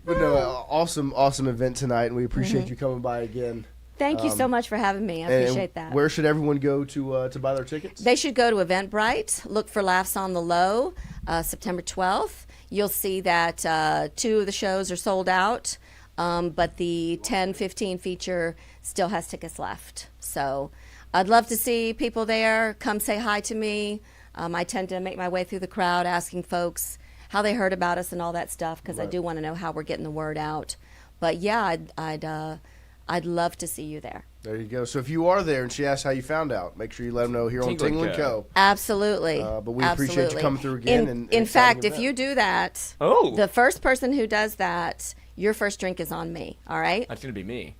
But no, awesome event tonight, and we appreciate you coming by again. Thank you so much for having me. I And appreciate that. Where should everyone go to buy their tickets? They should go to Eventbrite. Look for Laughs on the Low, September 12th. You'll see that 2 of the shows are sold out, but the 10-15 feature still has tickets left. So I'd love to see people there. Come say hi to me. I tend to make my way through the crowd asking folks how they heard about us and all that stuff because I do want to know how we're getting the word out. But yeah, I'd love to see you there. There you go. So if you are there and she asks how you found out, make sure you let them know here Tingle on Tingle & Co. Co. Absolutely. But we appreciate you coming through again. and In fact, exciting if you event. do that, Oh. the first person who does that, your first drink is on me. All right? That's going to be me.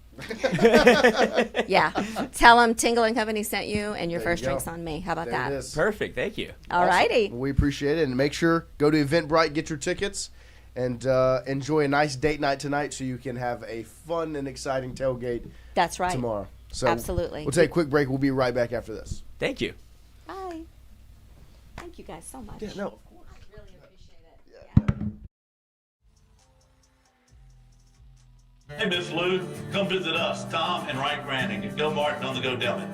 Yeah. Tell them Tingle & Company sent you, and your There you first go. drink's on me. How about There that? it is. Perfect. Thank you. All righty. Well, we appreciate it, and make sure go to Eventbrite, get your tickets, and enjoy a nice date night tonight, so you can have a fun and exciting tailgate That's right. tomorrow. So Absolutely. We'll take a quick break. We'll be right back after this. Thank you. Bye. Thank you guys so much. Yeah, no. I really appreciate it. Yeah. Hey, Miss Lou, come visit us, Tom and Wright Granding at Go Martin on the Go Delman.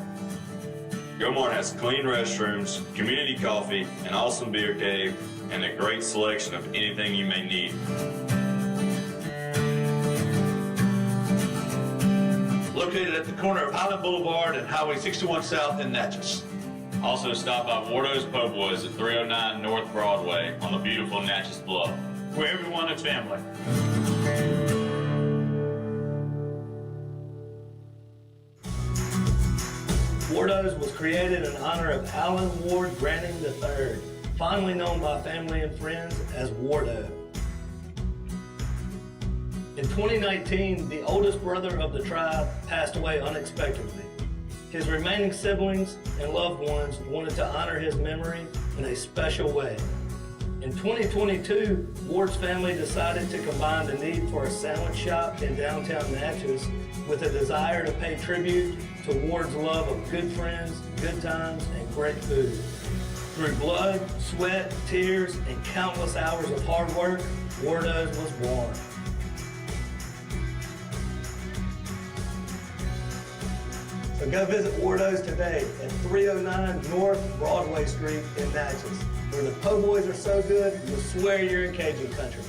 Go Martin has clean restrooms, community coffee, an awesome beer cave, and a great selection of anything you may need. Located at the corner of Highland Boulevard and Highway 61 South in Natchez. Also stop by Wardo's Po' Boys at 309 North Broadway on the beautiful Natchez Bluff. Where everyone is family. Wardo's was created in honor of Alan Ward Granding III, fondly known by family and friends as Wardo. In 2019, the oldest brother of the tribe passed away unexpectedly. His remaining siblings and loved ones wanted to honor his memory in a special way. In 2022, Ward's family decided to combine the need for a sandwich shop in downtown Natchez with a desire to pay tribute to Ward's love of good friends, good times, and great food. Through blood, sweat, tears, and countless hours of hard work, Wardo's was born. So go visit Wardo's today at 309 North Broadway Street in Natchez, where the po' boys are so good, you'll swear you're in Cajun country.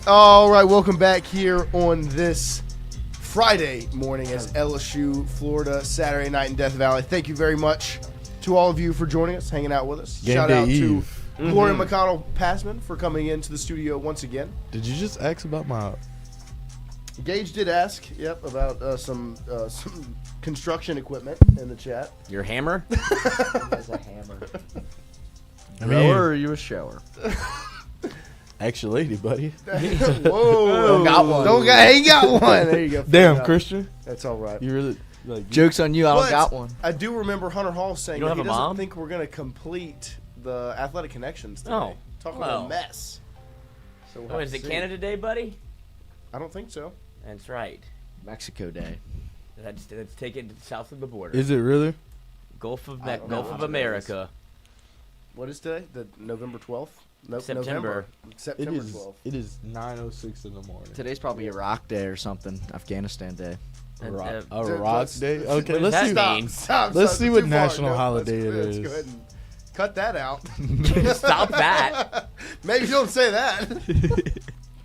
All right, welcome back here on this Friday morning as LSU, Florida, Saturday night in Death Valley. Thank you very much to all of you for joining us, hanging out with us. Game Shout day out Eve. to Gloria McConnell Passman for coming into the studio once again. Did you just ask about my... Gage did ask, about some construction equipment in the chat. Your hammer? He has a hammer. I mean, Rower or you a shower? Actual lady, buddy. Whoa. Got one. He got one. There you go. Damn, Christian. That's all right. You really... like. Joke's on you, I don't But got one. I do remember Hunter Hall saying You don't that he have a doesn't mom? think we're going to complete the Athletic Connections today. Oh, Talking well. about a mess. So we'll Oh, have is to it see. Canada Day, buddy? I don't think so. That's right. Mexico Day. Let's take it south of the border. Is it really? Gulf of I don't Gulf know of what it America. What is today? The November 12th? No, September. November. It September is. 12th. It is 9:06 in the morning. Today's probably Iraq Day or something. Afghanistan Day. A Dude, rock let's- day. let's- Okay, what let's does see. that mean? Stop, Let's stop, see too what far. national No, holiday it let's is. go ahead and cut that out. Stop that. Maybe don't say that.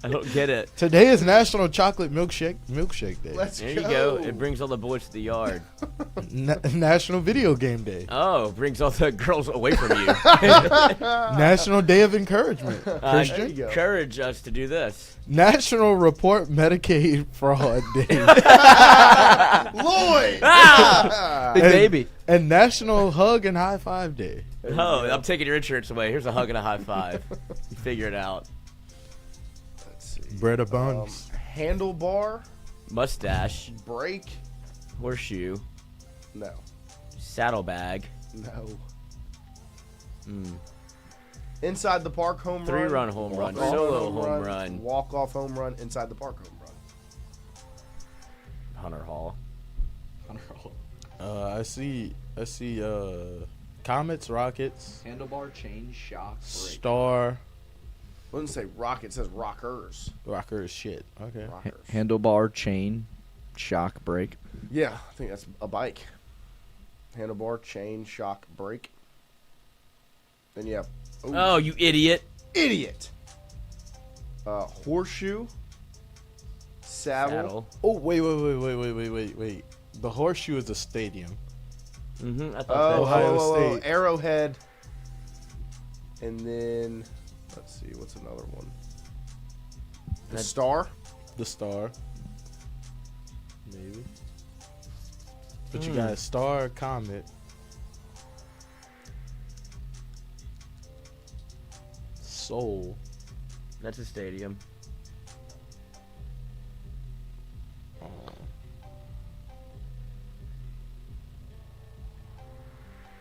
I don't get it. Today is National Chocolate Milkshake Day. Let's There you go. It brings all the boys to the yard. National Video Game Day. Oh, brings all the girls away from you. National Day of Encouragement. Christian. you go. Encourage us to do this. National Report Medicaid Fraud Day. Lloyd! Big baby. And National Hug and High Five Day. Oh, I'm taking your insurance away. Here's a hug and a high five. You figure it out. Let's see. Bread of buns. Handlebar, Mustache, break, horseshoe, no. saddlebag, No. mm. Inside the park home run. 3-run home run, walk-off solo home run. Walk-off home run, inside the park home run. Hunter Hall. I see. Comets, rockets, Handlebar, chain, shock, break. star, It doesn't say rock, it says rockers. rocker is shit. Okay. Rockers. Handlebar, chain, shock, break. Yeah, I think that's a bike. Handlebar, chain, shock, brake. Then you have Oh, you idiot. idiot. Horseshoe, saddle. Oh wait. The horseshoe is a stadium. Mm-hmm. I thought Oh, Ohio State. Arrowhead. And then, let's see, what's another one? The That- Star. The star. Maybe. But you got a star, comet. Soul. that's a stadium.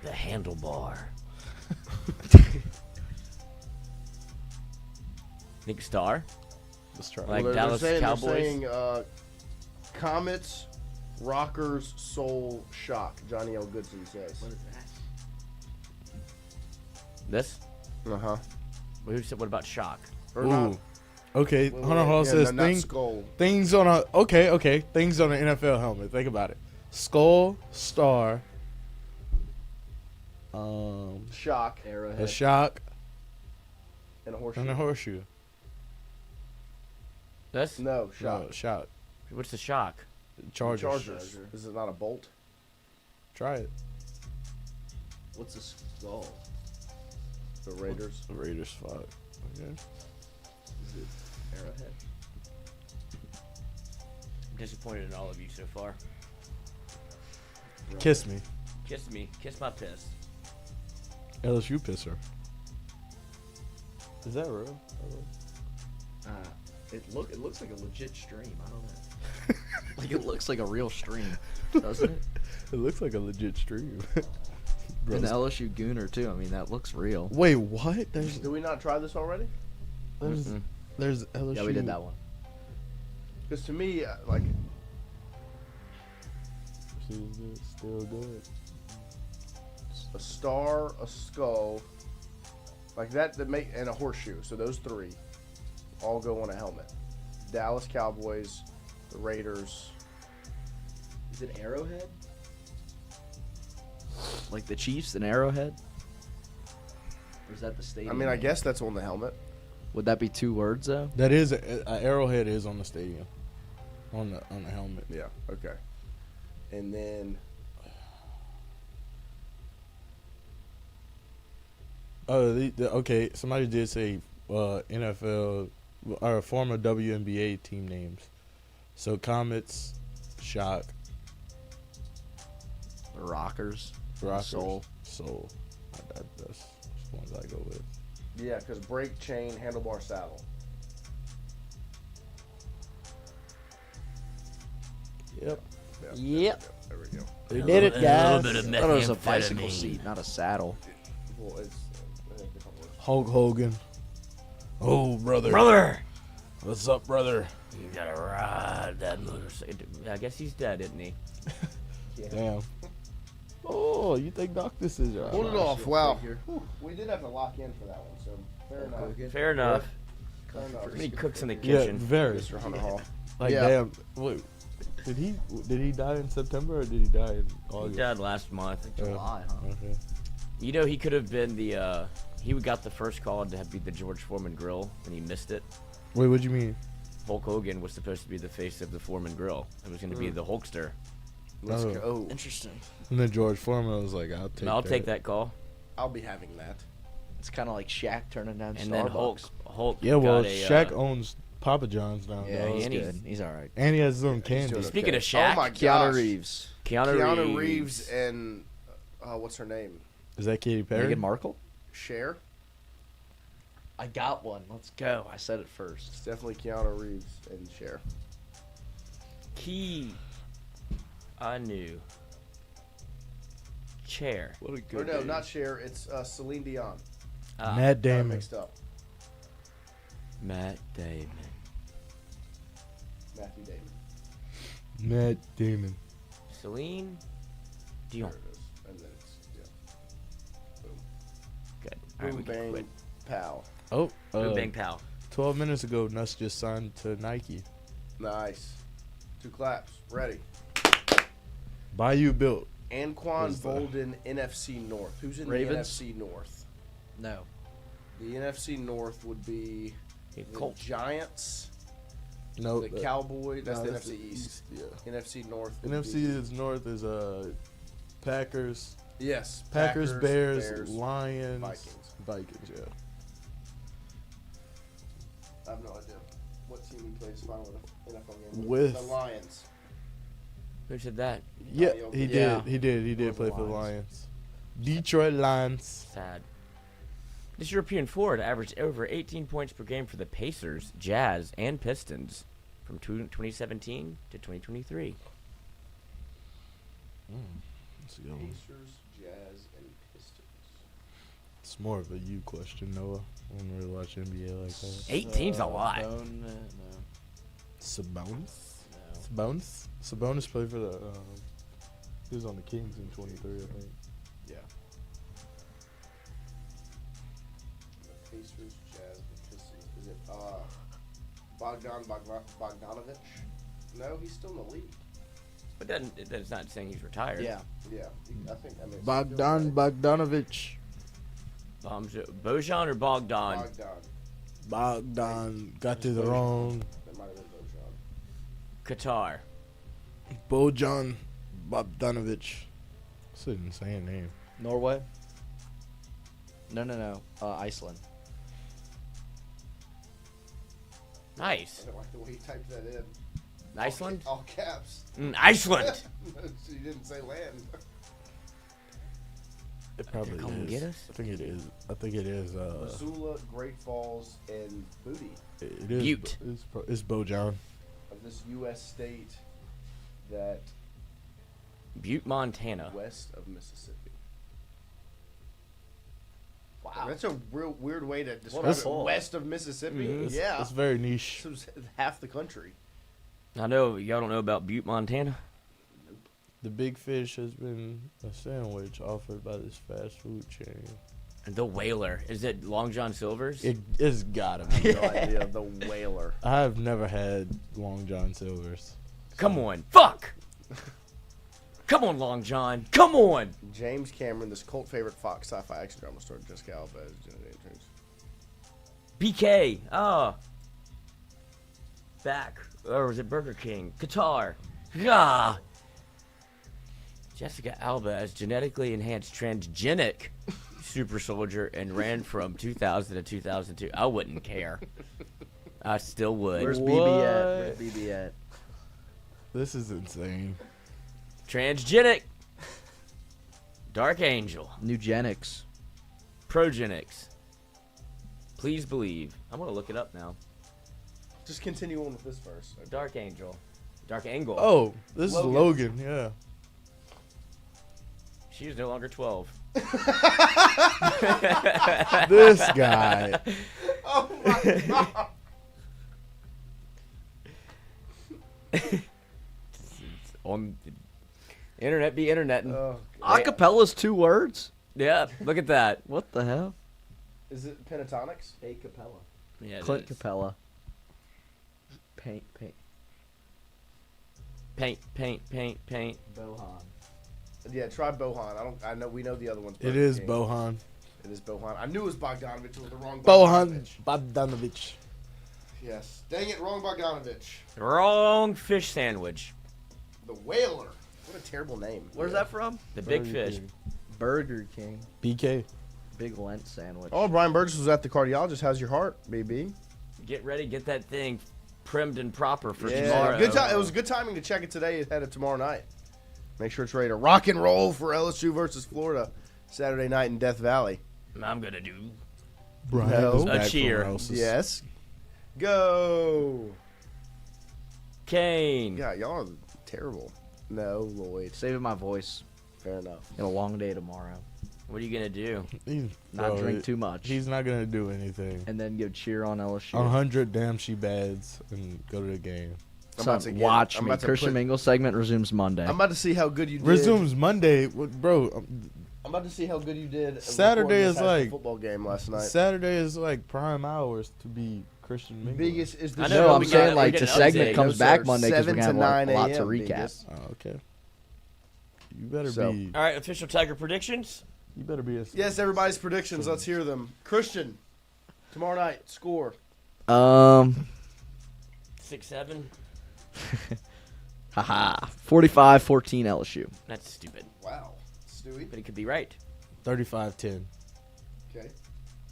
The handlebar. Think Star? Let's try. Like Well, Dallas they're Cowboys? saying Comets, Rockers, Soul, Shock. Johnny L. Goodson says. What is that? This? Uh-huh. Who said? What about shock? Or not. Ooh. Okay, Wait, Hunter wait, Hall yeah, says no, not skull. things on a things on an NFL helmet. Think about it. Skull, star, Shock. Arrowhead. a shock, And a horseshoe. and a horseshoe. This? No, shock. No, shock. What's the shock? Chargers. Is it not a bolt? Try it. What's a skull? The Raiders. The Raiders fuck. Okay. Is it Arrowhead? I'm disappointed in all of you so far. Kiss me. Kiss me. Kiss my piss. LSU pisser. Is that real? It looks like a legit stream. I don't know. Like it looks like a real stream, doesn't it? It looks like a legit stream. And the LSU Gooner too. I mean, that looks real. Wait, what? Did we not try this already? There's LSU. Yeah, we did that one. Because to me, like, Still good. a star, a skull, like that make, and a horseshoe. So those three all go on a helmet. Dallas Cowboys, the Raiders. Is it Arrowhead? Like the Chiefs and Arrowhead? Or is that the stadium? I mean, I name? guess that's on the helmet. Would that be 2 words though? That is a Arrowhead is on the stadium, on the helmet. Yeah. Okay. And then okay. Somebody did say NFL or former WNBA team names. So Comets, Shock, The Rockers. Soul. That's the ones I go with. yeah, because brake, chain, handlebar, saddle. Yep. Yep. There we go. We did it, guys. bit of I thought it was a methamphetamine. bicycle seat, not a saddle. Well, it's different words. Hulk Hogan. Oh, brother. Brother! What's up, brother? You gotta ride that motorcycle. I guess he's dead, isn't he? Damn. Oh, you think Doctus is your Pulled it off. Wow. Whew. We did have to lock in for that one, so fair enough. Fair enough. Fair enough. Many cooks in the Yeah, kitchen. very. Mr. Hunter Hall. Like, Yeah. damn. Wait, did he die in September or did he die in He August? died last month. July, huh? Okay. You know, he could have been the. He got the first call to be the George Foreman Grill, and he missed it. Wait, what do you mean? Hulk Hogan was supposed to be the face of the Foreman Grill. It was going to be the Hulkster. Let's Oh. go. Interesting. And then George Foreman was like, I'll take that call. I'll be having that. It's kind of like Shaq turning down And Starbucks. then Hulk. Yeah, well, got a, Shaq owns Papa John's now. Yeah, dog. he's and good. He's all right. And he has his own candy. doing Speaking okay. of Shaq, Oh my Keanu gosh. Reeves. Keanu Reeves and what's her name? Is that Katy Perry? Meghan Markle? Cher. I got one. Let's go. I said it first. It's definitely Keanu Reeves and Cher. I knew. Chair. What a Or good no, name. not Cher. It's Celine Dion. Matt Got it Damon. mixed up. Matt Damon. Matthew Damon. Matt Damon. Celine Dion. There it is. And then it's boom. Good. All right, Boom we can bang quit. pow. Oh, Boom bang pow. 12 minutes ago, Nuss just signed to Nike. Nice. 2 claps. Ready. Bayou built. Anquan Who's the- Bolden, NFC North. Who's in Ravens? the NFC North? No. The NFC North would be the Colts. Giants, No, the Cowboys. That's no, the that's NFC the East. Yeah. NFC North. Would NFC be, is north is Packers, yes. Packers, Bears, Lions, Vikings. yeah. I have no idea what team he plays final in the NFL game With- the Lions. Who said that? Yeah, Jokic. he Yeah. did. He did With play the for the Lions. Lions. Detroit Lions. Sad. This European forward averaged over 18 points per game for the Pacers, Jazz, and Pistons from 2017 to 2023. That's a good one. Pacers, Jazz, and Pistons. It's more of a you question, Noah. I don't really watch NBA like that. 18's a lot. No. Sabonis? Sabonis played for the. He was on the Kings in 23, I think. Yeah. Pacers, Jazz, Pistons. Is it Bogdanovich? No, he's still in the league. But that's not saying he's retired. Yeah. I think I mean Bogdanovich. Bojan or Bogdan? Bogdan got to the wrong. That might have been Bojan. Qatar. Bojan Bogdanovich. That's an insane name. Norway? No. Iceland. Nice. I don't like the way he typed that in. Iceland? All caps. Iceland. You didn't say land. It probably They're coming is. to get us? I think it is. Missoula, Great Falls, and Booty It is. Butte. It's Bojan. of this U.S. state that Butte, Montana. west of Mississippi. Wow, that's a real weird way to describe it. West of Mississippi. Yeah, It's very niche. so it's half the country. I know y'all don't know about Butte, Montana. The Big Fish has been a sandwich offered by this fast food chain. And the Whaler. Is it Long John Silver's? It's gotta be. No idea. The Whaler. I've never had Long John Silver's. Come on. Fuck! Come on, Long John. Come on! James Cameron, this cult favorite Fox sci-fi action drama star Jessica Alba as Jenna James. BK. Oh. Back. Or was it Burger King? Qatar. Ah. Jessica Alba as genetically enhanced transgenic super soldier and ran from 2000 to 2002. I wouldn't care. I still would. Where's BB at? Where's BB at? This is insane. Transgenic. Dark Angel. Nugenics. Progenics. Please believe. I'm going to look it up now. Just continue on with this first. Dark Angel. Dark Angle. Oh, this is Logan. Yeah. She is no longer 12. This guy. Oh my god. On internet be interneting. Acapella's 2 words? Yeah, look at that. What the hell? Is it pentatonics? A cappella. Yeah, it Clint is. Capella. Paint. Paint. Bohan. Yeah, try Bohan. I know we know the other ones. It is Bohan. It is Bohan. I knew it was Bogdanovich. It was the wrong Bohan Bogdanovich. Bogdanovich. Yes. Dang it, wrong Bogdanovich. Wrong fish sandwich. The Whaler. What a terrible name. Where's that from? The big fish. Burger King. BK. Big Lent sandwich. Oh, Brian Burgess was at the cardiologist. How's your heart, BB? Get ready, get that thing primed and proper for Yeah, tomorrow. good time. It was good timing to check it today ahead of tomorrow night. Make sure it's ready to rock and roll for LSU versus Florida Saturday night in Death Valley. I'm gonna do Brian No. is back A cheer. from Rouse's. Yes. Go. Kane. Yeah, y'all are terrible. No, Lloyd. Saving my voice. Fair enough. Got a long day tomorrow. What are you gonna do? Not drink too much. He's not gonna do anything. And then go cheer on LSU. 100 damn she bads and go to the game. Son, watch me. Christian Mingle segment resumes Monday. I'm about to see how good you did. Resumes Monday, bro. I'm about to see how good you did. Saturday is like football game last night. Saturday is like prime hours to be Christian Mingle. Biggest is the I show. know, No, I'm we saying got- like we're the getting segment updated. comes No, back sir. Monday because we're 7 gonna to have a 9 lot to a.m. recap. biggest. Oh, okay. You better So- be. All right, official Tiger predictions. You better be. Yes, everybody's predictions. Let's hear them. Christian, tomorrow night, score. 6-7. Haha. 45-14 LSU. That's stupid, Wow. Stewie. but it could be right. 35-10. Okay.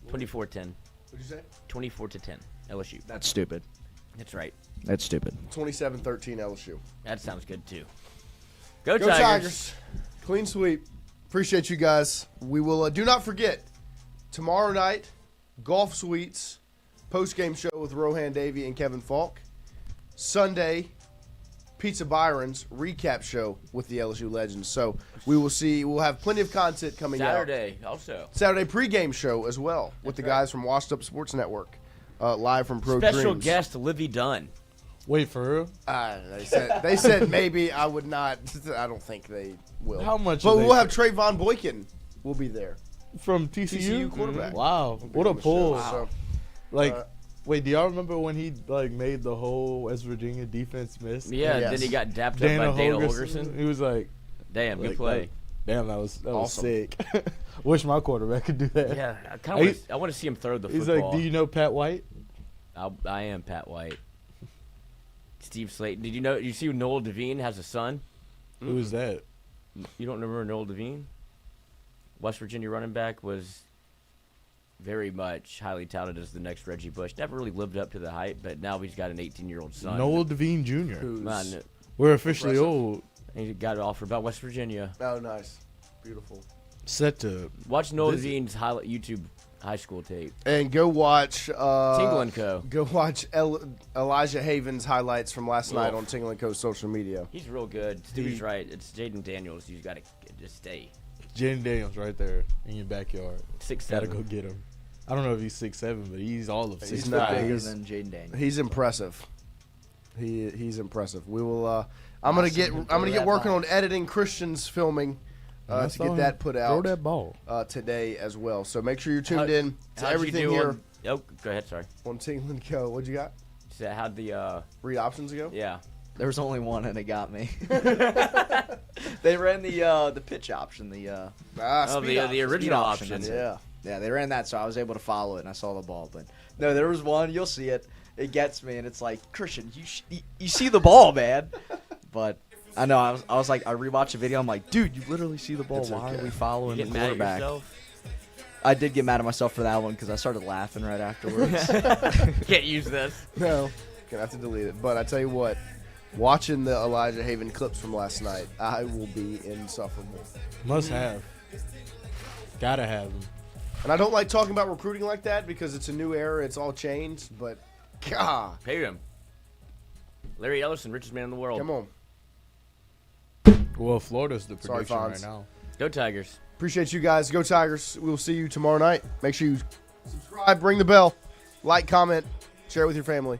24-10. What'd you say? 24-10. LSU. That's stupid. That's right. That's stupid. 27-13 LSU. That sounds good too. Go Go Tigers. Tigers. Clean sweep. Appreciate you guys. We will, do not forget, tomorrow night, Golf Suites, post-game show with Rohan Davey and Kevin Falk. Sunday, Pizza Byron's recap show with the LSU Legends. So we will see. We'll have plenty of content coming Saturday also. out. Saturday pregame show as well with the guys from Washed Up Sports Network, live from Pro Special Dreams. guest Livy Dunn. Wait, for real? They said maybe. I would not. I don't think they will. How much? But are they we'll have Trayvon Boykin. Will be there. from TCU quarterback. Wow, what a pull! Wow. Like, wait, do y'all remember when he like made the whole West Virginia defense miss? Yeah, then he got dapped up by Dana Holgerson. He was like, "Damn, good play." Damn, that was Awesome. sick. Wish my quarterback could do that. Yeah, I want to see him throw the football. He's like, "Do you know Pat White?" I am Pat White. Steve Slayton. Did you know? You see, Noel Devine has a son. Who is that? You don't remember Noel Devine? West Virginia running back, was very much highly touted as the next Reggie Bush. Never really lived up to the hype, but now he's got an 18-year-old son. Noel Devine Jr. Man, We're officially old. he got it offered by West Virginia. Oh, nice. Beautiful. Set to Watch Noel Devine's highlight YouTube high school tape. And go watch Tingle and Co. Go watch Elijah Haven's highlights from last night on Tingle and Co.'s social media. He's real good. Stevie's right. It's Jaden Daniels. You got to just stay. Jaden Daniels right there in your backyard. 6'7". Gotta go get him. I don't know if he's 6'7", but he's all of 6'5". He's not bigger than Jaden Daniels. He's impressive. He's impressive. We will. I'm gonna get working on editing Christian's filming to get that put out. Throw that ball today as well. So make sure you're tuned in to everything here. Go ahead. Sorry. On Tingle and Co. What'd you got? How'd the read options go? Yeah. There was only one, and it got me. They ran the pitch option, the original option. Yeah, they ran that, so I was able to follow it, and I saw the ball. But no, there was one. You'll see it. It gets me, and it's like, Christian, you see the ball, man. But I know I was like, I rewatched the video. I'm like, dude, you literally see the ball. Why are we following the quarterback? I did get mad at myself for that one because I started laughing right afterwards. Can't use this. No, gonna have to delete it. But I tell you what. Watching the Elijah Haven clips from last night, I will be insufferable. Must have. Gotta have him. And I don't like talking about recruiting like that because it's a new era. It's all changed. But, God. Pay him. Larry Ellison, richest man in the world. Come on. Well, Florida's the prediction right now. Go Tigers. Appreciate you guys. Go Tigers. We'll see you tomorrow night. Make sure you subscribe, ring the bell, like, comment, share it with your family.